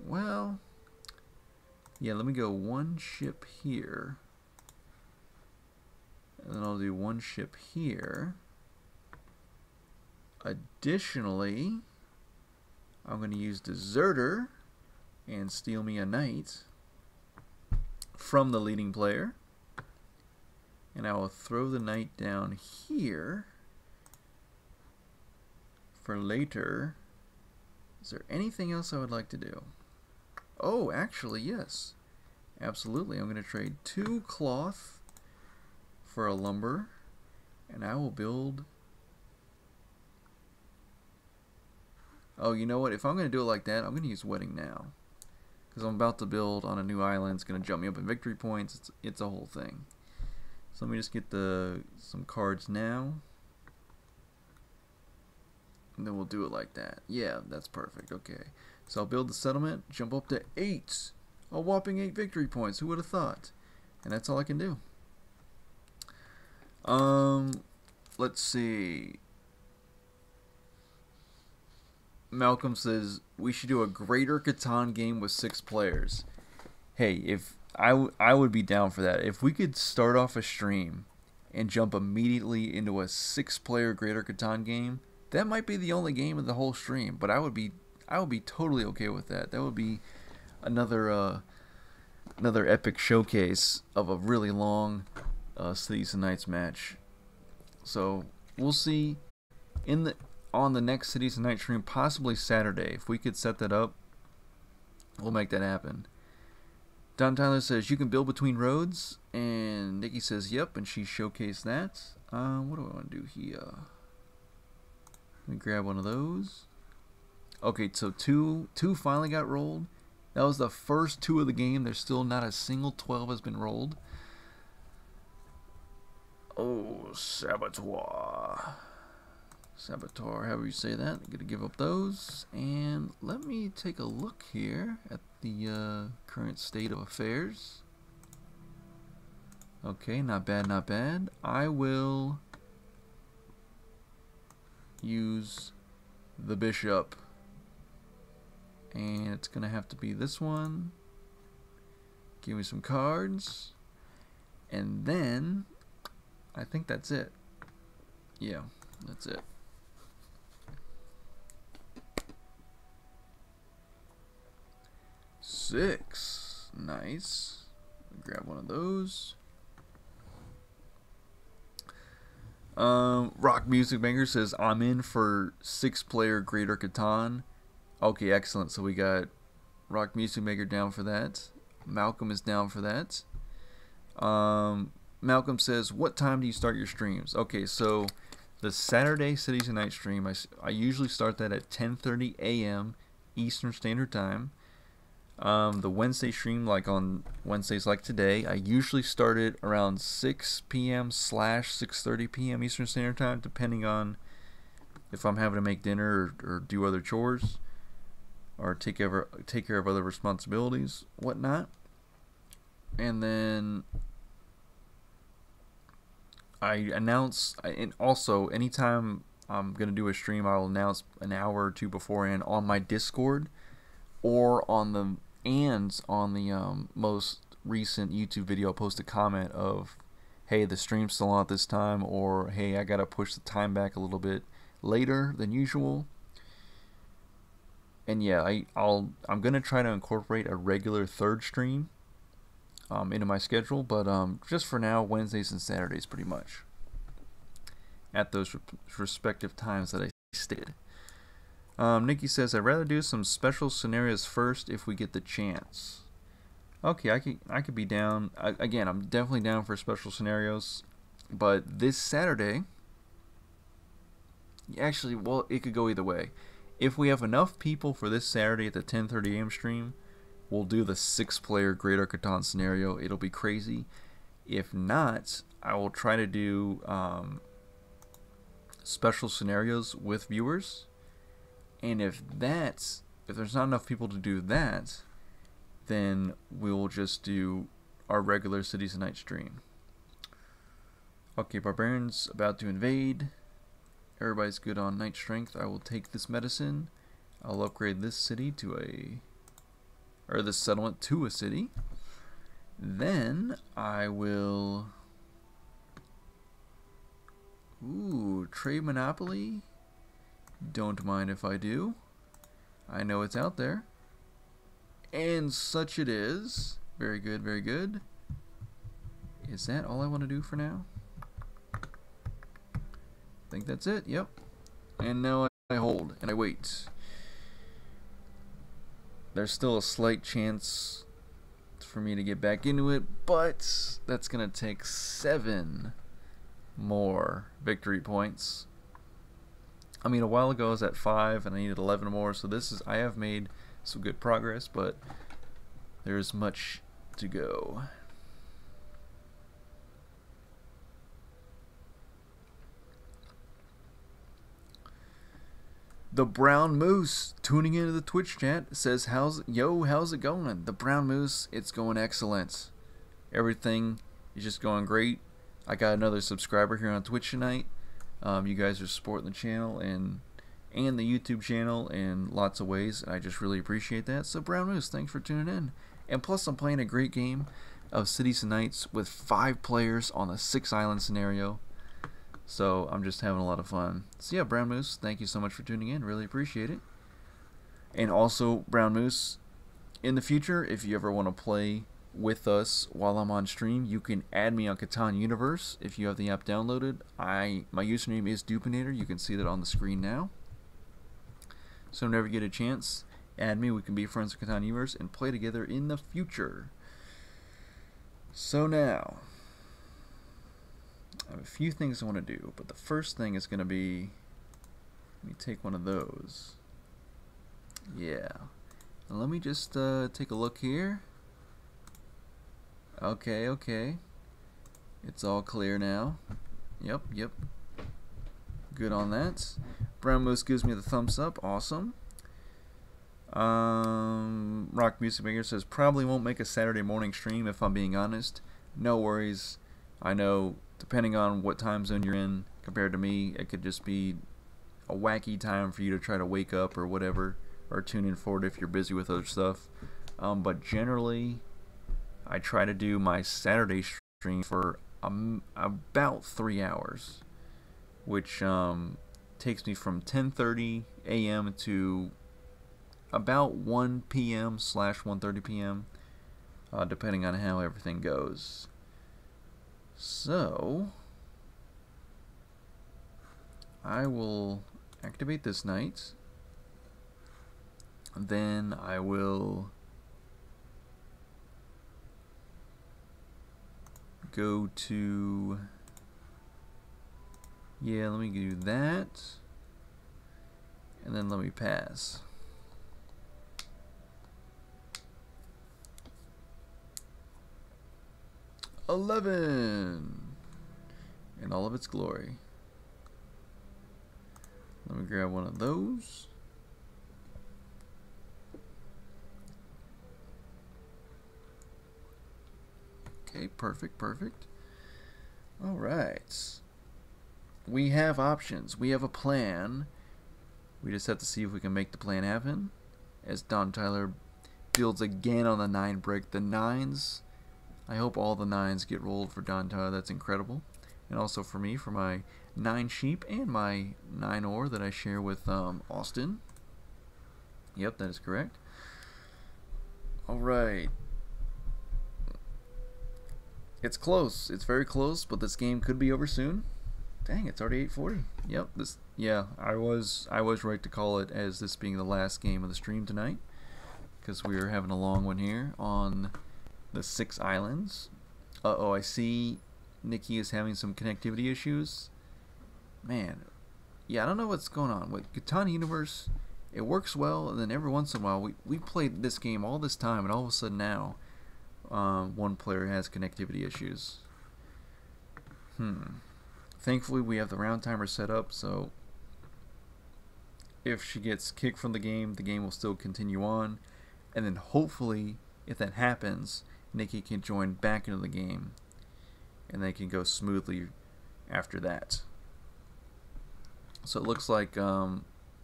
Well... Yeah, let me go one ship here. And then I'll do one ship here. Additionally, I'm going to use Deserter and steal me a knight from the leading player. And I will throw the knight down here for later. Is there anything else I would like to do? Oh, actually, yes. Absolutely. I'm going to trade 2 cloth for a lumber, and I will build... Oh, you know what? If I'm going to do it like that, I'm going to use Wedding now. Because I'm about to build on a new island. It's going to jump me up in victory points. It's a whole thing. So let me just get some cards now. And then we'll do it like that. Yeah, that's perfect. Okay. So I'll build the settlement, jump up to 8. A whopping 8 victory points. Who would have thought? And that's all I can do. Let's see. Malcolm says we should do a Greater Catan game with 6 players. Hey, if I would be down for that. If we could start off a stream and jump immediately into a 6-player Greater Catan game, that might be the only game of the whole stream. But I would be totally okay with that. That would be another epic showcase of a really long Cities and Knights match. So we'll see on the next Cities and Knights stream, possibly Saturday. If we could set that up, we'll make that happen. Don Tyler says you can build between roads, and Nikki says yep, and she showcased that. What do I want to do here? Let me grab one of those. Okay, so two finally got rolled. That was the first 2 of the game. There's still not a single 12 has been rolled. Oh, Saboteur. Saboteur, however you say that. I'm going to give up those. And let me take a look here at the current state of affairs. Okay, not bad, not bad. I will use the bishop. And it's going to have to be this one. Give me some cards. And then, I think that's it. Yeah, that's it. Six. Nice. Grab one of those. Rock Music Maker says, I'm in for 6-player Greater Catan. Okay, excellent. So we got Rock Music Maker down for that. Malcolm is down for that. Malcolm says, what time do you start your streams? Okay, so the Saturday Cities and Knights stream, I usually start that at 10:30 a.m. Eastern Standard Time. The Wednesday stream, like on Wednesdays like today, I usually start it around 6 p.m. / 6:30 p.m. Eastern Standard Time, depending on if I'm having to make dinner or do other chores or take care of other responsibilities, whatnot. And then I announce, and also anytime I'm going to do a stream, I'll announce an hour or 2 beforehand on my Discord or on the most recent YouTube video. I'll post a comment of, hey, the stream's still on at this time, or hey, I got to push the time back a little bit later than usual. And yeah, I'm going to try to incorporate a regular 3rd stream into my schedule, but just for now, Wednesdays and Saturdays pretty much at those respective times that I stated. Nikki says, I'd rather do some special scenarios first if we get the chance. Okay, I could be down. Again, I'm definitely down for special scenarios, but this Saturday, actually, well, it could go either way. If we have enough people for this Saturday at the 10:30 a.m. stream, we'll do the 6-player Greater Catan scenario. It'll be crazy. If not, I will try to do special scenarios with viewers. And if there's not enough people to do that, then we'll just do our regular Cities of Night stream. Okay, barbarians about to invade. Everybody's good on Knight Strength. I will take this medicine. I'll upgrade this city to this settlement to a city. Then I will... Ooh, trade monopoly. Don't mind if I do. I know it's out there. And such it is. Very good, very good. Is that all I want to do for now? I think that's it, yep. And now I hold, and I wait. There's still a slight chance for me to get back into it, but that's going to take 7 more victory points. I mean, a while ago I was at 5, and I needed 11 more, so I have made some good progress, but there's much to go. The Brown Moose tuning into the Twitch chat says, how's it going? The Brown Moose, it's going excellent. Everything is just going great. I got another subscriber here on Twitch tonight. You guys are supporting the channel and the YouTube channel in lots of ways, and I just really appreciate that. So Brown Moose, thanks for tuning in. And plus, I'm playing a great game of Cities of Nights with 5 players on a 6-island scenario. So I'm just having a lot of fun. So yeah, Brown Moose, thank you so much for tuning in. Really appreciate it. And also, Brown Moose, in the future, if you ever want to play with us while I'm on stream, you can add me on Catan Universe if you have the app downloaded. My username is Dupinator. You can see that on the screen now. So whenever you get a chance, add me. We can be friends with Catan Universe and play together in the future. So now, I have a few things I want to do, but the first thing is going to be, let me take one of those. Yeah. Now let me just take a look here. Okay, okay. It's all clear now. Yep. Good on that. Brown Moose gives me the thumbs up. Awesome. Rock Music Maker says, probably won't make a Saturday morning stream if I'm being honest. No worries. I know, depending on what time zone you're in compared to me, it could just be a wacky time for you to try to wake up or whatever, or tune in for it if you're busy with other stuff. But generally, I try to do my Saturday stream for about 3 hours, which takes me from 10:30 a.m. to about 1 p.m. / 1:30 p.m. Depending on how everything goes. So I will activate this knight. Then I will go to, yeah, let me do that, and then let me pass. $11 in all of its glory. Let me grab one of those. Okay, perfect. Alright. We have options. We have a plan. We just have to see if we can make the plan happen. As Don Tyler builds again on the 9 brick. The 9s. I hope all the 9s get rolled for Don Tyler. That's incredible. And also for me, for my 9 sheep and my 9 ore that I share with Austin. Yep, that is correct. Alright. It's close. It's very close, but this game could be over soon. Dang, it's already 8:40. Yep, I was right to call it as this being the last game of the stream tonight, because we are having a long one here on the 6 islands. Uh-oh, I see Nikki is having some connectivity issues. Man, yeah, I don't know what's going on. With Catan Universe, it works well, and then every once in a while, we played this game all this time, and all of a sudden now, one player has connectivity issues. Thankfully, we have the round timer set up, so if she gets kicked from the game will still continue on. And then hopefully, if that happens, Nikki can join back into the game, and they can go smoothly after that. So it looks like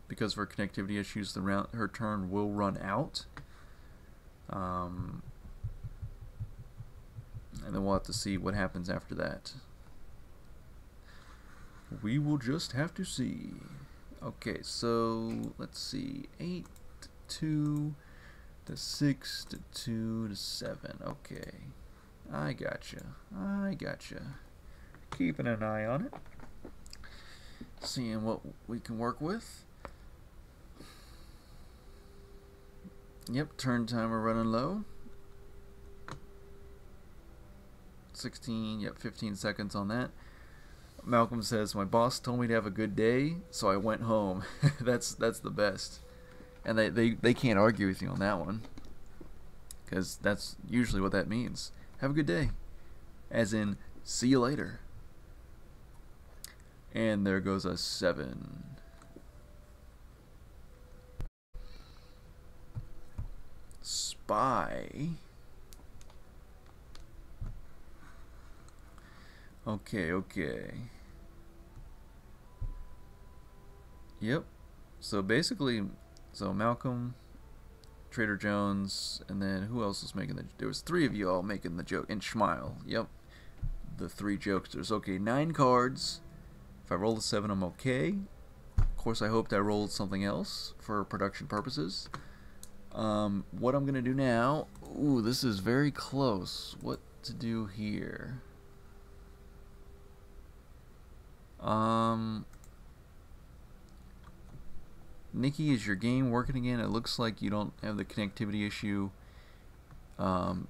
because of her connectivity issues, her turn will run out. And then we'll have to see what happens after that. We will just have to see. Okay, so let's see. 8 to 2 to 6 to 2 to 7. Okay. I gotcha. Keeping an eye on it. Seeing what we can work with. Yep, turn timer running low. 15 seconds on that. Malcolm says, my boss told me to have a good day, so I went home. That's the best. And they can't argue with you on that one, because that's usually what that means. Have a good day. As in, see you later. And there goes a 7. Spy. Okay. Yep. So basically, Malcolm, Trader Jones, and then who else was making there was 3 of you all making the joke, and Schmeil. Yep. The 3 jokesters. Okay, 9 cards. If I roll a 7, I'm okay. Of course, I hoped I rolled something else for production purposes. What I'm gonna do now, ooh, this is very close. What to do here? Nikki, is your game working again? It looks like you don't have the connectivity issue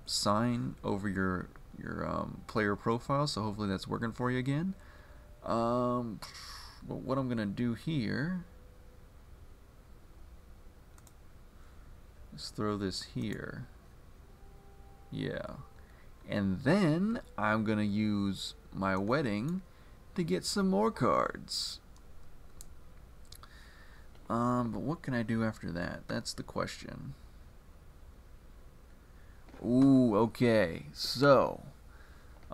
sign over your player profile, so hopefully that's working for you again. But what I'm gonna do here is throw this here. Yeah. And then I'm gonna use my wedding to get some more cards. But what can I do after that? That's the question. Ooh, okay. So,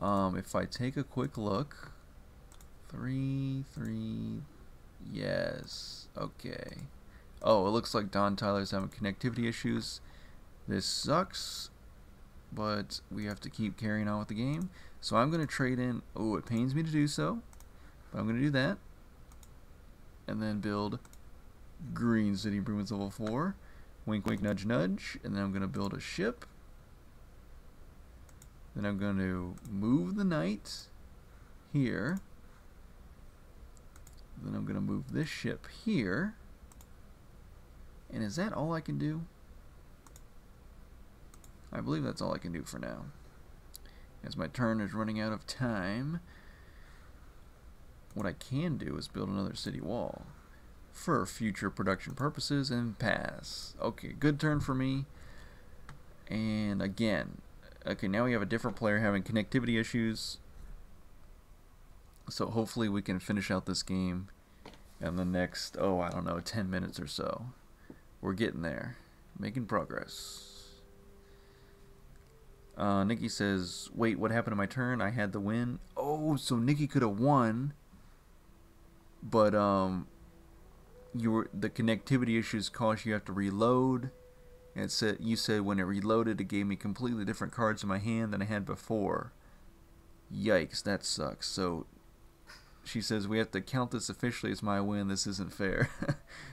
if I take a quick look, 3, yes, okay. Oh, it looks like Don Tyler's having connectivity issues. This sucks, but we have to keep carrying on with the game. So I'm going to trade in, oh, it pains me to do so, but I'm going to do that. And then build Green City Improvements level 4. Wink, wink, nudge, nudge. And then I'm going to build a ship. Then I'm going to move the knight here. Then I'm going to move this ship here. And is that all I can do? I believe that's all I can do for now. As my turn is running out of time, what I can do is build another city wall for future production purposes and pass. Okay, good turn for me. And again, okay, now we have a different player having connectivity issues. So hopefully we can finish out this game in the next, oh, I don't know, 10 minutes or so. We're getting there. Making progress. Nikki says, wait, what happened to my turn? I had the win. Oh, so Nikki could have won, but the connectivity issues caused you have to reload. And it said, you said when it reloaded, it gave me completely different cards in my hand than I had before. Yikes, that sucks. So she says, we have to count this officially as my win. This isn't fair.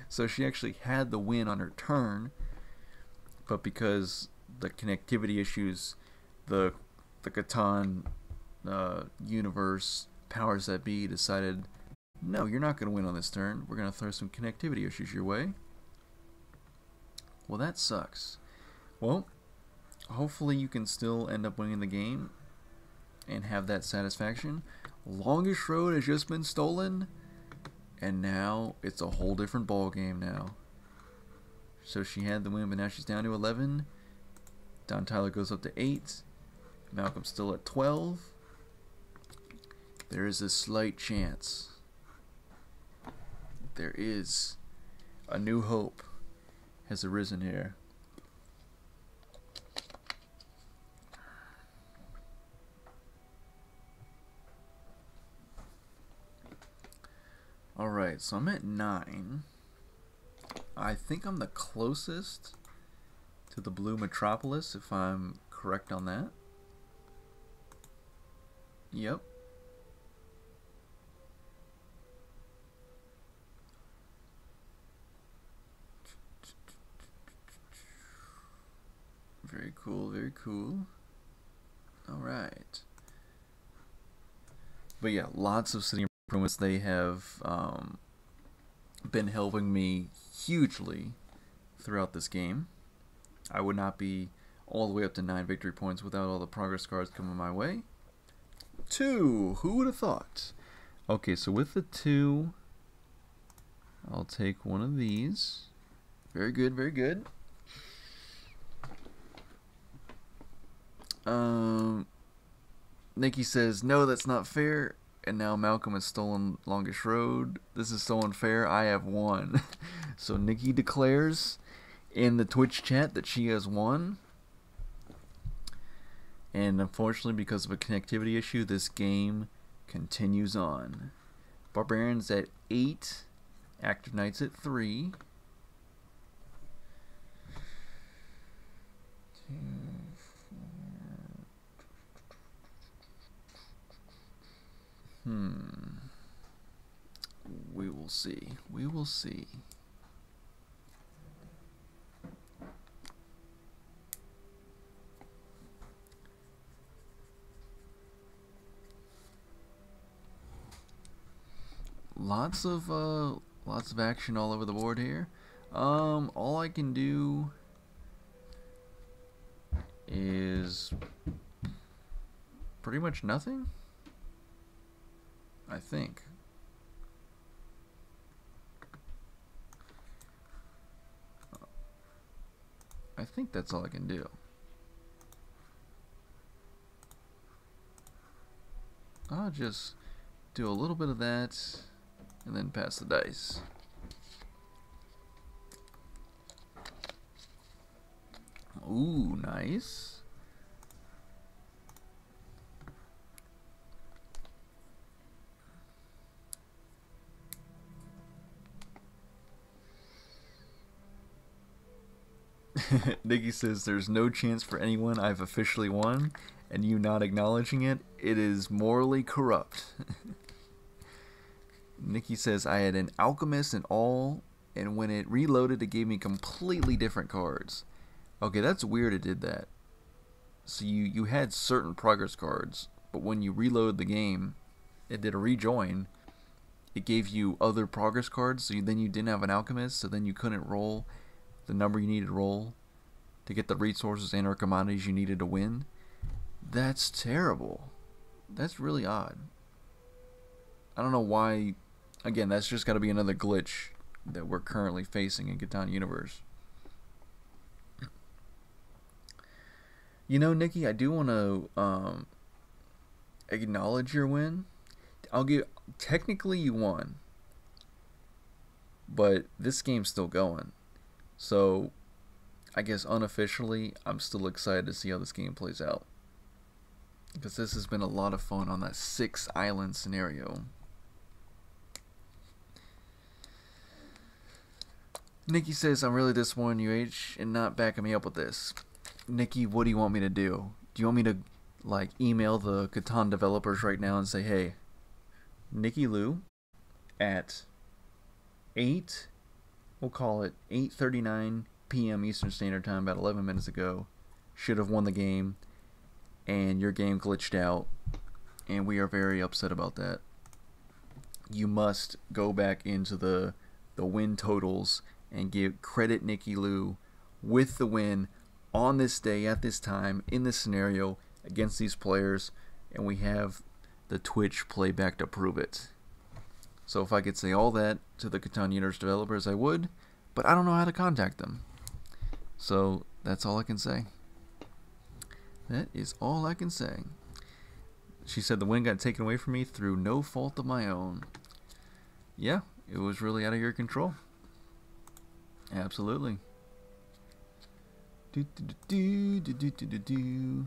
So she actually had the win on her turn, but because the connectivity issues, the Catan universe powers that be decided, no, you're not going to win on this turn. We're going to throw some connectivity issues your way. Well, that sucks. Well, hopefully you can still end up winning the game and have that satisfaction. Longest Road has just been stolen, and now it's a whole different ball game now. So she had the win, but now she's down to 11. Don Tyler goes up to 8. Malcolm's still at 12. There is a slight chance. There is a new hope has arisen here. Alright, so I'm at 9. I think I'm the closest to the blue metropolis, if I'm correct on that. Yep. Very cool, very cool. Alright. But yeah, lots of city improvements. They have been helping me hugely throughout this game. I would not be all the way up to 9 victory points without all the progress cards coming my way. 2! Who would have thought? Okay, so with the 2, I'll take one of these. Very good, very good. Nikki says, no, that's not fair. And now Malcolm has stolen Longest Road. This is so unfair. I have won. So Nikki declares in the Twitch chat that she has won. And unfortunately, because of a connectivity issue, this game continues on. Barbarians at 8. Active Knights at 3. 2, 4. We will see. We will see. Lots of action all over the board here. All I can do is pretty much nothing, I think. I think that's all I can do. I'll just do a little bit of that and then pass the dice. Ooh, nice. Nikki says there's no chance for anyone. I've officially won, and you not acknowledging it, it is morally corrupt. Nikki says I had an alchemist and all, and when it reloaded it gave me completely different cards. Okay, that's weird it did that. So you had certain progress cards, but when you reload the game, it did a rejoin, it gave you other progress cards, so then you didn't have an alchemist, so then you couldn't roll the number you needed to roll to get the resources and or commodities you needed to win. That's terrible. That's really odd. I don't know why. Again, that's just got to be another glitch that we're currently facing in Catan Universe. You know, Nikki, I do want to acknowledge your win. Technically you won, but this game's still going. So, I guess unofficially, I'm still excited to see how this game plays out. Because this has been a lot of fun on that 6 island scenario. Nikki says, I'm really disappointed in UH and not backing me up with this. Nikki, what do you want me to do? Do you want me to, like, email the Catan developers right now and say, hey, Nikki Lou at 8... we'll call it 8:39 p.m. Eastern Standard Time, about 11 minutes ago, should have won the game, and your game glitched out, and we are very upset about that. You must go back into the win totals and give credit Nikki Lou with the win on this day, at this time, in this scenario, against these players, and we have the Twitch playback to prove it. So if I could say all that to the Catan Universe developers, I would, but I don't know how to contact them. So that's all I can say. That is all I can say. She said the win got taken away from me through no fault of my own. Yeah, it was really out of your control. Absolutely. Do do do do do do do do.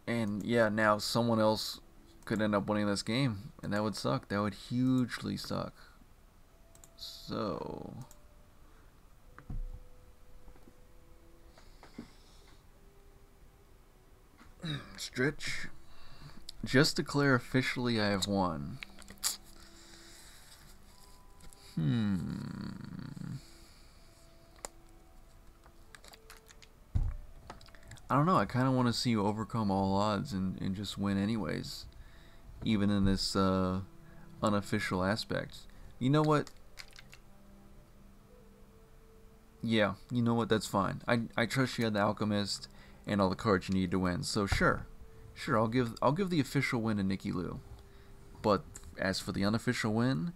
And yeah, now someone else could end up winning this game, and that would suck. That would hugely suck. So stretch. Just declare officially I have won. I don't know. I kind of want to see you overcome all odds and just win anyways. Even in this unofficial aspect. You know what? Yeah, you know what? That's fine. I trust you had the Alchemist and all the cards you need to win. So sure. Sure, I'll give the official win to Nikki Lou. But as for the unofficial win,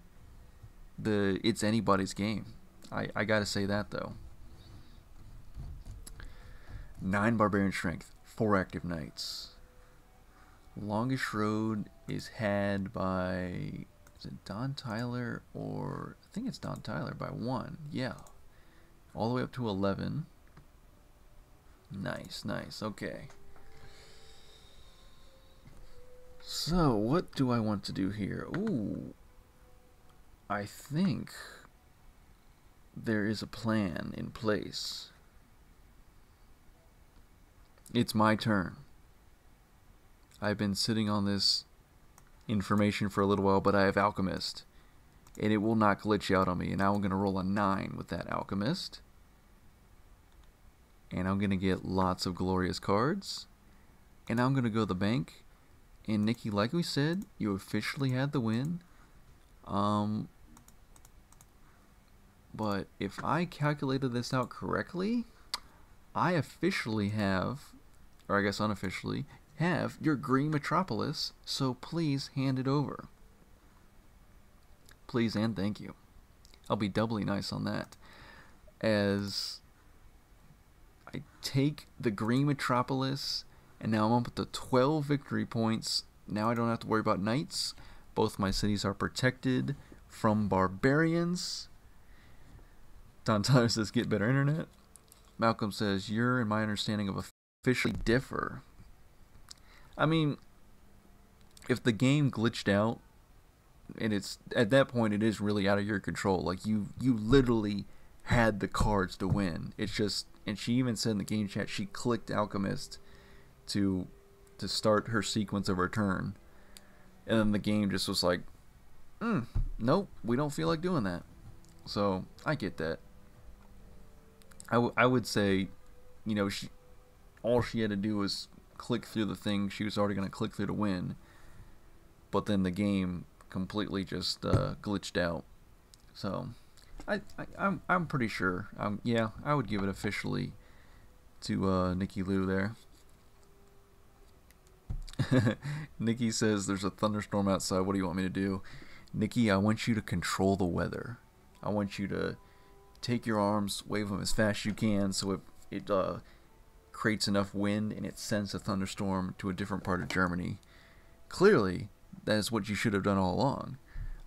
it's anybody's game. I gotta say that though. 9 barbarian strength, 4 active knights. Longest road is had by, is it Don Tyler, or I think it's Don Tyler by 1. Yeah, all the way up to 11. Nice, nice. Okay. So what do I want to do here? Ooh, I think there is a plan in place. It's my turn. I've been sitting on this information for a little while, but I have Alchemist, and it will not glitch out on me. And now I'm going to roll a 9 with that Alchemist, and I'm going to get lots of glorious cards, and I'm going to go to the bank. And Nikki, like we said, you officially had the win. But if I calculated this out correctly, I officially have, or I guess unofficially, have your green metropolis, so please hand it over. Please and thank you. I'll be doubly nice on that. As I take the green metropolis, and now I'm up to 12 victory points. Now I don't have to worry about knights. Both my cities are protected from barbarians. Don Tyler says, get better internet. Malcolm says, your and my understanding of officially differ. I mean, if the game glitched out, and it's at that point it is really out of your control. Like you literally had the cards to win. It's just, and she even said in the game chat she clicked Alchemist to start her sequence of her turn, and then the game just was like, nope, we don't feel like doing that. So I get that. I would say, you know, all she had to do was click through the thing she was already going to click through to win, but then the game completely just glitched out. So I'm pretty sure. Yeah, I would give it officially to Nikki Lou there. Nikki says there's a thunderstorm outside. What do you want me to do? Nikki, I want you to control the weather. I want you to take your arms, wave them as fast as you can, so it creates enough wind and it sends a thunderstorm to a different part of Germany. Clearly, that is what you should have done all along.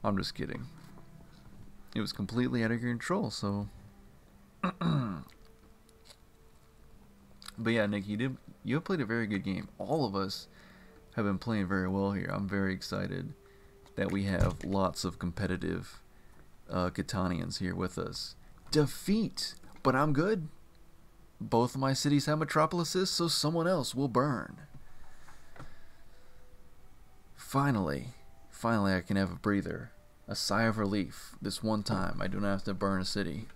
I'm just kidding. It was completely out of your control, so... But yeah, Nick, you have played a very good game. All of us have been playing very well here. I'm very excited that we have lots of competitive Catanians here with us. Defeat! But I'm good. Both of my cities have metropolises, so someone else will burn. Finally I can have a breather. A sigh of relief. This one time, I don't have to burn a city.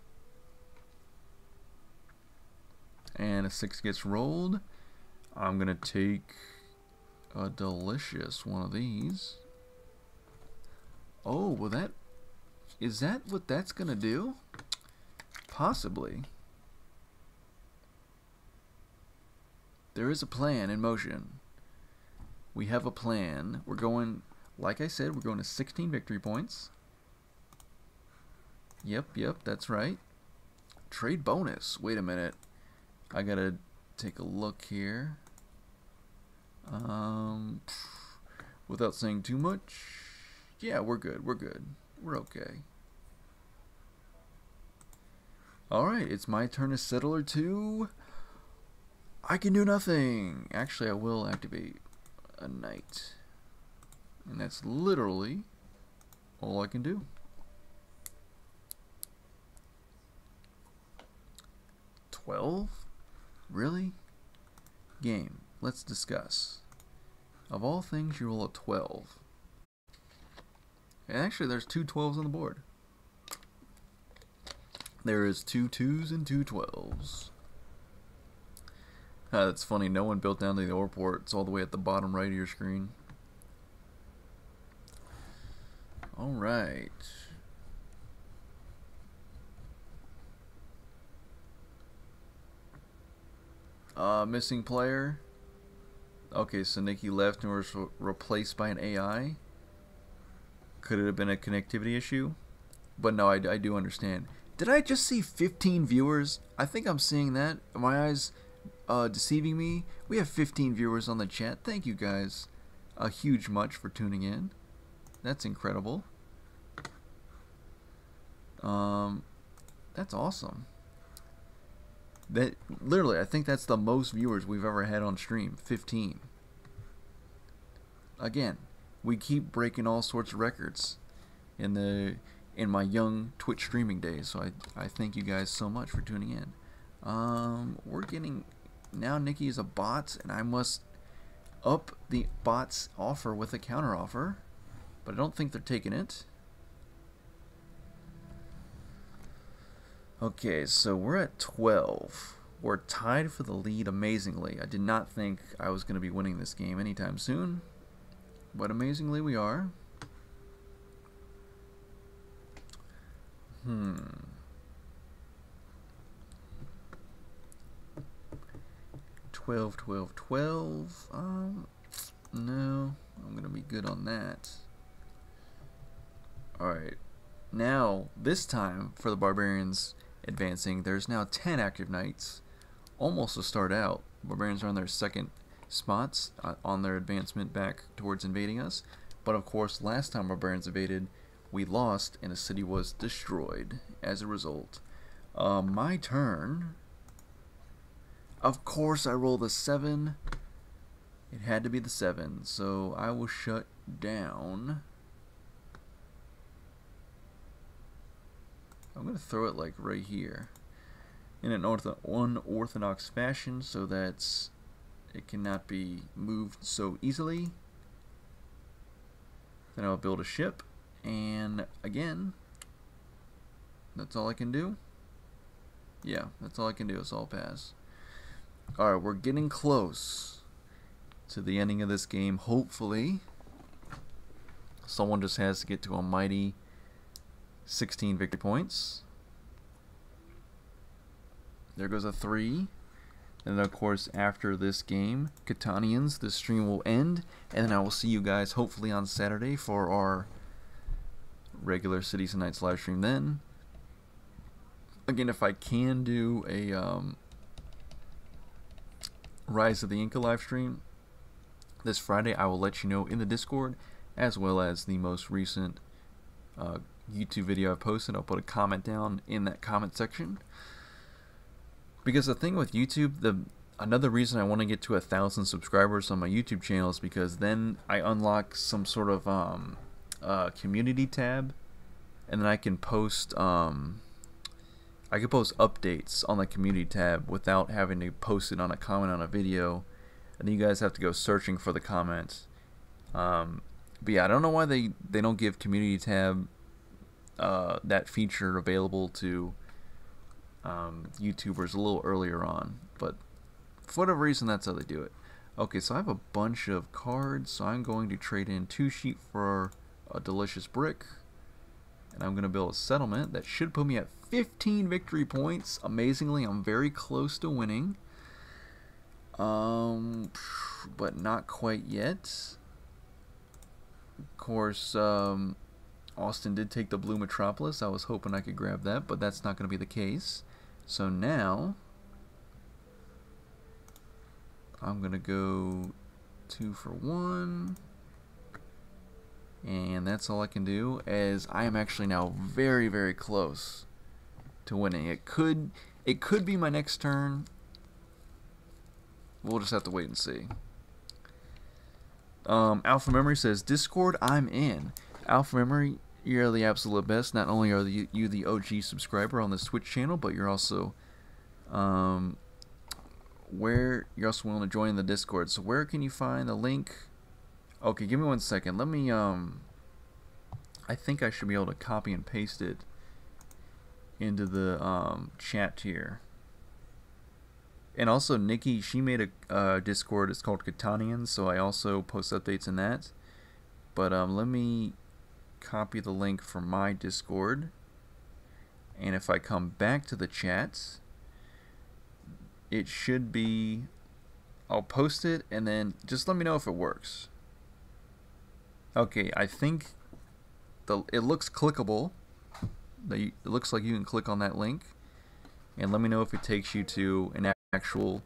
And a 6 gets rolled. I'm gonna take a delicious one of these. Oh, well is that what that's gonna do? Possibly. There is a plan in motion. We have a plan. We're going, like I said, we're going to 16 victory points. Yep, that's right. Trade bonus. Wait a minute. I gotta take a look here. Without saying too much, yeah, we're good. We're good. We're okay. Alright, it's my turn as Settler 2. I can do nothing. Actually, I will activate a knight. And that's literally all I can do. $12? Really? Game, let's discuss. Of all things, you roll a 12. And actually, there's two 12s on the board. There is 2 2s and 2 12s. That's funny, no one built down to the ore port. It's all the way at the bottom right of your screen. Alright. Missing player. Okay, so Nikki left and was replaced by an AI. Could it have been a connectivity issue? But no, I do understand. Did I just see 15 viewers? I think I'm seeing that. Are my eyes deceiving me? We have 15 viewers on the chat. Thank you guys a huge much for tuning in. That's incredible. That's awesome. That literally, I think that's the most viewers we've ever had on stream. 15. Again, we keep breaking all sorts of records in my young Twitch streaming days. So I thank you guys so much for tuning in. We're getting now. Nikki is a bot, and I must up the bot's offer with a counter offer, but I don't think they're taking it. Okay, so we're at 12. We're tied for the lead amazingly. I did not think I was going to be winning this game anytime soon, but amazingly we are. 12, 12, 12. No, I'm going to be good on that. Alright, now, this time, for the Barbarians advancing, there's now 10 active knights, almost to start out. Barbarians are on their second spots on their advancement back towards invading us. But of course, last time Barbarians invaded, we lost and a city was destroyed as a result. My turn. Of course, I rolled a 7. It had to be the 7, so I will shut down. I'm going to throw it like right here in an unorthodox fashion so that it cannot be moved so easily. Then I'll build a ship, and again, that's all I can do. Yeah, that's all I can do, so I'll pass. Alright, we're getting close to the ending of this game, hopefully. Someone just has to get to a mighty 16 victory points. There goes a 3. And then of course after this game, Catanians, this stream will end, and then I will see you guys hopefully on Saturday for our regular Cities and Nights live stream then. Again, if I can do a Rise of the Inca live stream this Friday, I will let you know in the Discord, as well as the most recent YouTube video I posted. I'll put a comment down in that comment section. Because the thing with YouTube, another reason I want to get to 1,000 subscribers on my YouTube channel is because then I unlock some sort of community tab, and then I can post updates on the community tab without having to post it on a comment on a video, and then you guys have to go searching for the comment. But yeah, I don't know why they don't give community tab that feature available to YouTubers a little earlier on, but for whatever reason that's how they do it. Okay, so I have a bunch of cards, so I'm going to trade in 2 sheep for a delicious brick, and I'm going to build a settlement that should put me at 15 victory points. Amazingly, I'm very close to winning, but not quite yet. Of course, Austin did take the Blue Metropolis. I was hoping I could grab that, but that's not going to be the case. So now I'm going to go 2 for 1. And that's all I can do, as I am actually now very, very close to winning. It could be my next turn. We'll just have to wait and see. Alpha Memory says, Discord, I'm in. Alpha Memory, you're the absolute best. Not only are you the OG subscriber on this Twitch channel, but you're also willing to join the Discord. So where can you find the link? Okay, give me 1 second. Let me I think I should be able to copy and paste it into the chat here. And also, Nikki, she made a Discord. It's called Catanians, so I also post updates in that. But let me copy the link from my Discord. And if I come back to the chat, it should be... I'll post it, and then just let me know if it works. Okay, I think it looks clickable. It looks like you can click on that link. And let me know if it takes you to an actual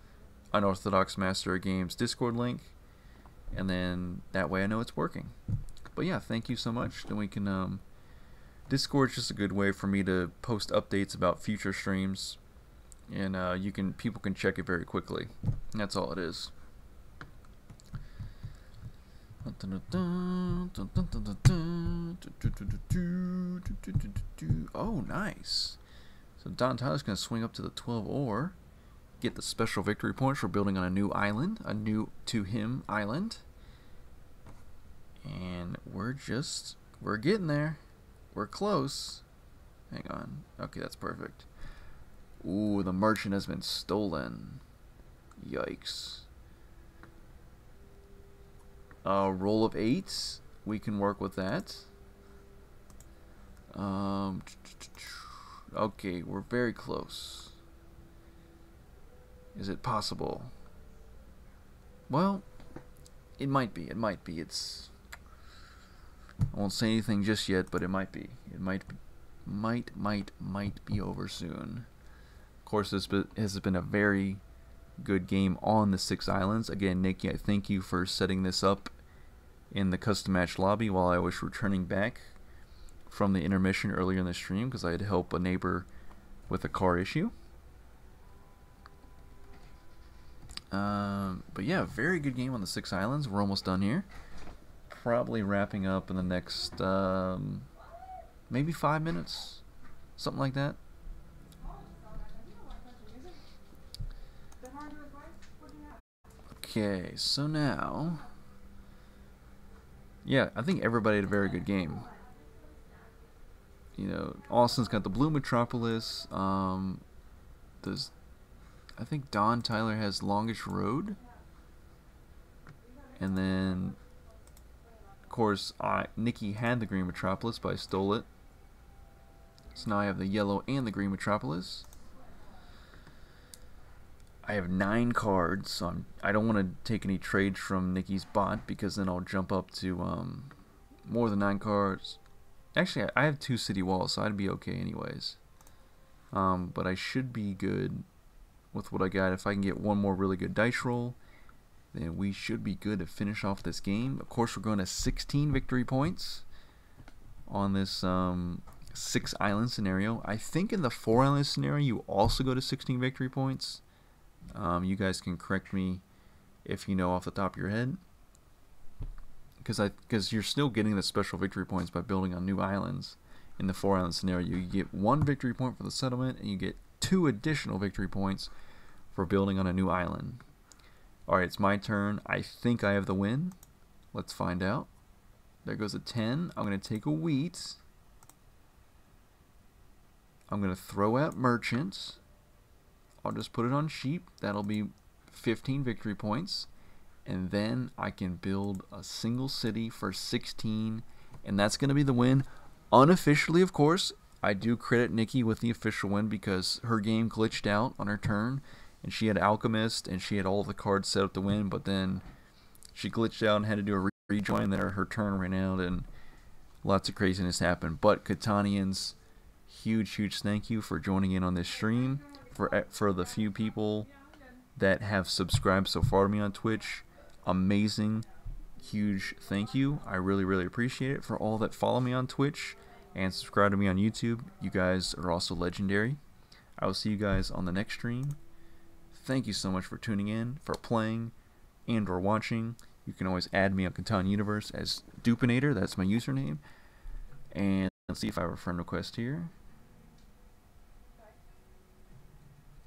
Unorthodox Master of Games Discord link, and then that way I know it's working. But yeah, thank you so much. Then we can Discord's just a good way for me to post updates about future streams, and people can check it very quickly. That's all it is. Oh, nice. So Don Tyler's going to swing up to the 12 ore, get the special victory points for building on a new island, a new to him island. And we're getting there. We're close. Hang on. Okay, that's perfect. Ooh, the merchant has been stolen. Yikes. Roll of 8s. We can work with that. Okay, we're very close. Is it possible? Well, it might be. It might be. I won't say anything just yet, but it might be. It might be over soon. Of course, this has been a very good game on the 6 islands. Again, Nikki, I thank you for setting this up in the custom match lobby while I was returning back from the intermission earlier in the stream, because I had to help a neighbor with a car issue. But yeah, very good game on the 6 islands. We're almost done here. Probably wrapping up in the next maybe 5 minutes, something like that. Okay, so now, yeah, I think everybody had a very good game. You know, Austin's got the Blue Metropolis. I think Don Tyler has Longest Road. And then, of course, Nikki had the Green Metropolis, but I stole it. So now I have the yellow and the Green Metropolis. I have 9 cards, so I don't want to take any trades from Nikki's bot, because then I'll jump up to more than 9 cards. Actually, I have 2 city walls, so I'd be okay anyways. But I should be good with what I got. If I can get one more really good dice roll, then we should be good to finish off this game. Of course, we're going to 16 victory points on this 6 island scenario. I think in the 4 island scenario, you also go to 16 victory points. You guys can correct me if you know off the top of your head, because you're still getting the special victory points by building on new islands. In the 4 island scenario, you get 1 victory point for the settlement, and you get 2 additional victory points for building on a new island. Alright, it's my turn. I think I have the win. Let's find out. There goes a 10. I'm going to take a wheat. I'm going to throw out merchants. I'll just put it on sheep. That'll be 15 victory points. And then I can build a single city for 16. And that's going to be the win. Unofficially, of course, I do credit Nikki with the official win, because her game glitched out on her turn. And she had Alchemist, and she had all of the cards set up to win. But then she glitched out and had to do a rejoin. Then her turn ran out, and lots of craziness happened. But Catanians, huge thank you for joining in on this stream. For the few people that have subscribed so far to me on Twitch, amazing, huge thank you. I really, really appreciate it. For all that follow me on Twitch and subscribe to me on YouTube, you guys are also legendary. I will see you guys on the next stream. Thank you so much for tuning in, for playing, and or watching. You can always add me on Catan Universe as Dupinator. That's my username. And let's see if I have a friend request here.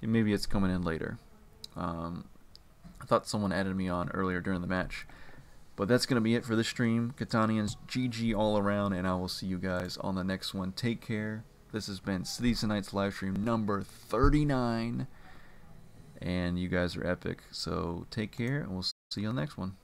Yeah, maybe it's coming in later. I thought someone added me on earlier during the match. But that's going to be it for this stream. Catanians, GG all around, and I will see you guys on the next one. Take care. This has been Cities and Nights livestream number 39. And you guys are epic. So take care, and we'll see you on the next one.